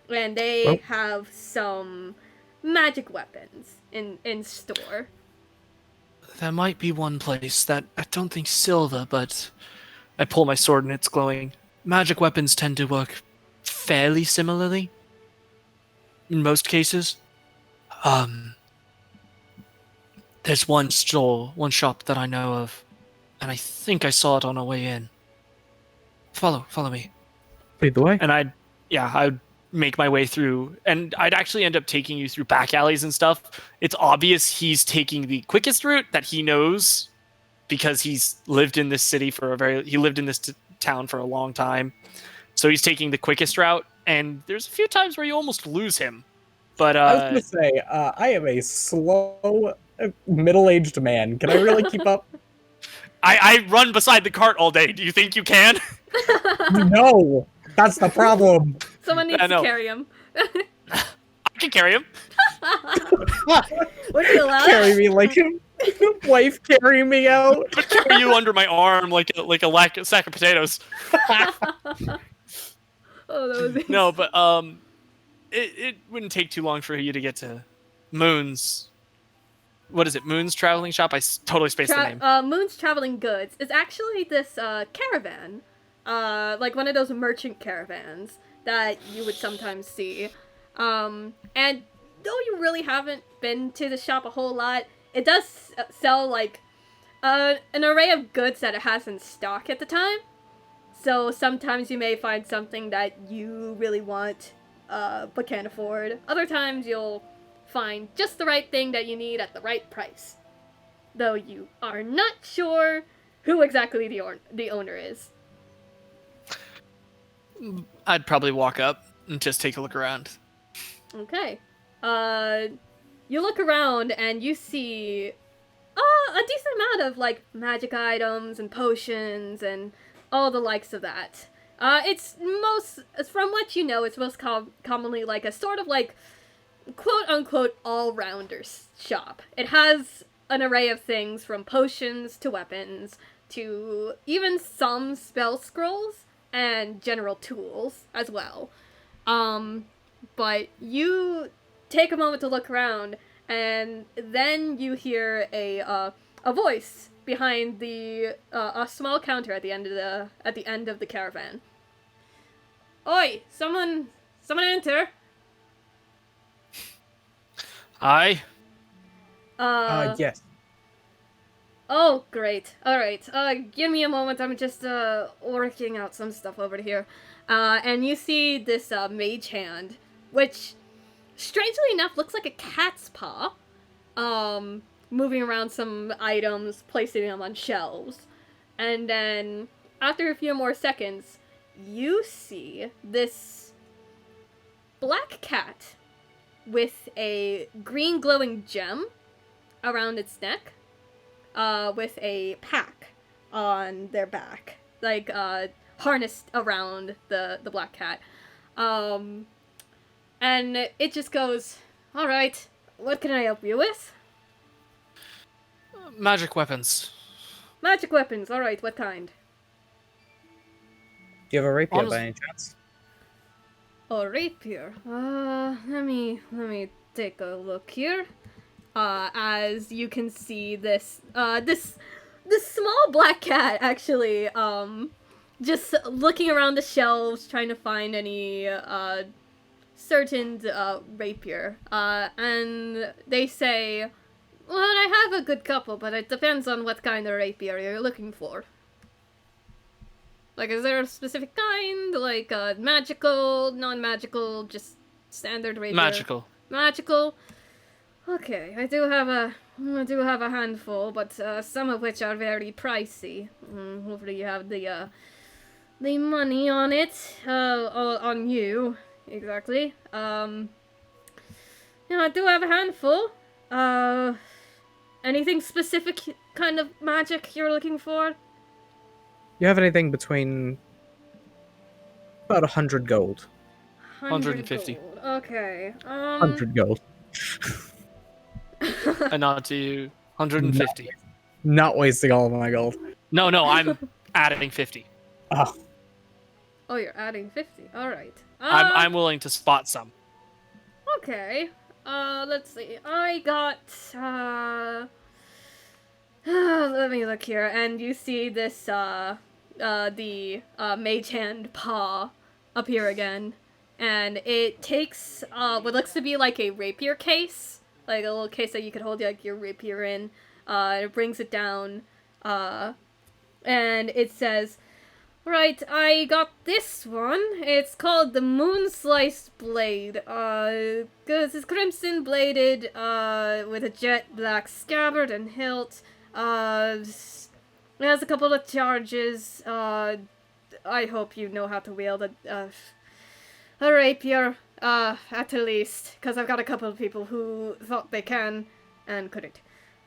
And they have some magic weapons in store. There might be one place that I don't think silver, but I pull my sword and it's glowing. Magic weapons tend to work fairly similarly in most cases. There's one shop that I know of, and I think I saw it on our way in. Follow me. Lead the way. And I'd make my way through, and I'd actually end up taking you through back alleys and stuff. It's obvious he's taking the quickest route that he knows, because he's lived in this city he lived in this town for a long time. So he's taking the quickest route, and there's a few times where you almost lose him. But I was gonna say, I am a slow, middle-aged man. Can I really keep up? I run beside the cart all day. Do you think you can? No, that's the problem. Someone needs to carry him. I can carry him. Would you allow Carry me like a wife carry me out. I carry you under my arm like a sack of potatoes. Oh, that was No, but it wouldn't take too long for you to get to Moon's. What is it? Moon's Traveling Shop? I totally spaced the name. Moon's Traveling Goods is actually this caravan, like one of those merchant caravans that you would sometimes see. And though you really haven't been to the shop a whole lot, it does sell like an array of goods that it has in stock at the time. So sometimes you may find something that you really want, but can't afford. Other times you'll find just the right thing that you need at the right price. Though you are not sure who exactly the owner is. I'd probably walk up and just take a look around. Okay. You look around and you see a decent amount of like magic items and potions and all the likes of that. It's from what you know, it's most commonly like a sort of like quote-unquote all-rounder shop. It has an array of things from potions to weapons to even some spell scrolls and general tools as well. But you take a moment to look around, and then you hear a voice behind a small counter at the end of the caravan. Oi, someone enter. Aye. Yes. Oh, great. Alright, give me a moment, I'm just, working out some stuff over here. And you see this, mage hand, which, strangely enough, looks like a cat's paw, moving around some items, placing them on shelves. And then, after a few more seconds, you see this black cat with a green glowing gem around its neck, with a pack on their back, like, harnessed around the black cat. And it just goes, alright, what can I help you with? Magic weapons. Magic weapons, alright, what kind? Do you have a rapier Honest- by any chance? Oh, rapier. Let me take a look here. As you can see this small black cat actually, just looking around the shelves, trying to find any, certain, rapier. And they say, well, I have a good couple, but it depends on what kind of rapier you're looking for. Like, is there a specific kind? Like, magical, non-magical, just standard rapier? Magical. Magical? Okay, I do have a handful, but, some of which are very pricey. Hopefully you have the money on it, on you, exactly. Yeah, I do have a handful. Anything specific kind of magic you're looking for? You have anything between about 100 gold? 150. gold. Okay. 100 gold. And not to you. 150. Not wasting all of my gold. No, I'm adding 50. Oh, Oh, you're adding 50. All right. I'm willing to spot some. Okay. Let's see. I got, let me look here, and you see this, the mage hand paw appear again, and it takes, what looks to be like a rapier case, like a little case that you could hold, like, your rapier in, it brings it down, and it says, right, I got this one. It's called the Moon-Sliced Blade. Cause it's crimson bladed, with a jet black scabbard and hilt. It has a couple of charges. I hope you know how to wield a rapier, at the least. Cause I've got a couple of people who thought they can and couldn't.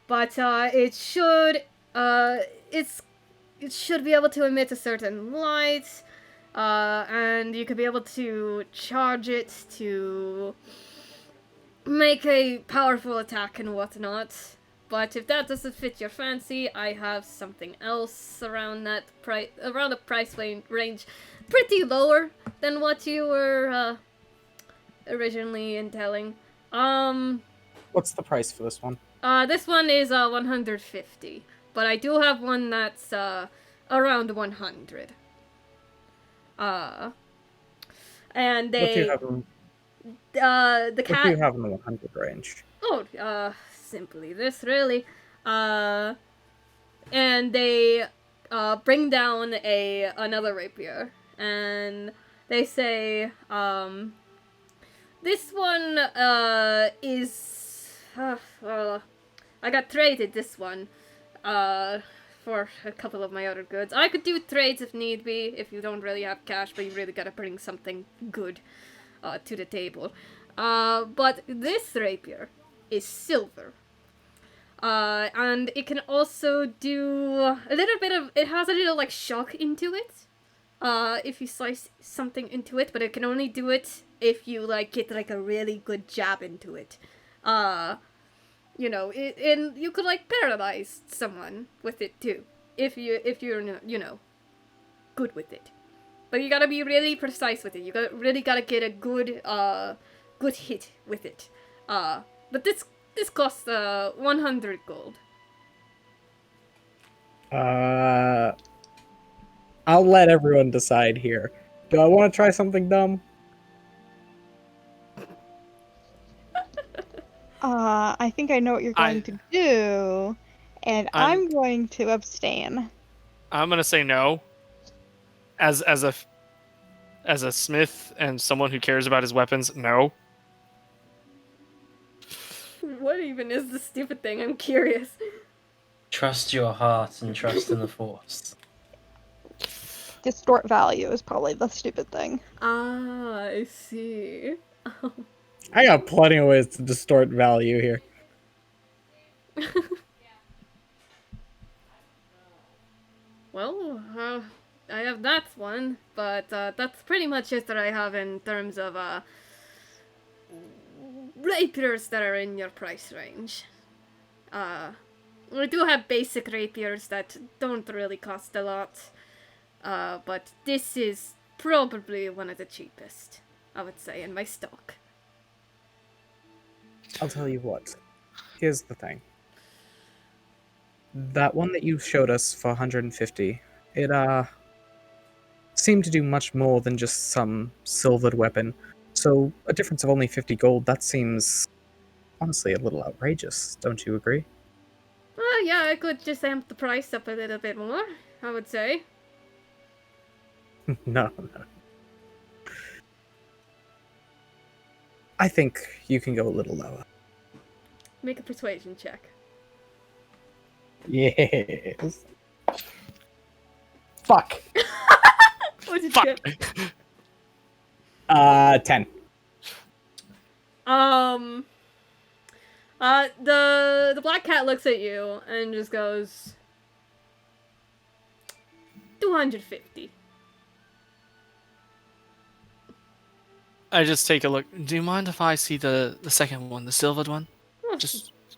But, it should be able to emit a certain light, and you could be able to charge it to make a powerful attack and whatnot. But if that doesn't fit your fancy, I have something else around that around a price range pretty lower than what you were originally entailing. what's the price for this one? This one is 150. But I do have one that's, around 100. And What do you they, have in, the what do you cat, have in the 100 range? simply this, really. And they, bring down another rapier, and they say, this one, is, well, I got traded this one, for a couple of my other goods. I could do trades if need be, if you don't really have cash, but you really gotta bring something good, to the table. But this rapier is silver. And it can also do a little bit of, it has a little, like, shock into it, if you slice something into it, but it can only do it if you, like, get, like, a really good jab into it. You know, and you could, like, paralyze someone with it too, if you're, you know, good with it. But you gotta be really precise with it. You really gotta get a good hit with it. But this costs 100 gold. I'll let everyone decide here. Do I want to try something dumb? I think I know what you're going to do, and I'm going to abstain. I'm gonna say no. As a smith and someone who cares about his weapons, no. What even is this stupid thing? I'm curious. Trust your heart and trust in the force. distort value is probably the stupid thing. Ah, I see. I got plenty of ways to distort value here. Well, I have that one, but that's pretty much it that I have in terms of rapiers that are in your price range. We do have basic rapiers that don't really cost a lot, but this is probably one of the cheapest, I would say, in my stock. I'll tell you what. Here's the thing. That one that you showed us for 150, it seemed to do much more than just some silvered weapon. So a difference of only 50 gold, that seems honestly a little outrageous, don't you agree? Yeah, I could just amp the price up a little bit more, I would say. No. I think you can go a little lower. Make a persuasion check. Yes. Fuck. What did you Fuck. get? 10. The black cat looks at you and just goes 250. I just take a look. Do you mind if I see the second one, the silvered one?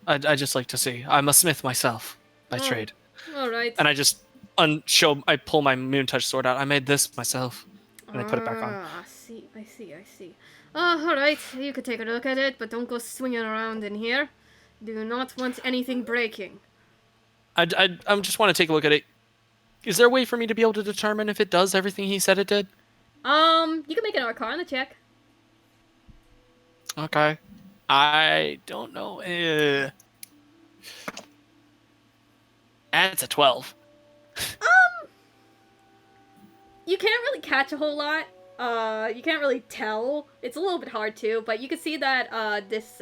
I just like to see. I'm a smith myself by trade, All right. and I just I pull my moon touch sword out. I made this myself, and I put it back on. I see. All right. You could take a look at it, but don't go swinging around in here. Do not want anything breaking. I just want to take a look at it. Is there a way for me to be able to determine if it does everything he said it did? You can make an Arcana check. Okay. I don't know. That's a 12. You can't really catch a whole lot. You can't really tell. It's a little bit hard to, but you can see that this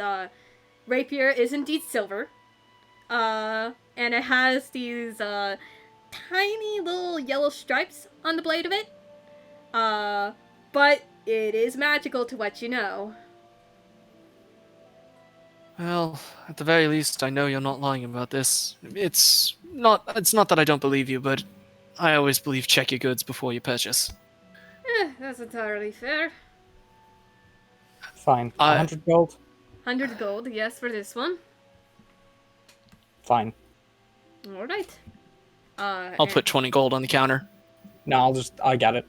rapier is indeed silver. And it has these tiny little yellow stripes on the blade of it. But it is magical to what you know. Well, at the very least, I know you're not lying about this. It's not that I don't believe you, but I always believe check your goods before you purchase. That's entirely fair. Fine. 100 gold? 100 gold, yes, for this one. Fine. Alright. I'll put 20 gold on the counter. No, I got it.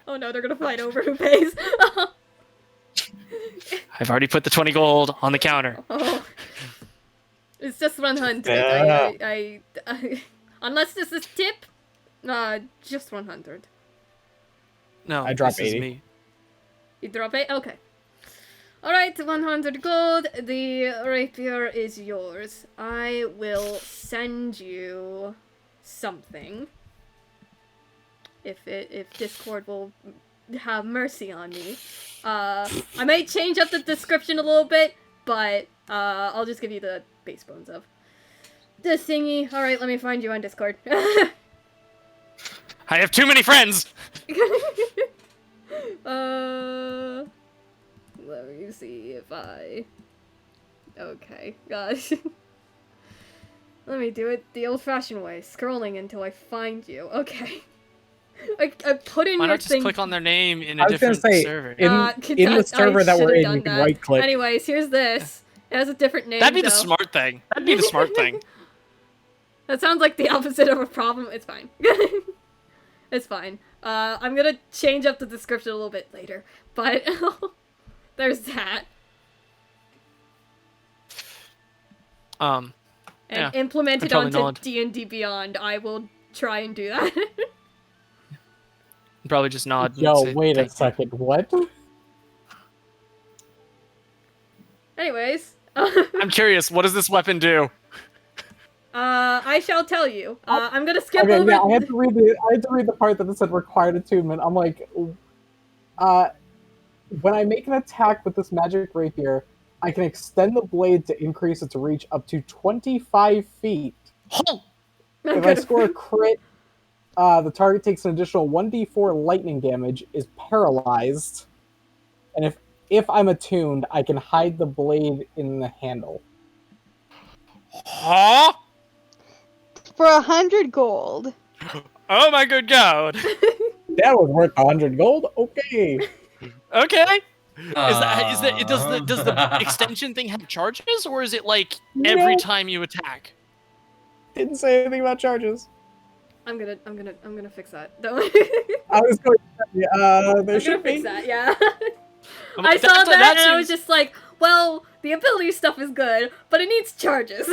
Oh no, they're gonna fight over who pays. I've already put the 20 gold on the counter. Oh. It's just 100. Yeah. Unless this is tip, just 100. No, I drop this is 80. me. You drop it? Okay. Alright, 100 gold. The rapier is yours. I will send you something. If Discord will have mercy on me. I might change up the description a little bit, but I'll just give you the base bones of the thingy. Alright, let me find you on Discord. I have too many friends! Let me see if I... Okay, gosh. Let me do it the old-fashioned way, scrolling until I find you. Okay. I put in Why your not just thing... click on their name in I a was gonna different say, server? in the server that we're in, you can right-click. Anyways, here's this. It has a different name, That'd be the though. smart thing. That'd be the smart thing. That sounds like the opposite of a problem. It's fine. It's fine. I'm gonna change up the description a little bit later, but there's that. Yeah, And implement it probably onto not. D&D Beyond. I will try and do that. Probably just nod. and Yo, say wait a thank you. second. What? Anyways, I'm curious. What does this weapon do? I shall tell you. I'm gonna skip Okay, over. yeah, I had to read the part that said required attunement. I'm like, when I make an attack with this magic rapier, I can extend the blade to increase its reach up to 25 feet. Oh! If I score a crit, The target takes an additional 1d4 lightning damage, is paralyzed, and if I'm attuned, I can hide the blade in the handle. Huh? For 100 gold. Oh my good god. That was worth 100 gold? Okay. Okay. Does the extension thing have charges, or is it like every No. time you attack? Didn't say anything about charges. I'm gonna fix that. Don't worry. I was going to say, there I'm gonna should fix be. that, yeah. I'm I like, saw that and I was just like, well, the ability stuff is good, but it needs charges.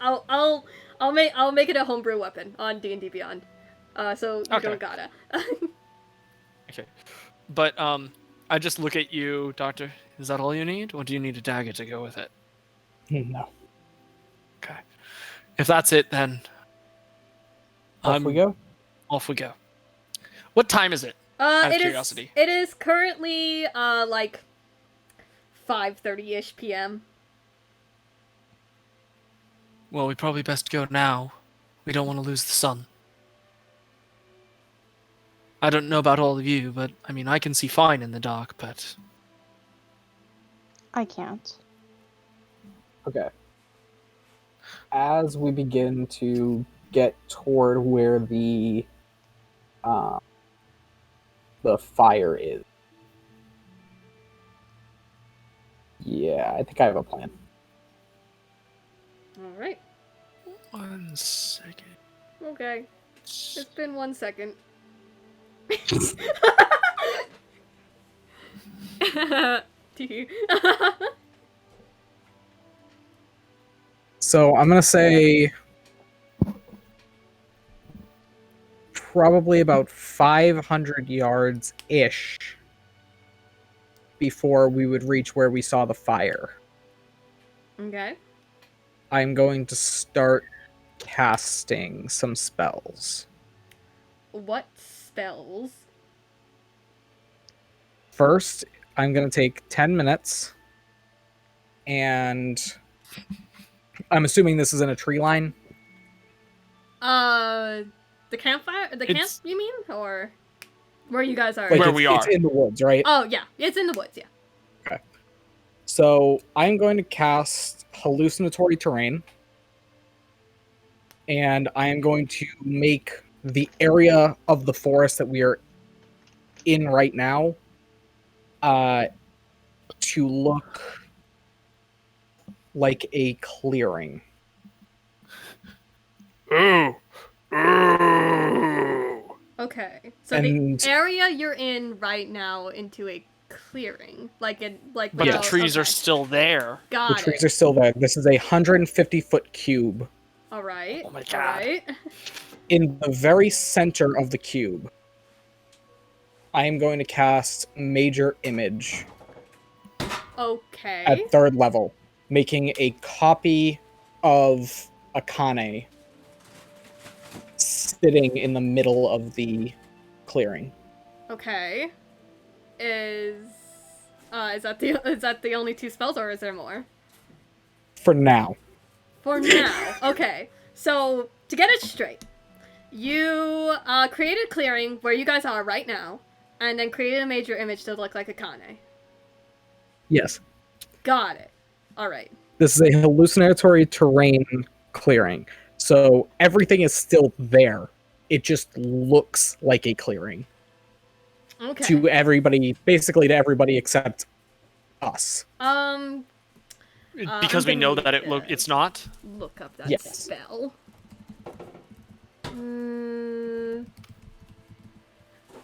I'll make it a homebrew weapon on D&D Beyond. So you Okay. don't gotta. Okay. But I just look at you, Doctor. Is that all you need, or do you need a dagger to go with it? No. Okay. If that's it, then Off we go. Off we go. What time is it? Out of it curiosity. is currently like 5:30ish p.m. Well, we probably best go now. We don't want to lose the sun. I don't know about all of you, but I mean, I can see fine in the dark, but I can't. Okay. As we begin to get toward where the fire is. Yeah, I think I have a plan. All right. 1 second. Okay. It's been 1 second. So I'm gonna say probably about 500 yards ish before we would reach where we saw the fire. Okay. I'm going to start casting some spells. What spells? First, I'm going to take 10 minutes, and I'm assuming this is in a tree line. The campfire? The camp, It's- you mean? Or where you guys are? Like Where it's, we it's are. in the woods, right? Oh, yeah. It's in the woods, yeah. So I'm going to cast hallucinatory terrain, and I am going to make the area of the forest that we are in right now to look like a clearing. Ooh. Okay. So And- the area you're in right now into a clearing. Like in like But Yeah. the trees are okay. still there. Got The it. trees are still there. This is a 150-foot cube. Alright. Oh my God. Alright. In the very center of the cube, I am going to cast Major Image Okay. at 3rd level, making a copy of Akane sitting in the middle of the clearing. Okay. Is that the only 2 spells, or is there more? For now. For now. Okay. So to get it straight, you created a clearing where you guys are right now, and then created a major image to look like Akane. Yes. Got it. Alright. This is a hallucinatory terrain clearing. So everything is still there. It just looks like a clearing. Okay. To everybody, basically to everybody except us. Because I'm we know gonna that need it's not. look up that Yes. spell.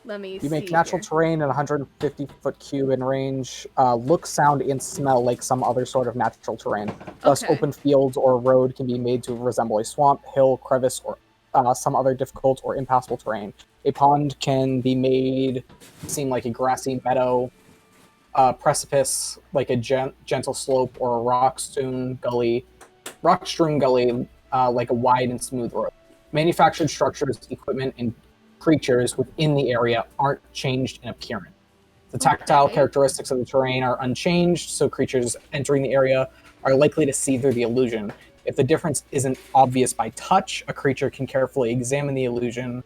Let me see. You make natural here. terrain in a 150-foot cube in range. Look, sound, and smell like some other sort of natural terrain. Thus, Okay. open fields or road can be made to resemble a swamp, hill, crevice, or some other difficult or impassable terrain. A pond can be made seem like a grassy meadow, precipice like a gentle slope, or a rock-strewn gully like a wide and smooth road. Manufactured structures, equipment, and creatures within the area aren't changed in appearance. The tactile Okay. characteristics of the terrain are unchanged, so creatures entering the area are likely to see through the illusion. If the difference isn't obvious by touch, a creature can carefully examine the illusion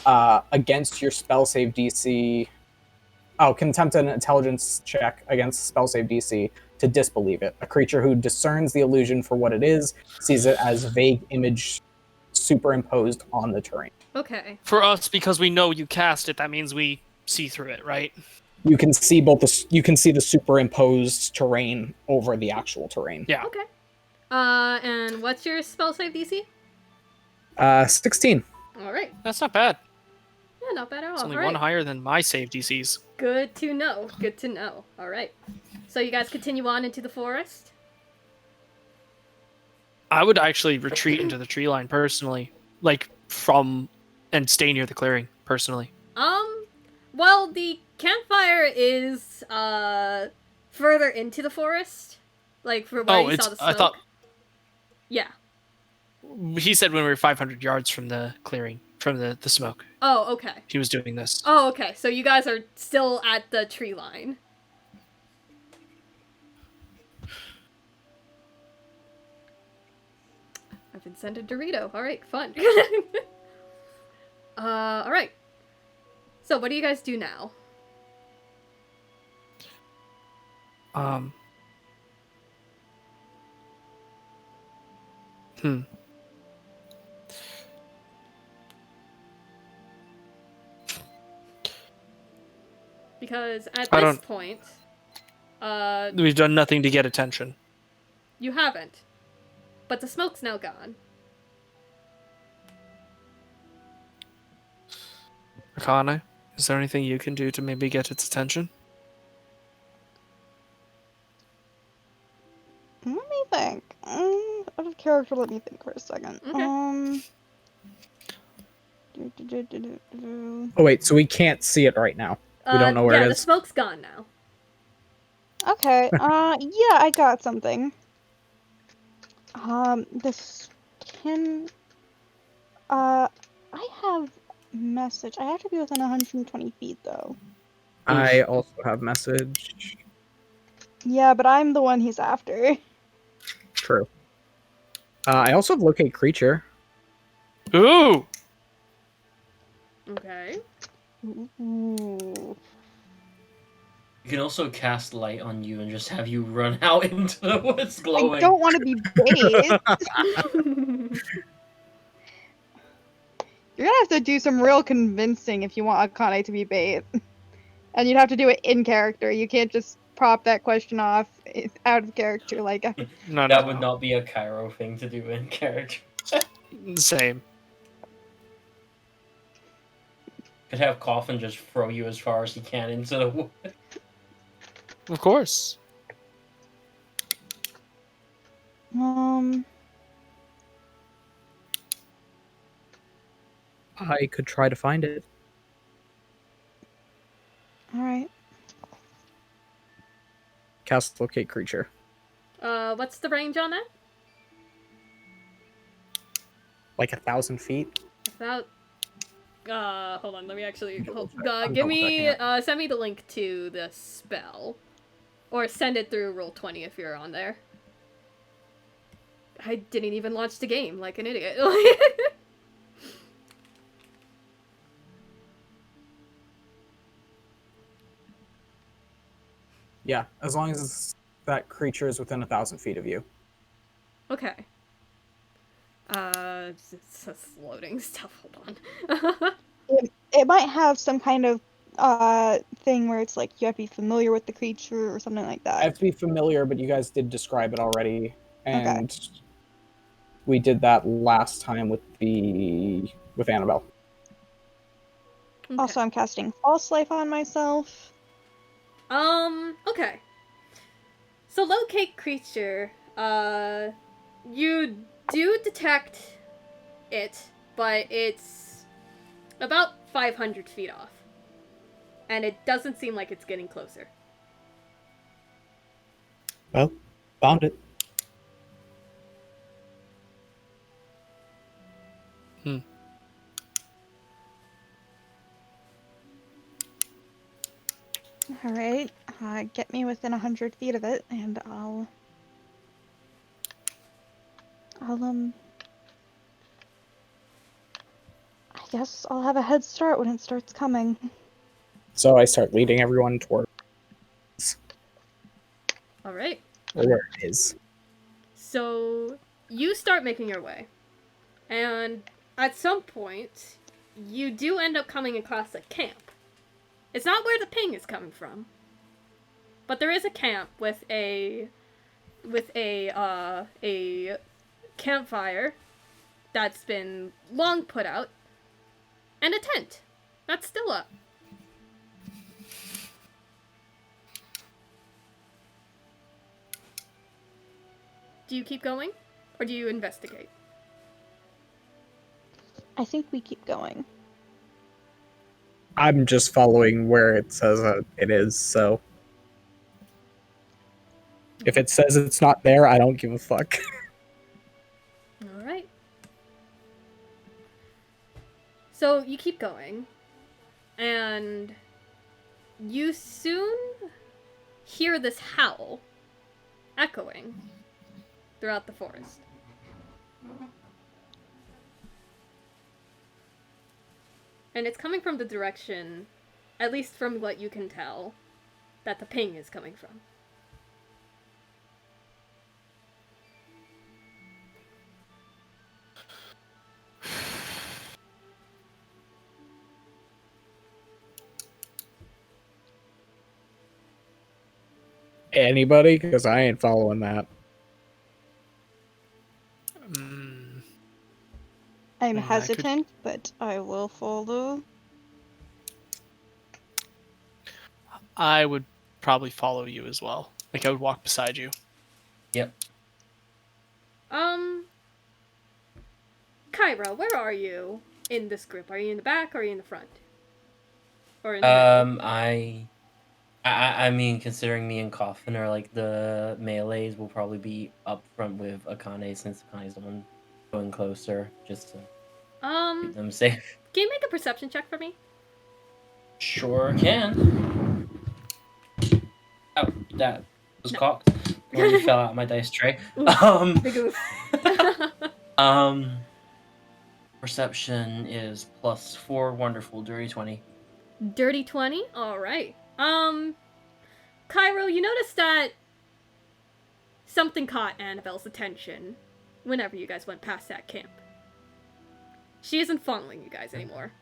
against your spell save DC. Oh, can attempt an intelligence check against spell save DC to disbelieve it. A creature who discerns the illusion for what it is sees it as a vague image superimposed on the terrain. Okay. For us, because we know you cast it, that means we see through it, right? You can see the superimposed terrain over the actual terrain. Yeah. Okay. And what's your spell save DC? 16. All right. That's not bad. Yeah, not bad at all. It's only All one right. higher than my save DCs. Good to know. Good to know. All right. So you guys continue on into the forest? I would actually retreat into the tree line personally, and stay near the clearing personally. Well, the campfire is further into the forest, like for where you saw the smoke. I thought Yeah. he said when we were 500 yards from the clearing, from the smoke. Oh, okay. He was doing this. Oh, okay. So you guys are still at the tree line. I've been sent a Dorito. All right, fun. All right. So what do you guys do now? Because at this point, We've done nothing to get attention. you haven't. But the smoke's now gone. Akane, is there anything you can do to maybe get its attention? Let me think. Out of character, let me think for a second. Okay. Oh wait, so we can't see it right now. We don't know where it Yeah, is. the smoke's gone now. Okay, yeah, I got something. This can... I have message. I have to be within 120 feet, though. I also have message. Yeah, but I'm the one he's after. True. I also have locate creature. Ooh! Okay. Ooh. You can also cast light on you and just have you run out into the woods glowing. I don't want to be bathed. You're gonna have to do some real convincing if you want Akane to be bathed. And you'd have to do it in character. You can't just prop that question off out of character like No, That would not be a Cairo thing to do in character. Same. Could have Coffin just throw you as far as he can into the wood. Of course. I could try to find it. Alright. Cast locate creature. What's the range on that? Like 1,000 feet. About. Hold on. Let me actually. I'm Give double me. checking it. Send me the link to the spell, or send it through Roll20 if you're on there. I didn't even launch the game like an idiot. Yeah, as long as that creature is within 1,000 feet of you. Okay. It's just loading stuff. Hold on. It might have some kind of thing where it's like you have to be familiar with the creature or something like I that. have to be familiar, but you guys did describe it already, and we did that last time with Annabelle. Okay. Also, I'm casting False Life on myself. Okay. So locate creature, you do detect it, but it's about 500 feet off. And it doesn't seem like it's getting closer. Well, found it. Alright, get me within 100 feet of it, and I guess I'll have a head start when it starts coming. So I start leading everyone toward All right. where it is. So you start making your way, and at some point, you do end up coming across a camp. It's not where the ping is coming from, but there is a camp with a campfire that's been long put out, and a tent that's still up. Do you keep going, or do you investigate? I think we keep going. I'm just following where it says it is, so if it says it's not there, I don't give a fuck. All right. So you keep going, and you soon hear this howl echoing throughout the forest. And it's coming from the direction, at least from what you can tell, that the ping is coming from. Anybody? Because I ain't following that. I'm I could- hesitant, but I will follow. I would probably follow you as well. Like, I would walk beside you. Yep. Kyra, where are you in this group? Are you in the back, or are you in the front? Or in the middle? I mean, considering me and Coffin are like the melees, will probably be up front with Akane, since Akane's the one going closer, just to keep them safe. Can you make a perception check for me? Sure can. Oh, that was cocked. Already fell out of my dice tray. Big oof. Perception is +4, wonderful, dirty 20. Dirty 20? Alright. Cairo, you noticed that something caught Annabelle's attention whenever you guys went past that camp. She isn't following you guys anymore.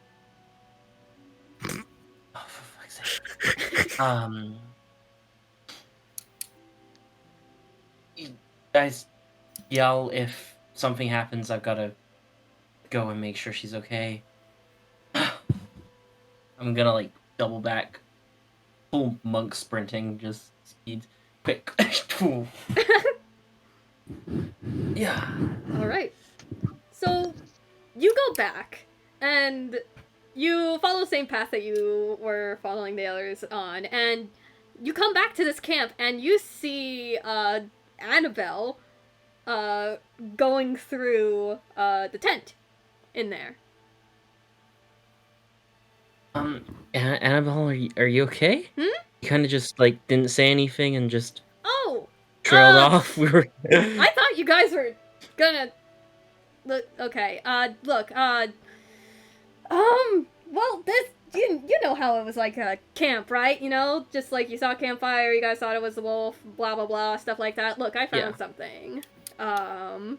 Oh, for fuck's sake. You guys yell if something happens. I've gotta go and make sure she's okay. I'm gonna like double back, full monk sprinting, just speed, quick. Yeah. Alright. So, you go back, and you follow the same path that you were following the others on, and you come back to this camp, and you see, Annabelle, going through, the tent in there. Annabelle, are you okay? Hmm? You kind of just like didn't say anything and just Oh! trailed off. We were. I thought you guys were gonna... Look, okay, well, this... You know how it was like a camp, right? You know? Just like you saw a campfire, you guys thought it was the wolf, blah, blah, blah, stuff like that. Look, I found something. And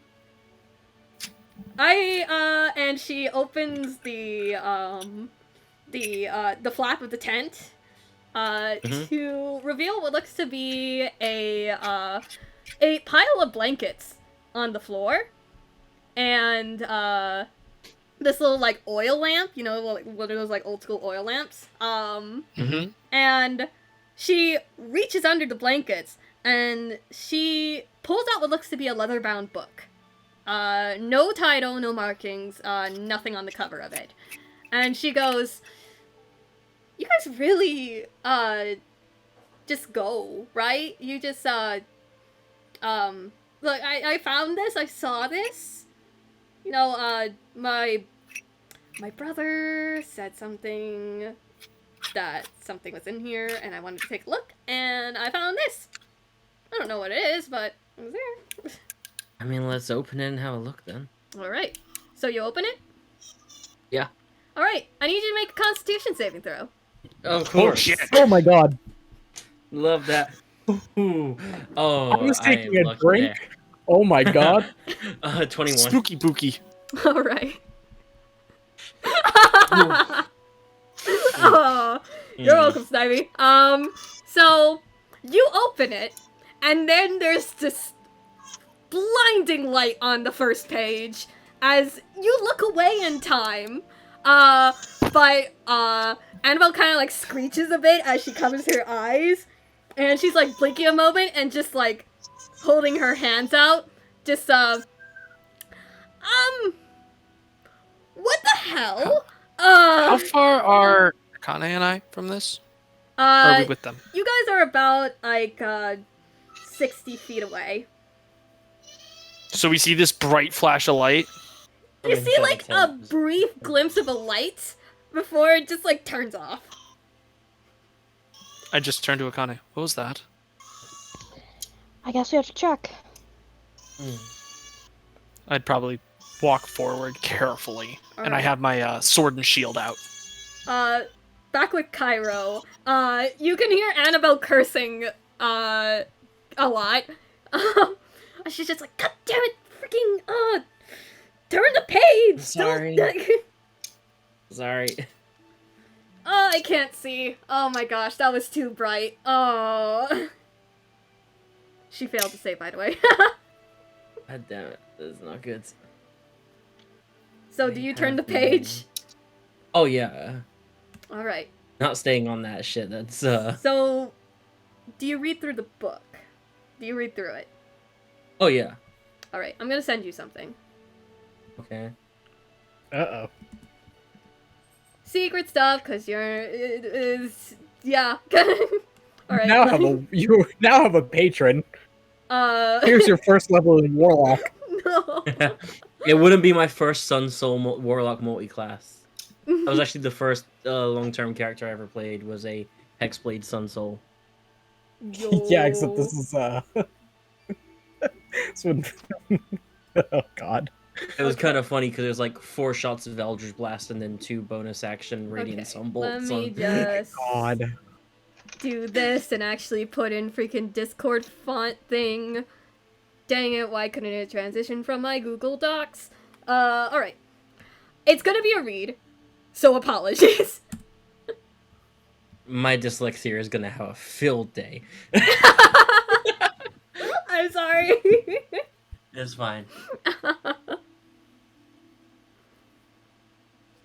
she opens the flap of the tent, to reveal what looks to be a pile of blankets on the floor, and, this little, like, oil lamp, you know, like, one of those, like, old-school oil lamps, and she reaches under the blankets, and she pulls out what looks to be a leather-bound book. No title, no markings, nothing on the cover of it. And she goes, "You guys really, just go, right? You just, look, I found this, I saw this. You know, my brother said something, that something was in here, and I wanted to take a look, and I found this. I don't know what it is, but it was there." I mean, let's open it and have a look then. All right. So you open it? Yeah. All right. I need you to make a Constitution saving throw. Of Oh course. shit! Oh my god. Love that. Ooh. Oh, I was taking am a lucky drink. Oh my there. god. 21. Spooky booky. All right. Oh, you're welcome, Snivy. So you open it, and then there's this blinding light on the first page as you look away in time. But Annabelle kind of like screeches a bit as she covers her eyes, and she's like blinking a moment and just like holding her hands out, just what the hell? How far are Akane and I from this? Or are we with them? You guys are about like 60 feet away. So we see this bright flash of light. You see like a brief glimpse of a light before it just like turns off. I just turned to Akane. What was that? I guess we have to check. I'd probably walk forward carefully, and I Alright. have my sword and shield out. Back with Cairo. You can hear Annabelle cursing a lot. She's just like, God damn it, freaking turn the page. Sorry. Don't... Sorry. Oh, I can't see. Oh my gosh, that was too bright. Oh. She failed to say, by the way. God damn it. This is not good. So, do you turn the page? Oh, yeah. Alright. Not staying on that shit. That's, So, do you read through the book? Do you read through it? Oh, yeah. Alright, I'm gonna send you something. Okay. Uh-oh. Secret stuff, because you're... yeah. Alright. You now have a patron. Uh... Here's your first level in Warlock. No. It wouldn't be my first Sun Soul Warlock multi-class. That was actually the first long-term character I ever played, was a Hexblade Sun Soul. Yeah, except this is this one... Oh god. It was kind of funny because it was like 4 shots of Eldritch Blast and then 2 bonus action Radiant Okay, Sun let bolts. me just God. do this and actually put in freaking Discord font thing. Dang it, why couldn't it transition from my Google Docs? Alright. It's gonna be a read, so apologies. My dyslexia is gonna have a field day. I'm sorry. It's fine.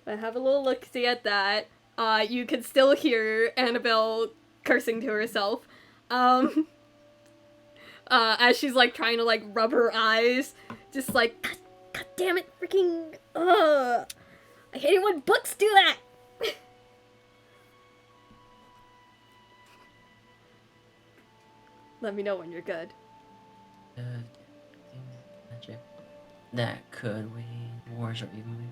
I have a little look-see at that. You can still hear Annabelle cursing to herself. As she's like trying to like rub her eyes. Just like, God damn it, freaking, I hate it when books do that! Let me know when you're good. Magic that could win wars or even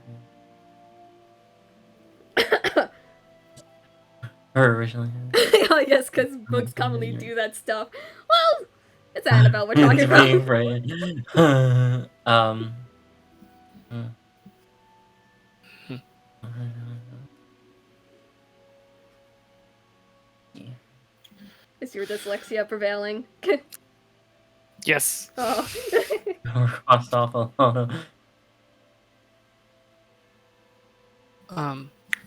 her originally. Oh yes, because books commonly do that stuff. Well, it's Annabelle we're talking about. Is your dyslexia prevailing? Yes. Oh. Crossed off a lot of...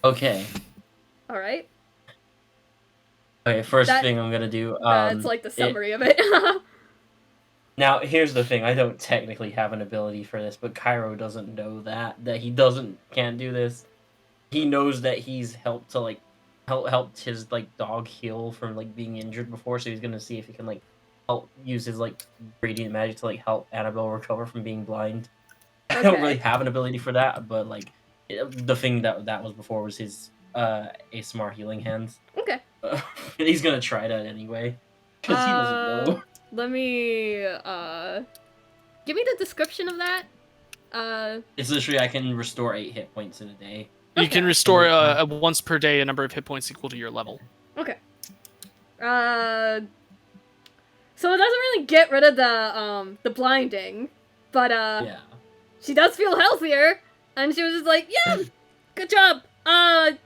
Okay. Alright. Okay, first thing I'm gonna do... That's like the summary of it. Now, here's the thing. I don't technically have an ability for this, but Cairo doesn't know that he can't do this. He knows that he's helped to, like, helped his, like, dog heal from, like, being injured before, so he's gonna see if he can, like, help use his, like, radiant magic to, like, help Annabelle recover from being blind. Okay. I don't really have an ability for that, but, like, the thing that was before was his, ASMR healing hands. Okay. He's gonna try that anyway, because he doesn't know. Let me, give me the description of that. It's literally I can restore 8 hit points in a day. You can restore once per day a number of hit points equal to your level. Okay. So it doesn't really get rid of the blinding, But Yeah. she does feel healthier, and she was just like, yeah, good job.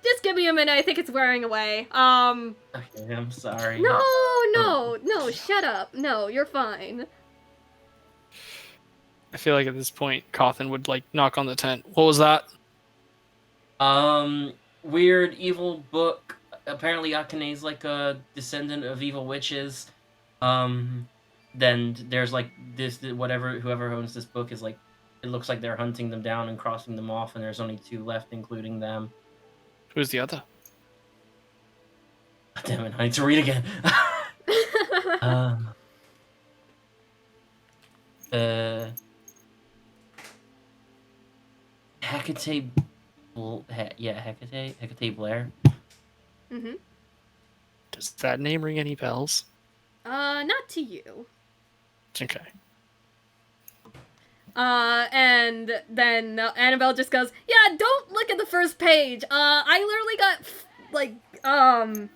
Just give me a minute. I think it's wearing away. Okay, I'm sorry. No, shut up. No, you're fine. I feel like at this point, Cawthon would like knock on the tent. What was that? Weird evil book. Apparently Akane's like a descendant of evil witches. Then there's like this whoever owns this book is like, it looks like they're hunting them down and crossing them off, and there's only 2 left, including them. Who's the other? Damn it, I need to read again. Hecate, Hecate Blair. Mm-hmm. Does that name ring any bells? Not to you. Okay. And then Annabelle just goes, yeah, don't look at the first page. I literally got,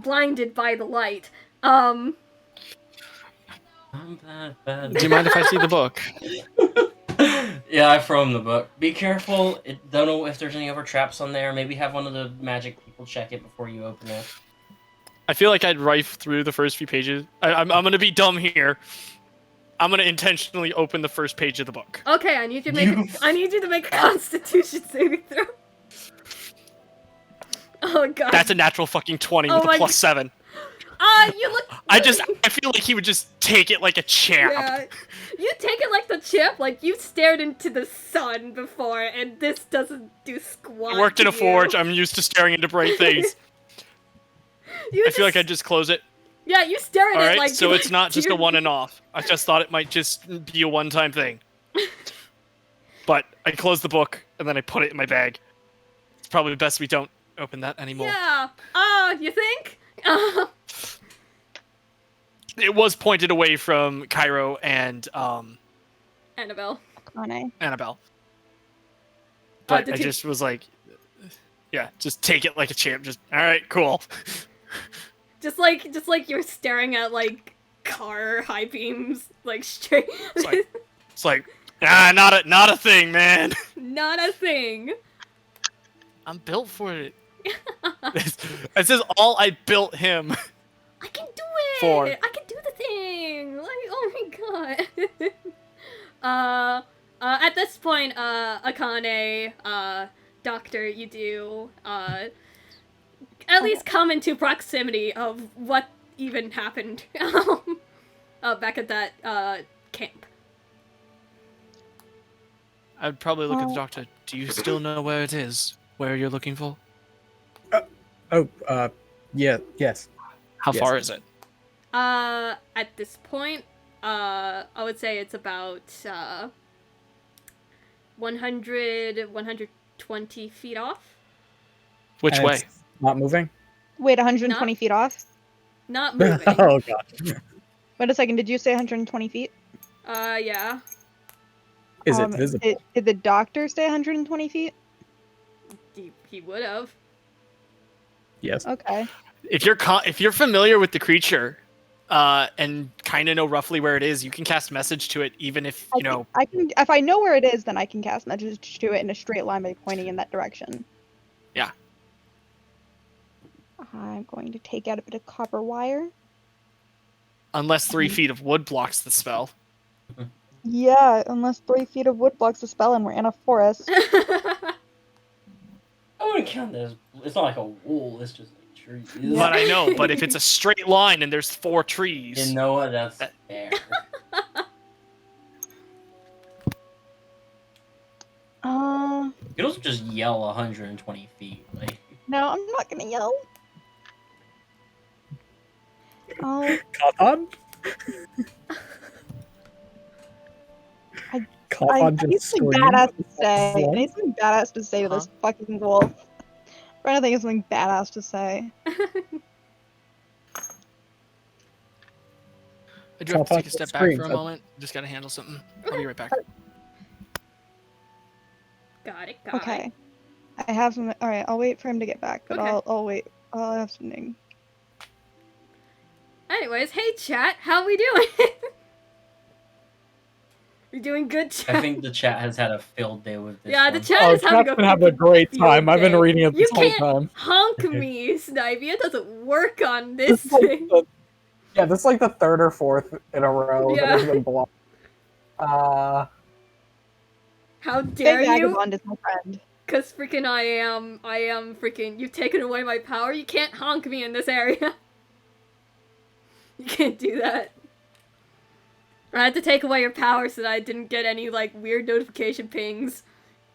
blinded by the light. I'm bad. Do you mind if I see the book? Yeah, I throw him the book. Be careful. Don't know if there's any other traps on there. Maybe have one of the magic people check it before you open it. I feel like I'd rife through the first few pages. I'm gonna be dumb here. I'm gonna intentionally open the first page of the book. Okay, I need you to make a Constitution saving throw. Oh god. That's a natural fucking 20 with a +7. You look. I feel like he would just take it like a champ. Yeah, you take it like the champ. Like you stared into the sun before, and this doesn't do squat. I worked in a to forge. you. I'm used to staring into bright things. I feel like I just close it. Yeah, you stare at All it right, like. so it's not just a dude. one and off. I just thought it might just be a one-time thing. But I close the book and then I put it in my bag. It's probably best we don't open that anymore. Yeah. You think? It was pointed away from Cairo and Annabelle. Annabelle. But did I you- just was like, yeah, just take it like a champ. Just all right, cool. Just like you're staring at like car high beams, like straight. It's like not a thing, man. Not a thing. I'm built for it. This is all I built him. I can do it. For. I can do the thing. Like, oh my god. At this point, Akane, Doctor, you do, at least come into proximity of what even happened, back at that, camp. I'd probably look at the doctor. Do you still know where it is? Where you're looking for? Yeah, yes. How Yes. far is it? At this point, I would say it's about, 120 feet off. Which And way? it's not moving? Wait, 120 feet off? Not moving. Oh god. Wait a second, did you say 120 feet? Yeah. Is it visible? Did the doctor say 120 feet? He would have. Yes. Okay. If you're familiar with the creature, and kind of know roughly where it is, you can cast message to it, even if you know. I can. If I know where it is, then I can cast message to it in a straight line by pointing in that direction. Yeah. I'm going to take out a bit of copper wire. Unless 3 feet of wood blocks the spell. Yeah, unless 3 feet of wood blocks the spell and we're in a forest. I wouldn't count that as... It's not like a wall, it's just like trees. Yeah. But I know. But if it's a straight line and there's 4 trees, You know what? That's fair. You don't just yell 120 feet. Like, No, I'm not gonna yell. Oh, Cawthon? I Cawthon need just something screamed. badass to say. I need something badass to say to this fucking wolf. I'm trying to think of something badass to say. I do have to take a step back for a Scream. moment. Just gotta handle something. I'll be right back. Got it. Okay. I have some. All right, I'll wait for him to get back, but Okay. I'll wait. I'll have something. Anyways, hey chat, how we doing? You're doing good, chat. I think the chat has had a field day with this. Yeah, the one. chat is having Chat's been having a freaking great field time. I've been day. reading it You this whole can't time. honk me, Snivy. It doesn't work on this This is like thing. this is like the third or fourth in a row Yeah. that has been blocked. How Big dare you? Vagabond is my friend. Cause freaking I am freaking, you've taken away my power, you can't honk me in this area. You can't do that. I had to take away your power so that I didn't get any, like, weird notification pings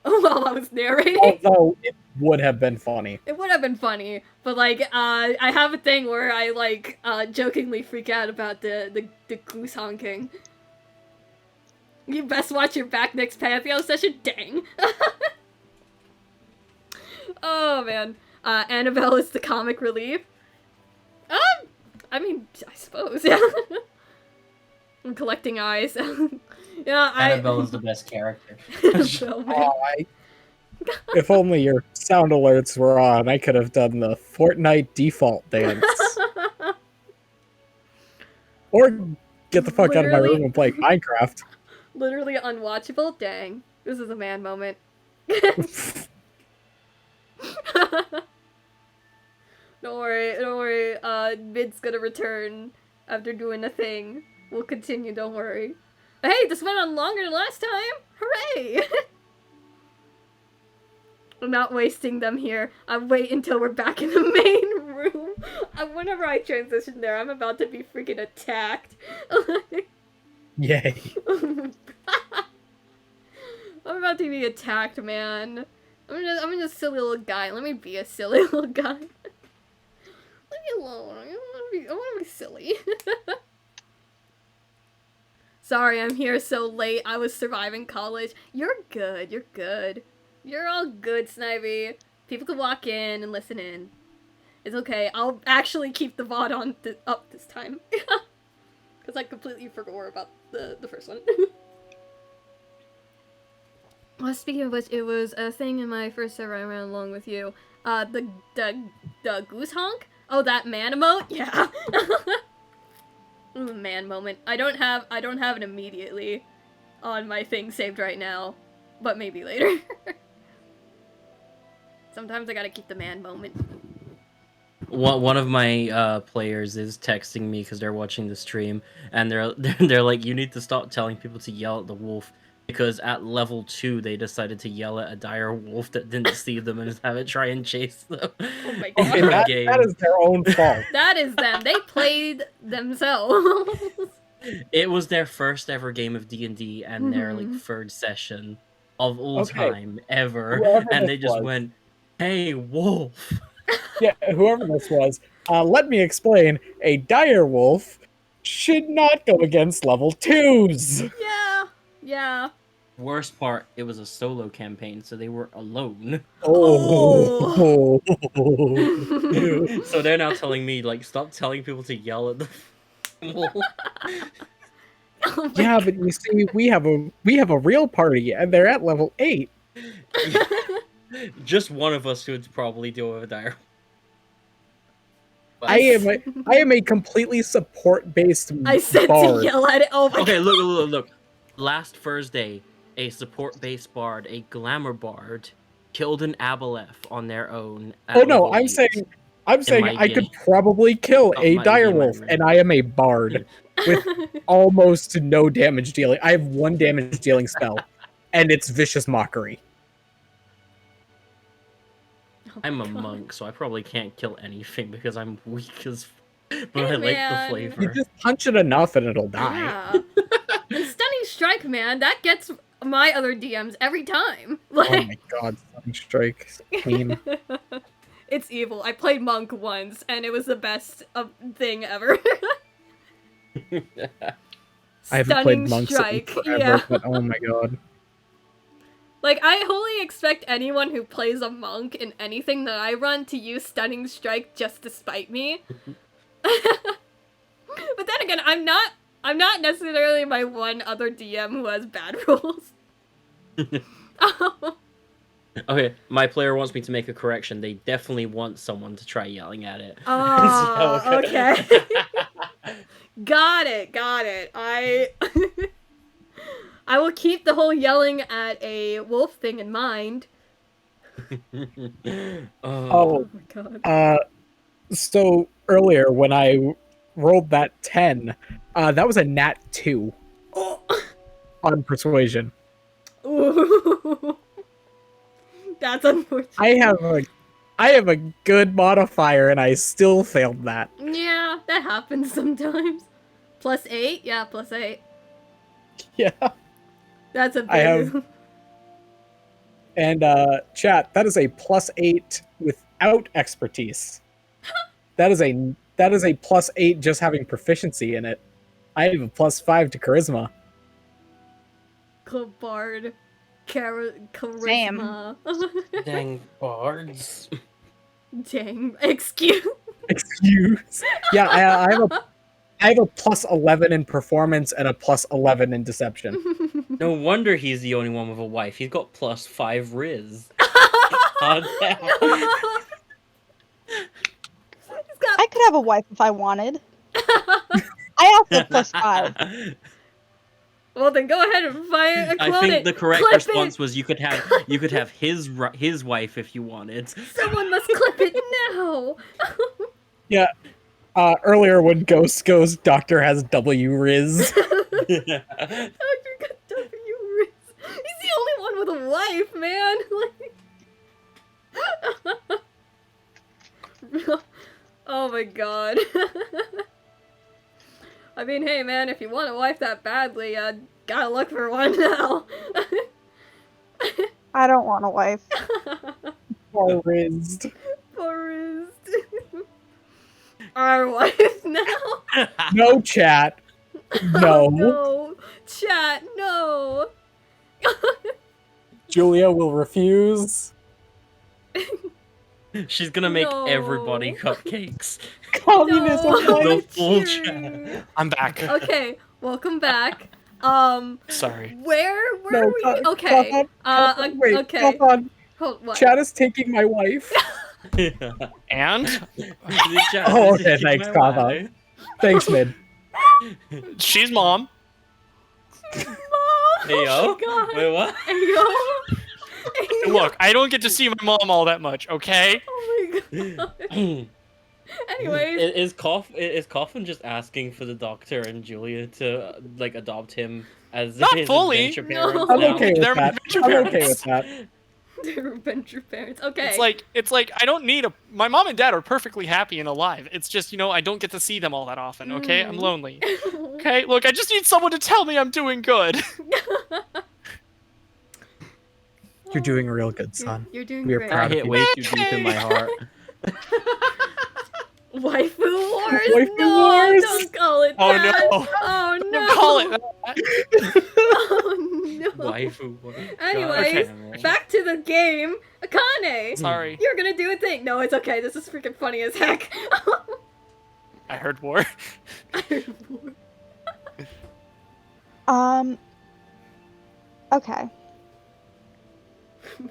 while I was narrating. Although it would have been funny. It would have been funny, but, like, I have a thing where I, like, jokingly freak out about the goose honking. You best watch your back next Pantheon session, dang. Oh, man. Annabelle is the comic relief. I mean, I suppose, yeah. I'm collecting eyes. Yeah, Annabelle is the best character. So, man. If only your sound alerts were on, I could have done the Fortnite default dance. Or get the fuck out of my Literally. room and play Minecraft. Literally unwatchable? Dang. This is a man moment. Don't worry, Mid's gonna return after doing a thing. We'll continue, don't worry. But hey, this went on longer than last time! Hooray! I'm not wasting them here. I'll wait until we're back in the main room. Whenever I transition there, I'm about to be freaking attacked. Yay. I'm about to be attacked, man. I'm just a silly little guy. Let me be a silly little guy. Leave me alone. I wanna be silly. Sorry, I'm here so late. I was surviving college. You're good. You're good. You're all good, Snivy. People can walk in and listen in. It's okay. I'll actually keep the VOD on up this time. Because I completely forgot about the first one. Well, speaking of which, it was a thing in my first server I ran along with you. The goose honk? Oh, that man emote? Yeah. Man moment. I don't have it immediately on my thing saved right now, but maybe later. Sometimes I gotta keep the man moment. One of my players is texting me because they're watching the stream, and they're like, you need to stop telling people to yell at the wolf, because at level 2 they decided to yell at a dire wolf that didn't see them and have it try and chase them. Oh my in god. the that game. is their own fault. That is them. They played themselves. It was their first ever game of D&D and their like Mhm. third session of all Okay. time ever, Whoever and this they just was. went, "Hey, wolf." Yeah, whoever this was. Let me explain. A dire wolf should not go against level 2s. Yeah. Worst part, it was a solo campaign, so they were alone. Oh. So they're now telling me, like, stop telling people to yell at the wolf. Oh my Yeah, but you see, we have a real party, and they're at level 8. Just one of us would probably deal with a dire. But- I am a completely support-based I said bard. to yell at it. Oh my Okay, god. look. Last Thursday, a support-based bard, a glamour bard, killed an aboleth on their own. at Oh no, level I'm 8. saying my I could game. probably kill Oh, a my dire game, I wolf, mean. and I am a bard with almost no damage dealing. I have 1 damage dealing spell, and it's vicious mockery. Oh my I'm a God. monk, so I probably can't kill anything because I'm weak as. But Hey, I like man. the flavor. You just punch it enough, and it'll die. Yeah. And stunning strike, man, that gets my other DMs every time. Oh Like, my god, Stunning Strike. Queen. it's evil. I played monk once, and it was the best thing ever. I haven't Stunning played monks in strike. forever, Yeah. but oh my god. Like, I wholly expect anyone who plays a monk in anything that I run to use Stunning Strike just to spite me. But then again, I'm not necessarily my one other DM who has bad rules. Okay, my player wants me to make a correction. They definitely want someone to try yelling at it. Oh, So- okay. Got it. I I will keep the whole yelling at a wolf thing in mind. Oh, my god. So earlier when I rolled that 10, that was a nat 2 Oh. on persuasion. Ooh. That's unfortunate. I have a good modifier and I still failed that. Yeah, that happens sometimes. +8? Yeah, +8. Yeah. That's a big... I have- And chat, that is a +8 without expertise. That is a +8 just having proficiency in it. I have a +5 to charisma. Bard. Charisma. Dang bards. Dang. Excuse. Yeah, I have a +11 in performance and a +11 in deception. No wonder he's the only one with a wife. He's got +5 Riz. God damn. I could have a wife if I wanted. I also have +5. Well, then go ahead and fire a clone. I think the correct Clip response it. was you could have his wife if you wanted. Someone must clip it now. Yeah. Earlier when Ghost goes, Doctor has W Riz. Doctor got W Riz. He's the only one with a wife, man. Oh my god. I mean, hey man, if you want a wife that badly, gotta look for one now. I don't want a wife. Or Riz. Forrest. Our wife now? No chat. No. No. Chat, no. Julia will refuse. She's gonna make No. everybody cupcakes. Communism. No, The full cheering. I'm back. Okay, welcome back. Sorry. Where No, were we? Okay. Wait, okay. hold on. Hold what? Chat is taking my wife. And Oh, okay, thanks, Kava. Thanks, Mid. she's mom. Mom. Hey, yo. Oh my god. Wait, what? Hey, yo. Hey, yo. Look, I don't get to see my mom all that much, okay? Oh my god. Anyways. Is Coffin just asking for the Doctor and Julia to like adopt him as Not his fully. adventure No. parents? I'm now? okay with They're my that. adventure I'm okay parents. with that. They're adventure parents. Okay. It's like I don't need my mom and dad are perfectly happy and alive. It's just, I don't get to see them all that often, okay? I'm lonely. Okay? Look, I just need someone to tell me I'm doing good. You're doing real good, son. You're doing We're great. proud That of hit you. way too deep in my heart. Waifu Wars? Waifu No, Wars? don't call it Oh, that. no. Oh no. Don't call it that. Oh no. Waifu. Anyways, Okay. back to the game. Akane, Sorry. you're gonna do a thing. No, it's okay. This is freaking funny as heck. I heard war. Okay.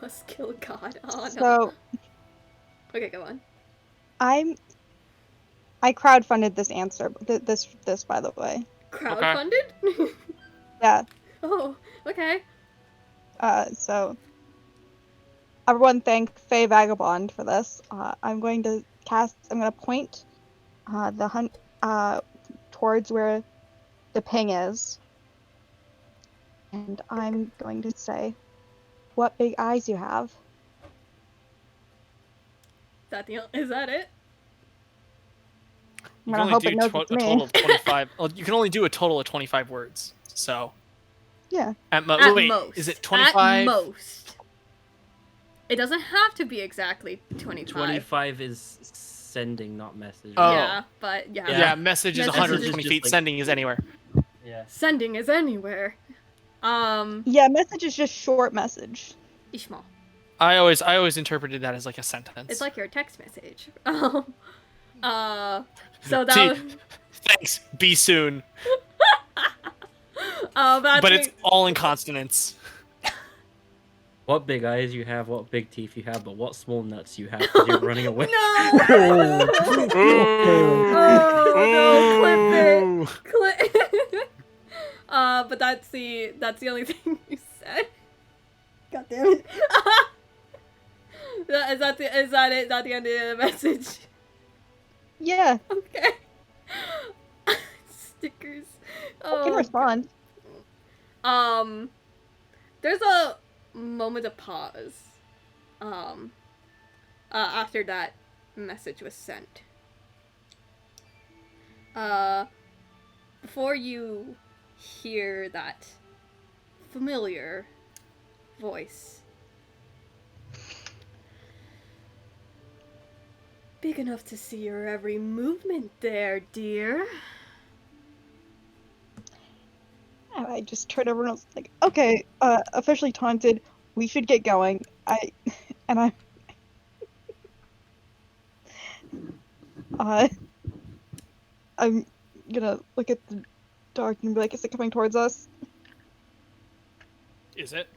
Must kill God. Oh no. So Okay, go on. I crowdfunded this answer. This by the way. Crowdfunded? Yeah. Oh, okay. So everyone thank Faye Vagabond for this. I'm going to point the hunt towards where the ping is. And I'm going to say, what big eyes you have. Is that it? You I'm can gonna only hope do it knows a it's me. total of 25. Well, you can only do a total of 25 words. So Yeah. at At wait, most. is it At 25? most. It doesn't have to be exactly 25. 25 is sending, not message. Oh. Yeah, but yeah. Yeah, message is Message is 120 just feet. like- Sending is anywhere. Yeah. Sending is anywhere. Yeah, message is just short message. Ishmael. I always interpreted that as like a sentence. It's like your text message. So that See, was... thanks. Be soon. but It's all in consonants. What big eyes you have, what big teeth you have, but what small nuts you have because you're running away. No! Oh, no, clip it. But that's the only thing you said. God damn it. Is that it? Is that the end of the message? Yeah, Okay. Stickers. I can Oh, respond. there's a moment of pause. After that message was sent. Before you hear that familiar voice. Big enough to see your every movement there, dear. And I just turned over and I was like, okay, officially taunted. We should get going. I'm I'm gonna look at the dark and be like, is it coming towards us? Is it?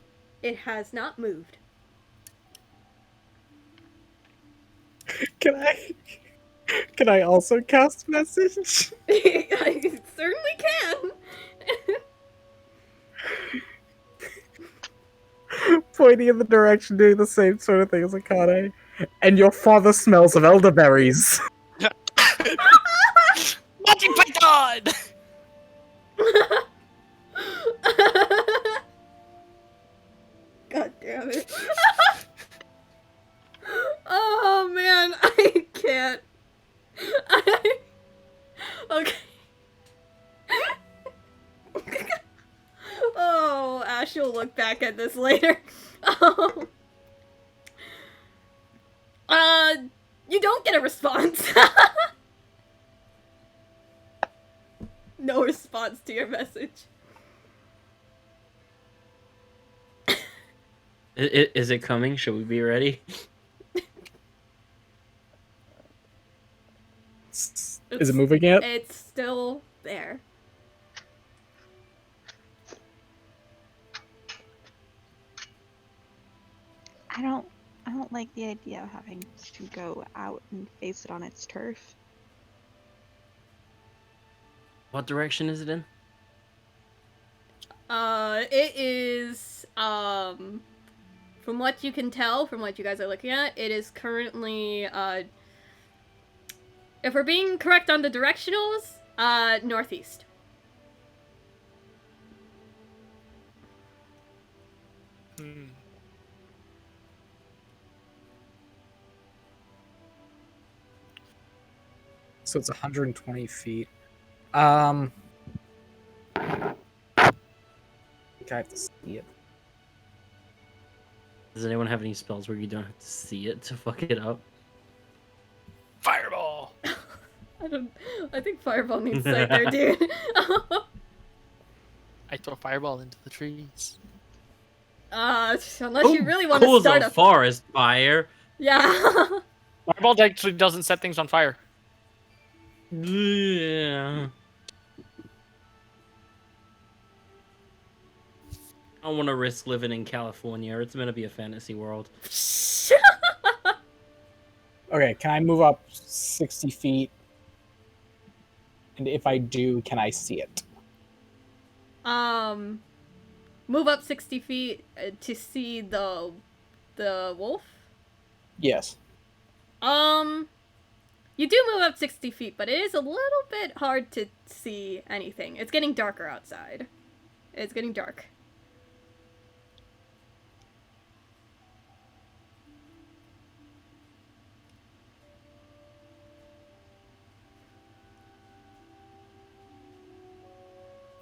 It has not moved. Can I also cast message? I certainly can. Pointing in the direction, doing the same sort of thing as Akane. And your father smells of elderberries. Monty Python! God damn it. Oh man, I can't. Okay. Oh, Ash will look back at this later. You don't get a response. No response to your message. Is it coming? Should we be ready? Is it moving yet? It's still there. I don't like the idea of having to go out and face it on its turf. What direction is it in? It is, from what you can tell, from what you guys are looking at, it is currently, if we're being correct on the directionals, northeast. So it's 120 feet. I think I have to see it. Does anyone have any spells where you don't have to see it to fuck it up? Fireball! I think Fireball needs sight there, dude. I throw fireball into the trees. Unless you really want to Cool as start a a... forest fire. Yeah. Fireball actually doesn't set things on fire. Yeah. I don't want to risk living in California. It's meant to be a fantasy world. Okay, can I move up 60 feet? And if I do, can I see it? Move up 60 feet to see the wolf. Yes. You do move up 60 feet, but it is a little bit hard to see anything. It's getting darker outside. It's getting dark.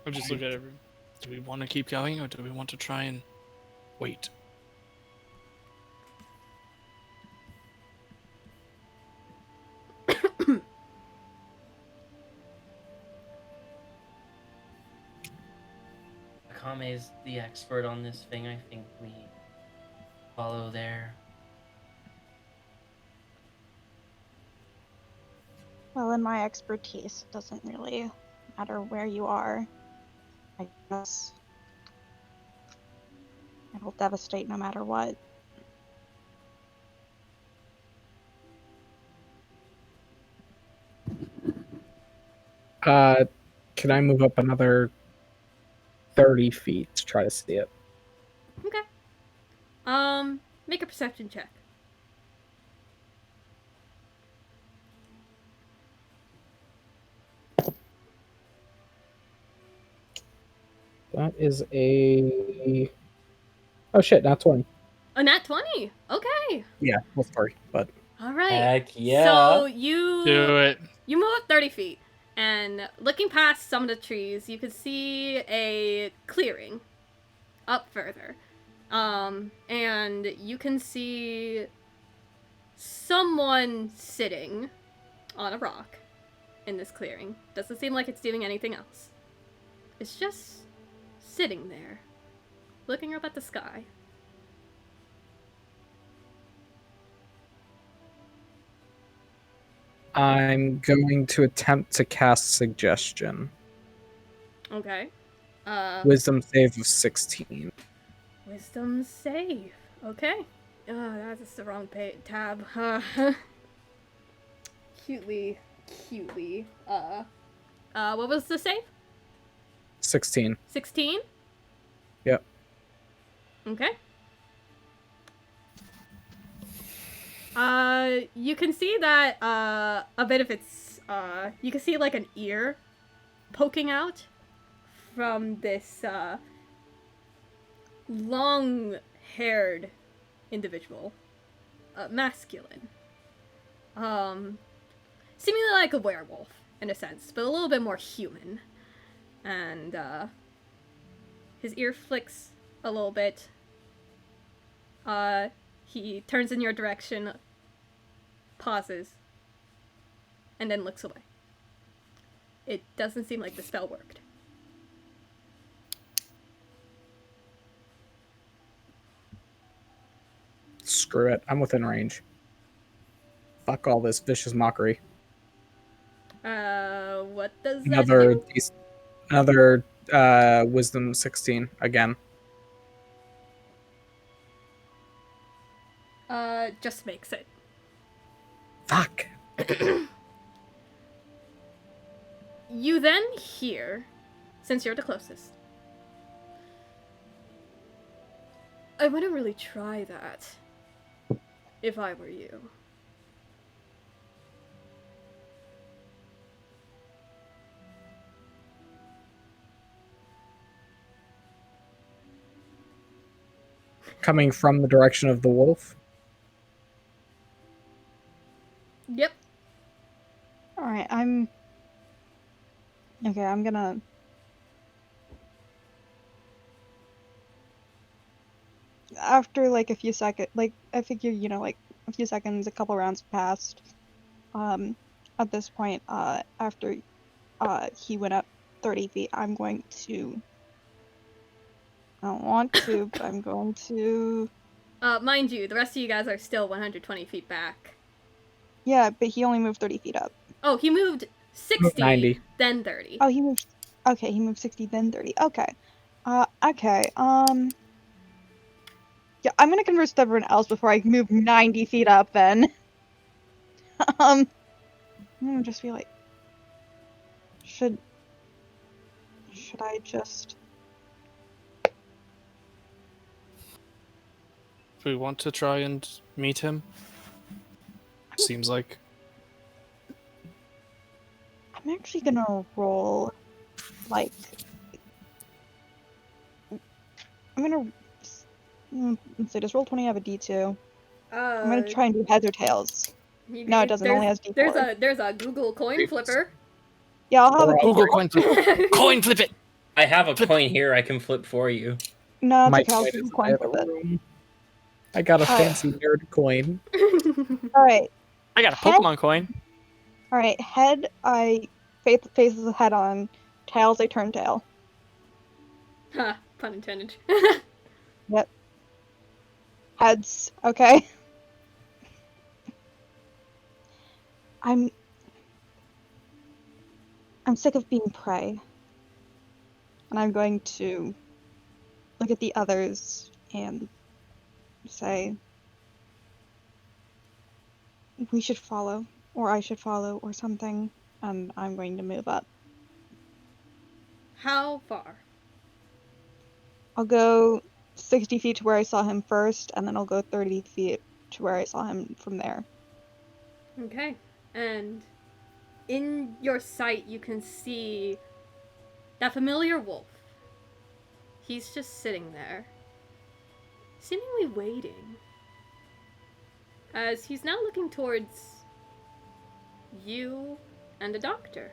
I'll just look at it. Do we want to keep going, or do we want to try and wait? Akame's the expert on this thing. I think we follow there. Well, in my expertise, it doesn't really matter where you are. I guess it'll devastate no matter what. Can I move up another 30 feet to try to see it. Okay. Make a perception check. That is a... Oh shit, not 20. A nat 20. Okay. Yeah, with 3, but... All right. Heck yeah. So you Do it. You move up 30 feet, and looking past some of the trees, you can see a clearing up further. And you can see someone sitting on a rock in this clearing. Doesn't seem like it's doing anything else. It's just sitting there, looking up at the sky. I'm going to attempt to cast Suggestion. Okay. Wisdom save of 16. Wisdom save. Okay. That's the wrong tab. Cutely. What was the save? 16. 16? Yep. Okay. You can see that, a bit of its, you can see, like, an ear poking out from this, long-haired individual. Masculine. Seemingly like a werewolf, in a sense, but a little bit more human. And, his ear flicks a little bit. He turns in your direction, pauses, and then looks away. It doesn't seem like the spell worked. Screw it. I'm within range. Fuck all this vicious mockery. What does that Another do? another wisdom 16 again. Just makes it. Fuck. You then hear, since you're the closest, I wouldn't really try that if I were you. Coming from the direction of the wolf. Yep. Alright, I'm gonna... After, like, a few seconds, like, I figure, like, a few seconds, a couple rounds passed. At this point, after, he went up 30 feet, I'm going to... I don't want to, but I'm going to... Mind you, the rest of you guys are still 120 feet back. Yeah, but he only moved 30 feet up. Oh, he moved 60, 90. then 30. Oh, he moved... Okay, he moved 60, then 30. Okay. Okay, yeah, I'm gonna converse with everyone else before I move 90 feet up, then. I'm gonna just be like... Should I just... Do we want to try and meet him? Seems like. I'm actually gonna roll, like... I'm gonna... Let's see, does roll 20 have a D2? I'm gonna try and do heads or tails. No, it doesn't. It only has D4. There's a Google coin flipper. Yeah, I'll have a Google D4. coin flip. Coin flip it. I have a coin here I can flip for you. No, it's My okay. I'll coin keep is the coin in the with it. room. I got a fancy nerd coin. Alright. I got a Pokemon coin. Alright, head, I faces the head on. Tails, I turn tail. Ha, pun intended. Yep. Heads, okay. I'm sick of being prey. And I'm going to look at the others and say, we should follow, or I should follow, or something, and I'm going to move up. How far? I'll go 60 feet to where I saw him first, and then I'll go 30 feet to where I saw him from there. Okay. And in your sight, you can see that familiar wolf. He's just sitting there, seemingly waiting, as he's now looking towards you and the doctor.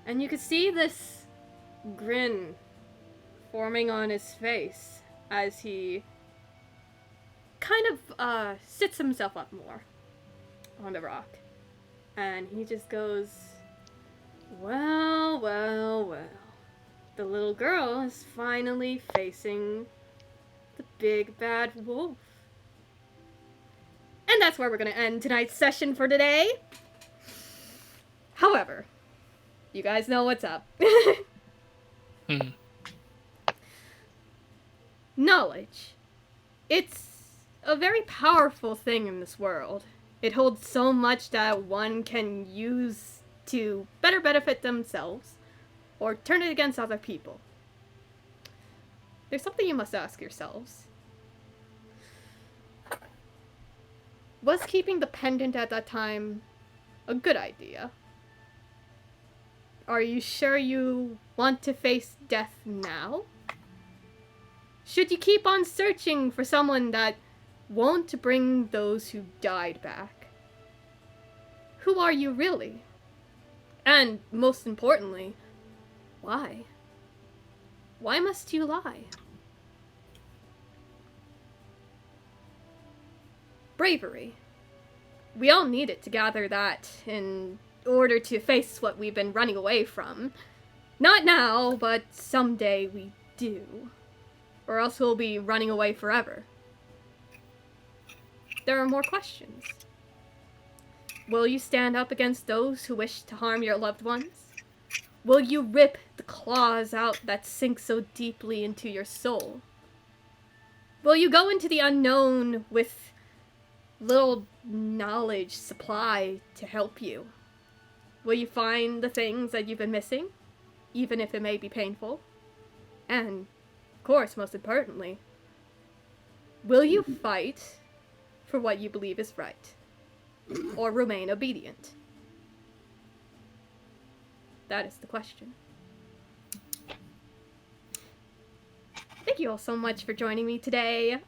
And you can see this grin forming on his face as he kind of sits himself up more on the rock. And he just goes, well, well, well. The little girl is finally facing the big bad wolf. And that's where we're going to end tonight's session for today. However, you guys know what's up. Knowledge. It's a very powerful thing in this world. It holds so much that one can use to better benefit themselves or turn it against other people. There's something you must ask yourselves. Was keeping the pendant at that time a good idea? Are you sure you want to face death now? Should you keep on searching for someone that won't bring those who died back? Who are you really? And most importantly, why? Why must you lie? Bravery. We all need it to gather that in order to face what we've been running away from. Not now, but someday we do. Or else we'll be running away forever. There are more questions. Will you stand up against those who wish to harm your loved ones? Will you rip the claws out that sink so deeply into your soul? Will you go into the unknown with little knowledge supply to help you? Will you find the things that you've been missing, even if it may be painful? And, of course, most importantly, will you fight for what you believe is right, or remain obedient? That is the question. Thank you all so much for joining me today.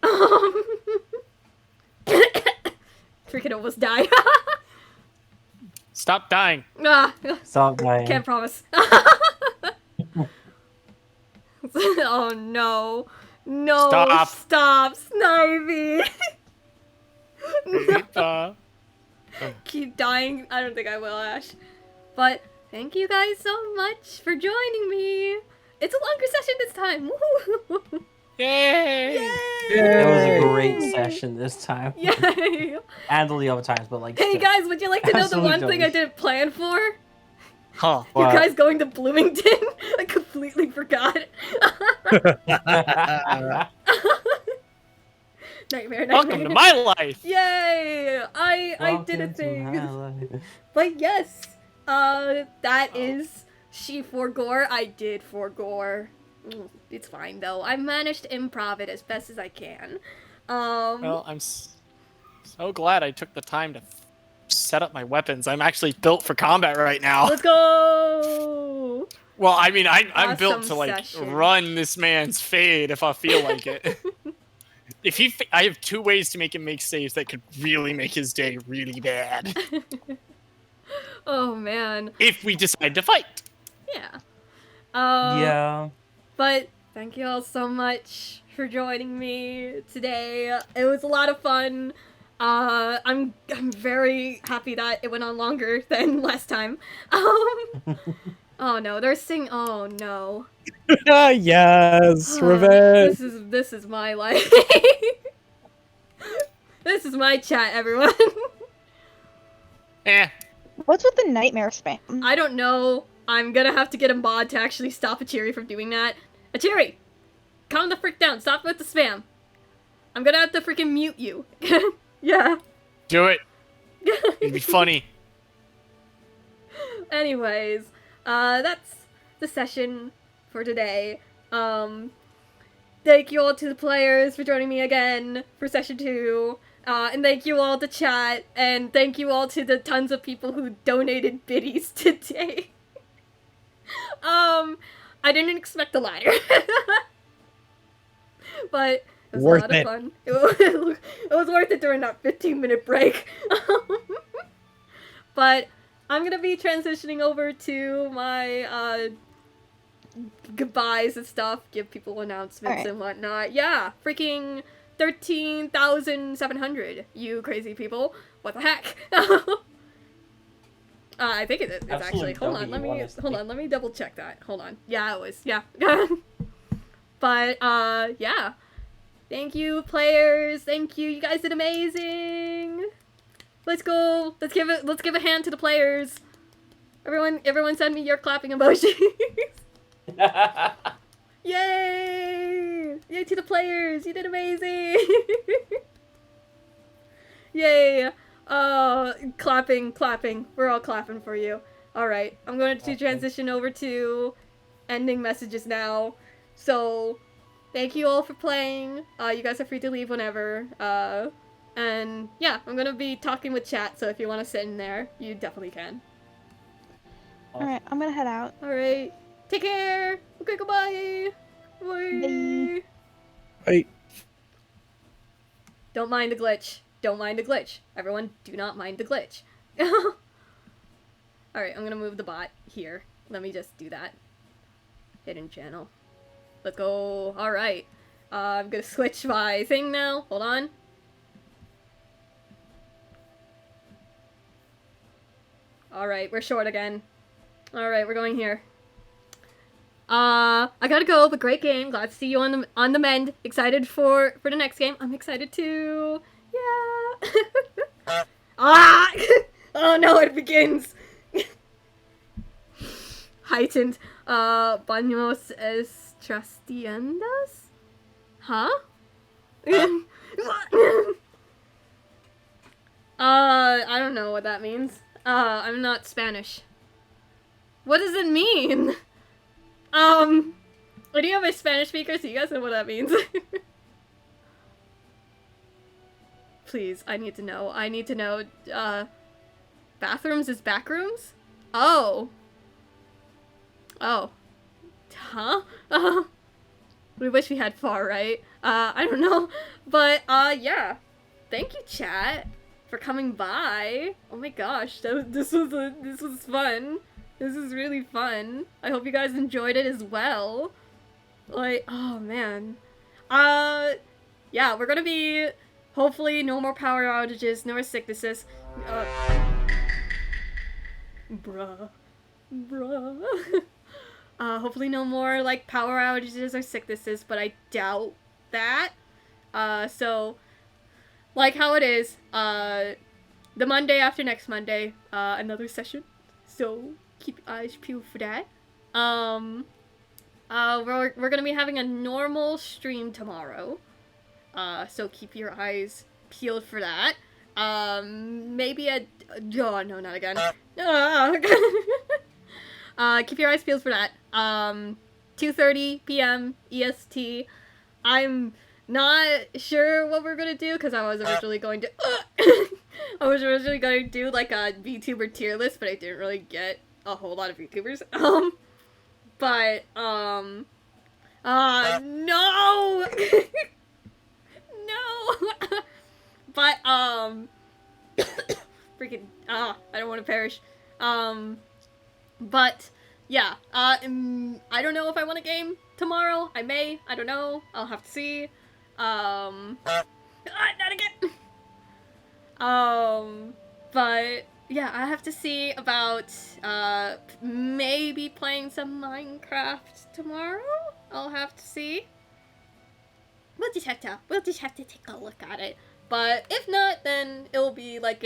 Freaking almost died. Stop dying. Stop dying. Can't promise. Oh no. No, stop Snivy. No. Keep dying. I don't think I will, Ash. But thank you guys so much for joining me. It's a longer session this time. Woo! Yay! Yay! It was a great session this time. Yay! And all the other times, but like. Hey still. guys, would you like to know the Absolutely one thing I didn't plan for? Huh. You What? guys going to Bloomington? I completely forgot. Nightmare. Welcome to my life. Yay! I did a Welcome to thing. my life. But yes, that is she for gore. I did for gore. It's fine though. I managed to improv it as best as I can. Well, I'm so glad I took the time to set up my weapons. I'm actually built for combat right now. Let's go. Well, I mean, I'm built Awesome to like session. run this man's fade if I feel like it. If I have two ways to make him make saves that could really make his day really bad. Oh man. If we decide to fight. Yeah. Yeah. But thank you all so much for joining me today. It was a lot of fun. I'm very happy that it went on longer than last time. Oh no, they're singing. Oh no. Yes, revenge. This is my life. This is my chat, everyone. What's with the nightmare spam? I don't know. I'm gonna have to get a mod to actually stop Achiri from doing that. Achiri, calm the frick down. Stop with the spam. I'm gonna have to freaking mute you. Yeah. Do it. It'd be funny. Anyways, that's the session for today. Thank you all to the players for joining me again for session 2. And thank you all to chat, and thank you all to the tons of people who donated biddies today. I didn't expect the latter. But it was Worth a lot of it. fun. It was worth it during that 15-minute break. But I'm gonna be transitioning over to my goodbyes and stuff, give people announcements Alright. and whatnot. Yeah, freaking 13,700, you crazy people. What the heck? I think it's actually. Hold on, let me double check that. Hold on. Yeah, it was. Yeah. But yeah. Thank you, players. Thank you. You guys did amazing. Let's go. Let's give a hand to the players. Everyone send me your clapping emojis. Yay! Yay to the players. You did amazing. Yay. Clapping. We're all clapping for you. Alright, I'm going to transition over to ending messages now. So, thank you all for playing. You guys are free to leave whenever. And yeah, I'm going to be talking with chat, so if you want to sit in there, you definitely can. Alright, I'm gonna head out. Alright, take care! Okay, goodbye! Bye! Hey, Don't mind the glitch. Don't mind the glitch. Everyone, do not mind the glitch. Alright, I'm gonna move the bot here. Let me just do that. Hidden channel. Let's go. Alright. I'm gonna switch my thing now. Hold on. Alright, we're short again. Alright, we're going here. I gotta go, but great game. Glad to see you on the mend. Excited for the next game. I'm excited too. Yeah. Ah! Oh no, it begins. Heightened. Baños Estrastiendas? Huh? I don't know what that means. I'm not Spanish. What does it mean? Any of my Spanish speakers, so you guys know what that means. Please, I need to know. I need to know, bathrooms is backrooms? Oh. Oh. Huh? We wish we had far right. I don't know. But, yeah. Thank you, chat, for coming by. Oh my gosh, this was fun. This is really fun. I hope you guys enjoyed it as well. Like, oh man. Yeah, we're gonna be, hopefully, no more power outages, no more sicknesses. Bruh. Hopefully no more, like, power outages or sicknesses, but I doubt that. So, like how it is, the Monday after next Monday, another session. So, keep your eyes peeled for that. We're gonna be having a normal stream tomorrow. So keep your eyes peeled for that. Maybe oh no, not again. Keep your eyes peeled for that. 2:30 p.m. EST. I'm not sure what we're gonna do because I was originally going to do like a VTuber tier list, but I didn't really get a whole lot of VTubers. But no. No. But freaking I don't want to perish. But yeah, I don't know if I want a game tomorrow. I may. I don't know. I'll have to see. Not again. But yeah, I have to see about maybe playing some Minecraft tomorrow. I'll have to see. We'll just have to take a look at it. But if not, then it'll be like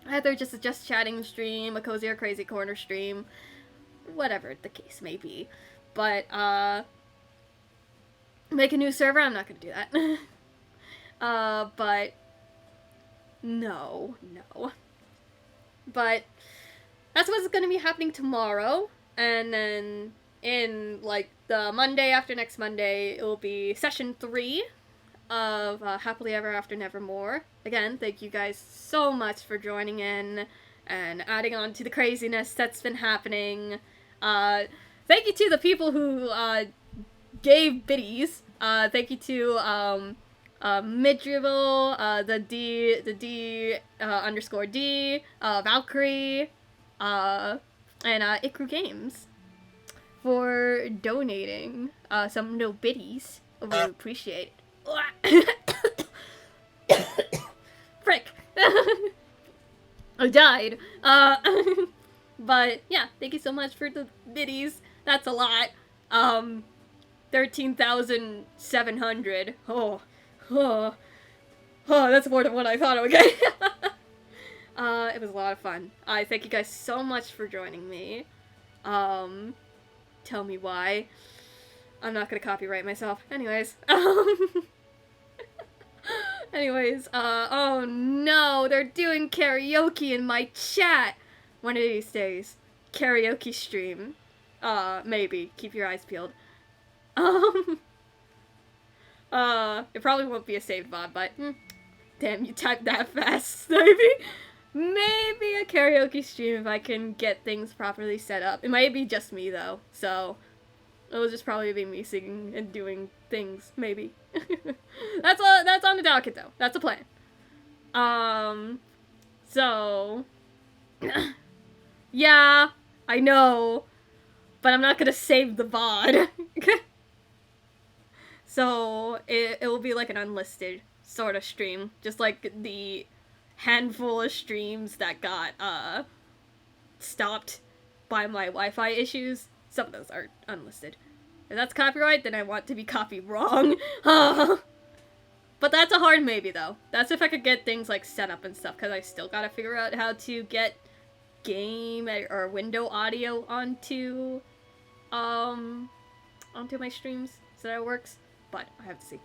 either just a just chatting stream, a cozy or crazy corner stream, whatever the case may be. But make a new server, I'm not gonna do that. But no. But that's what's gonna be happening tomorrow, and then in like the Monday after next Monday, it will be session 3 of Happily Ever After Nevermore. Again, thank you guys so much for joining in and adding on to the craziness that's been happening. Thank you to the people who gave biddies. Thank you to Midrival, the D underscore D, Valkyrie, and Ikru Games for donating some no biddies. We appreciate it. Frick. I died. But yeah, thank you so much for the biddies. That's a lot. 13,700. Oh, that's more than what I thought. Okay. It was a lot of fun. I thank you guys so much for joining me. Tell me why. I'm not gonna copyright myself. Anyways. Oh no, they're doing karaoke in my chat. One of these days. Karaoke stream. Maybe. Keep your eyes peeled. It probably won't be a saved VOD, but damn, you typed that fast. Maybe a karaoke stream if I can get things properly set up. It might be just me though, so it'll just probably be me singing and doing things, maybe. That's on the docket though. That's a plan. So yeah, I know, but I'm not gonna save the VOD. So it will be like an unlisted sort of stream, just like the handful of streams that got stopped by my Wi-Fi issues. Some of those are unlisted. If that's copyright, then I want to be copied wrong. But that's a hard maybe though. That's if I could get things like set up and stuff, because I still gotta figure out how to get game or window audio onto my streams so that it works. But I have to see.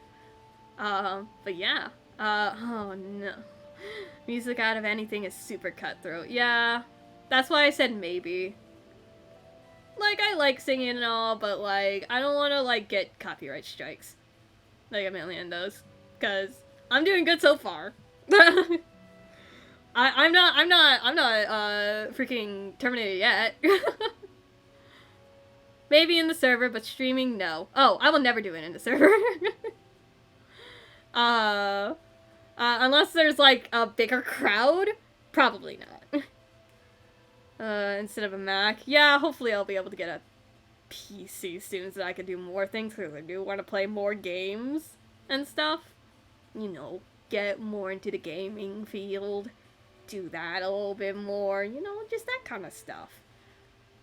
But yeah. Oh no. Music out of anything is super cutthroat. Yeah. That's why I said maybe. Like, I like singing and all, but like, I don't want to like get copyright strikes. Like a million of those. Cause I'm doing good so far. I'm not freaking terminated yet. Maybe in the server, but streaming, no. Oh, I will never do it in the server. Unless there's, like, a bigger crowd? Probably not. Instead of a Mac. Yeah, hopefully I'll be able to get a PC soon so that I can do more things, because I do want to play more games and stuff. You know, get more into the gaming field. Do that a little bit more. You know, just that kind of stuff.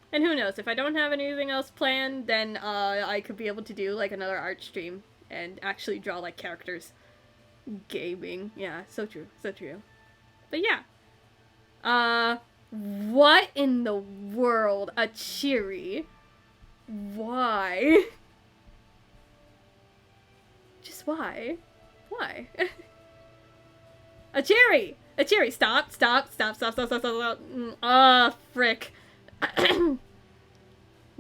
And who knows, if I don't have anything else planned, then I could be able to do like another art stream and actually draw like characters. Gaming. Yeah, so true, so true. But yeah. What in the world? A cheery? Why? Just why? Why? A cherry! A cherry! Stop! Frick. I'm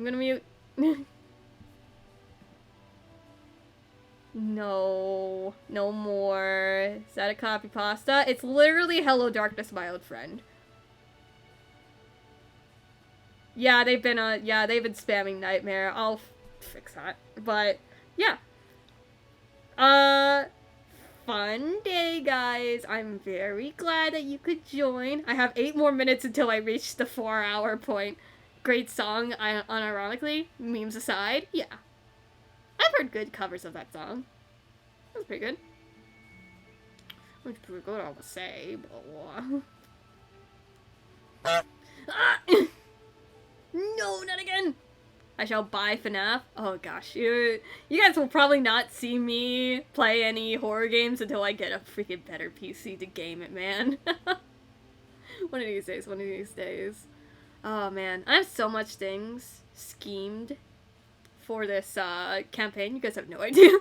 gonna mute. No. No more. Is that a copy pasta? It's literally Hello Darkness, my old friend. Yeah, they've been spamming Nightmare. I'll fix that. But, yeah. Fun day, guys. I'm very glad that you could join. I have 8 more minutes until I reach the 4-hour point. Great song, unironically. Memes aside, yeah. I've heard good covers of that song. That's pretty good. Which pretty good, I would say, but... No, not again! I shall buy FNAF. Oh gosh, you guys will probably not see me play any horror games until I get a freaking better PC to game it, man. One of these days, one of these days. Oh man, I have so much things schemed for this campaign. You guys have no idea.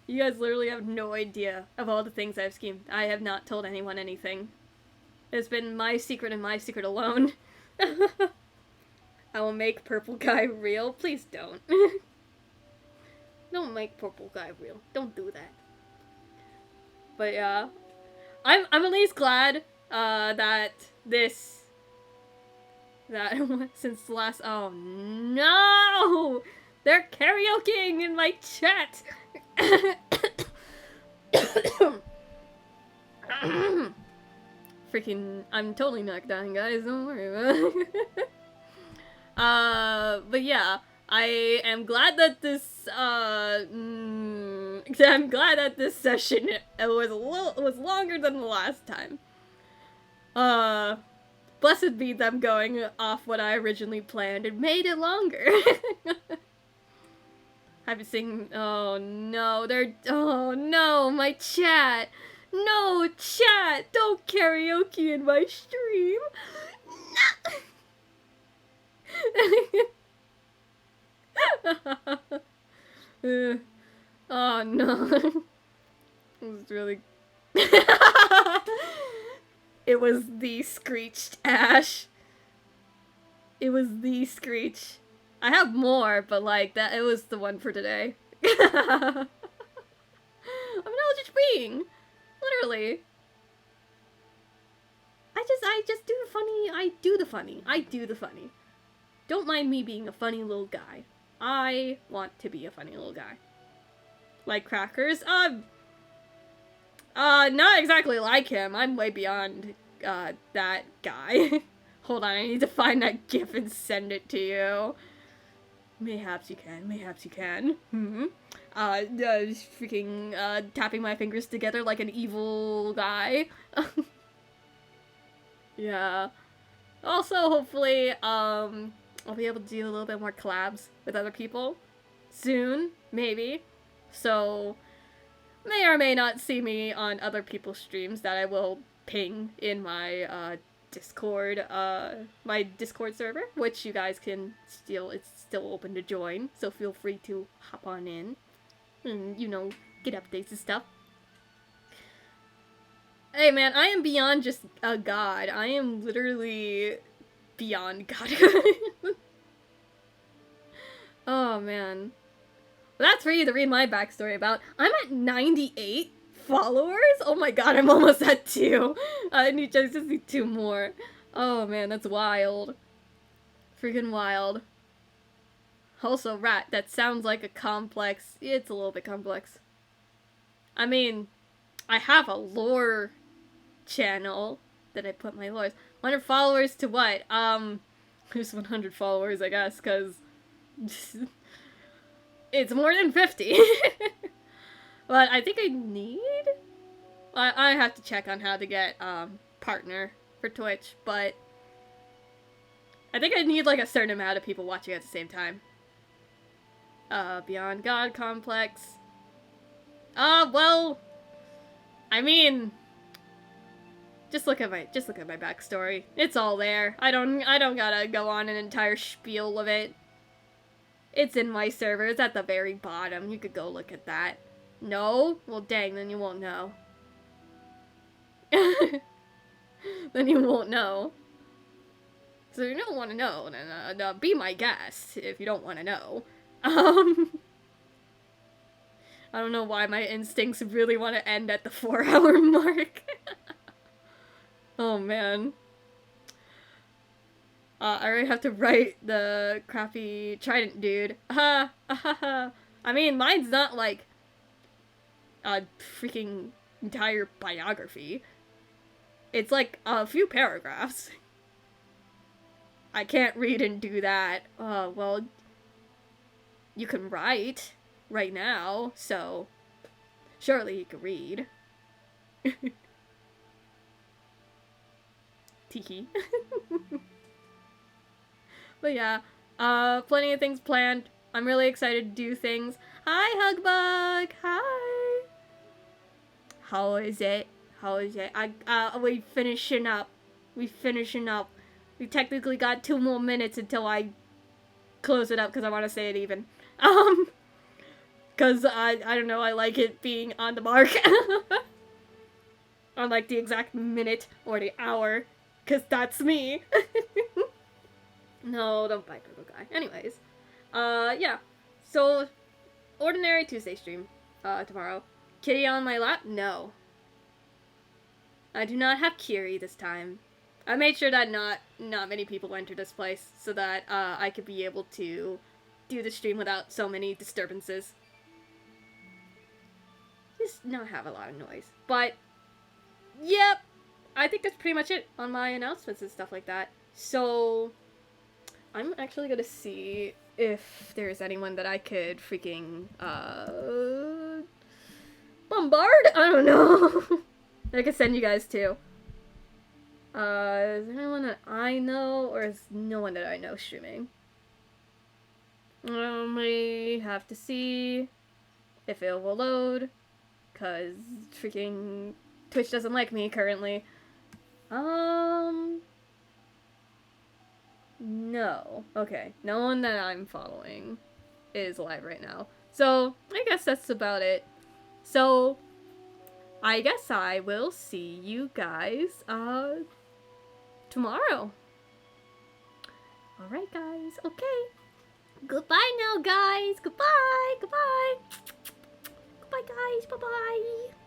You guys literally have no idea of all the things I've schemed. I have not told anyone anything. It's been my secret and my secret alone. I will make purple guy real. Please don't. Don't make purple guy real. Don't do that. But yeah, I'm at least glad that since the last, oh no, they're karaokeing in my chat. Freaking, I'm totally not dying, guys. Don't worry about it. But yeah, I am glad that this I'm glad that this session was longer than the last time. Blessed be them going off what I originally planned and made it longer. I've been singing. Oh no, oh no, my chat. No, chat, don't karaoke in my stream. Oh no. It was really. It was the screeched ash. It was the screech. I have more, but like that, it was the one for today. I'm not just being, literally. I just do the funny. I do the funny. Don't mind me being a funny little guy. I want to be a funny little guy. Like crackers? Not exactly like him. I'm way beyond, that guy. Hold on, I need to find that gif and send it to you. Mayhaps you can. Freaking, tapping my fingers together like an evil guy. Yeah. Also, hopefully, I'll be able to do a little bit more collabs with other people soon, maybe. So, may or may not see me on other people's streams that I will ping in my, Discord, my Discord server, which you guys can it's still open to join, so feel free to hop on in and, you know, get updates and stuff. Hey man, I am beyond just a god. I am literally beyond god. Oh man. Well, that's for you to read my backstory about. I'm at 98 followers? Oh my god, I'm almost at 2. I just need 2 more. Oh man, that's wild. Freaking wild. Also, Rat, that sounds like a complex. It's a little bit complex. I mean, I have a lore channel that I put my lores. 100 followers to what? There's 100 followers, I guess, because it's more than 50. But I think I need... I have to check on how to get, partner for Twitch, but I think I need, like, a certain amount of people watching at the same time. Beyond God Complex. Well, I mean, just look at my backstory. It's all there. I don't gotta go on an entire spiel of it. It's in my server. It's at the very bottom. You could go look at that. No? Well, dang, then you won't know. Then you won't know. So if you don't want to know, then be my guest if you don't want to know. I don't know why my instincts really want to end at the 4-hour mark. Oh man. I already have to write the crappy trident dude. I mean, mine's not like a freaking entire biography. It's like a few paragraphs. I can't read and do that. Well, you can write right now, so surely you can read. Tiki. But yeah, plenty of things planned. I'm really excited to do things. Hi, Hugbug! Hi! How is it? We finishing up. We technically got 2 more minutes until I close it up, because I want to say it even. Because I don't know, I like it being on the mark. On like the exact minute or the hour, because that's me. No, don't buy Purple Guy. Anyways, yeah. So, ordinary Tuesday stream, tomorrow. Kitty on my lap? No. I do not have Kiri this time. I made sure that not many people enter this place so that, I could be able to do the stream without so many disturbances. Just not have a lot of noise. But, yep. I think that's pretty much it on my announcements and stuff like that. So, I'm actually gonna see if there's anyone that I could freaking, bombard? I don't know. I could send you guys to. Is there anyone that I know, or is no one that I know streaming? We have to see if it will load, cause freaking Twitch doesn't like me currently. No. Okay, no one that I'm following is live right now. So, I guess that's about it. So, I guess I will see you guys, tomorrow. Alright, guys. Okay. Goodbye now, guys. Goodbye. Goodbye. Goodbye, guys. Bye-bye.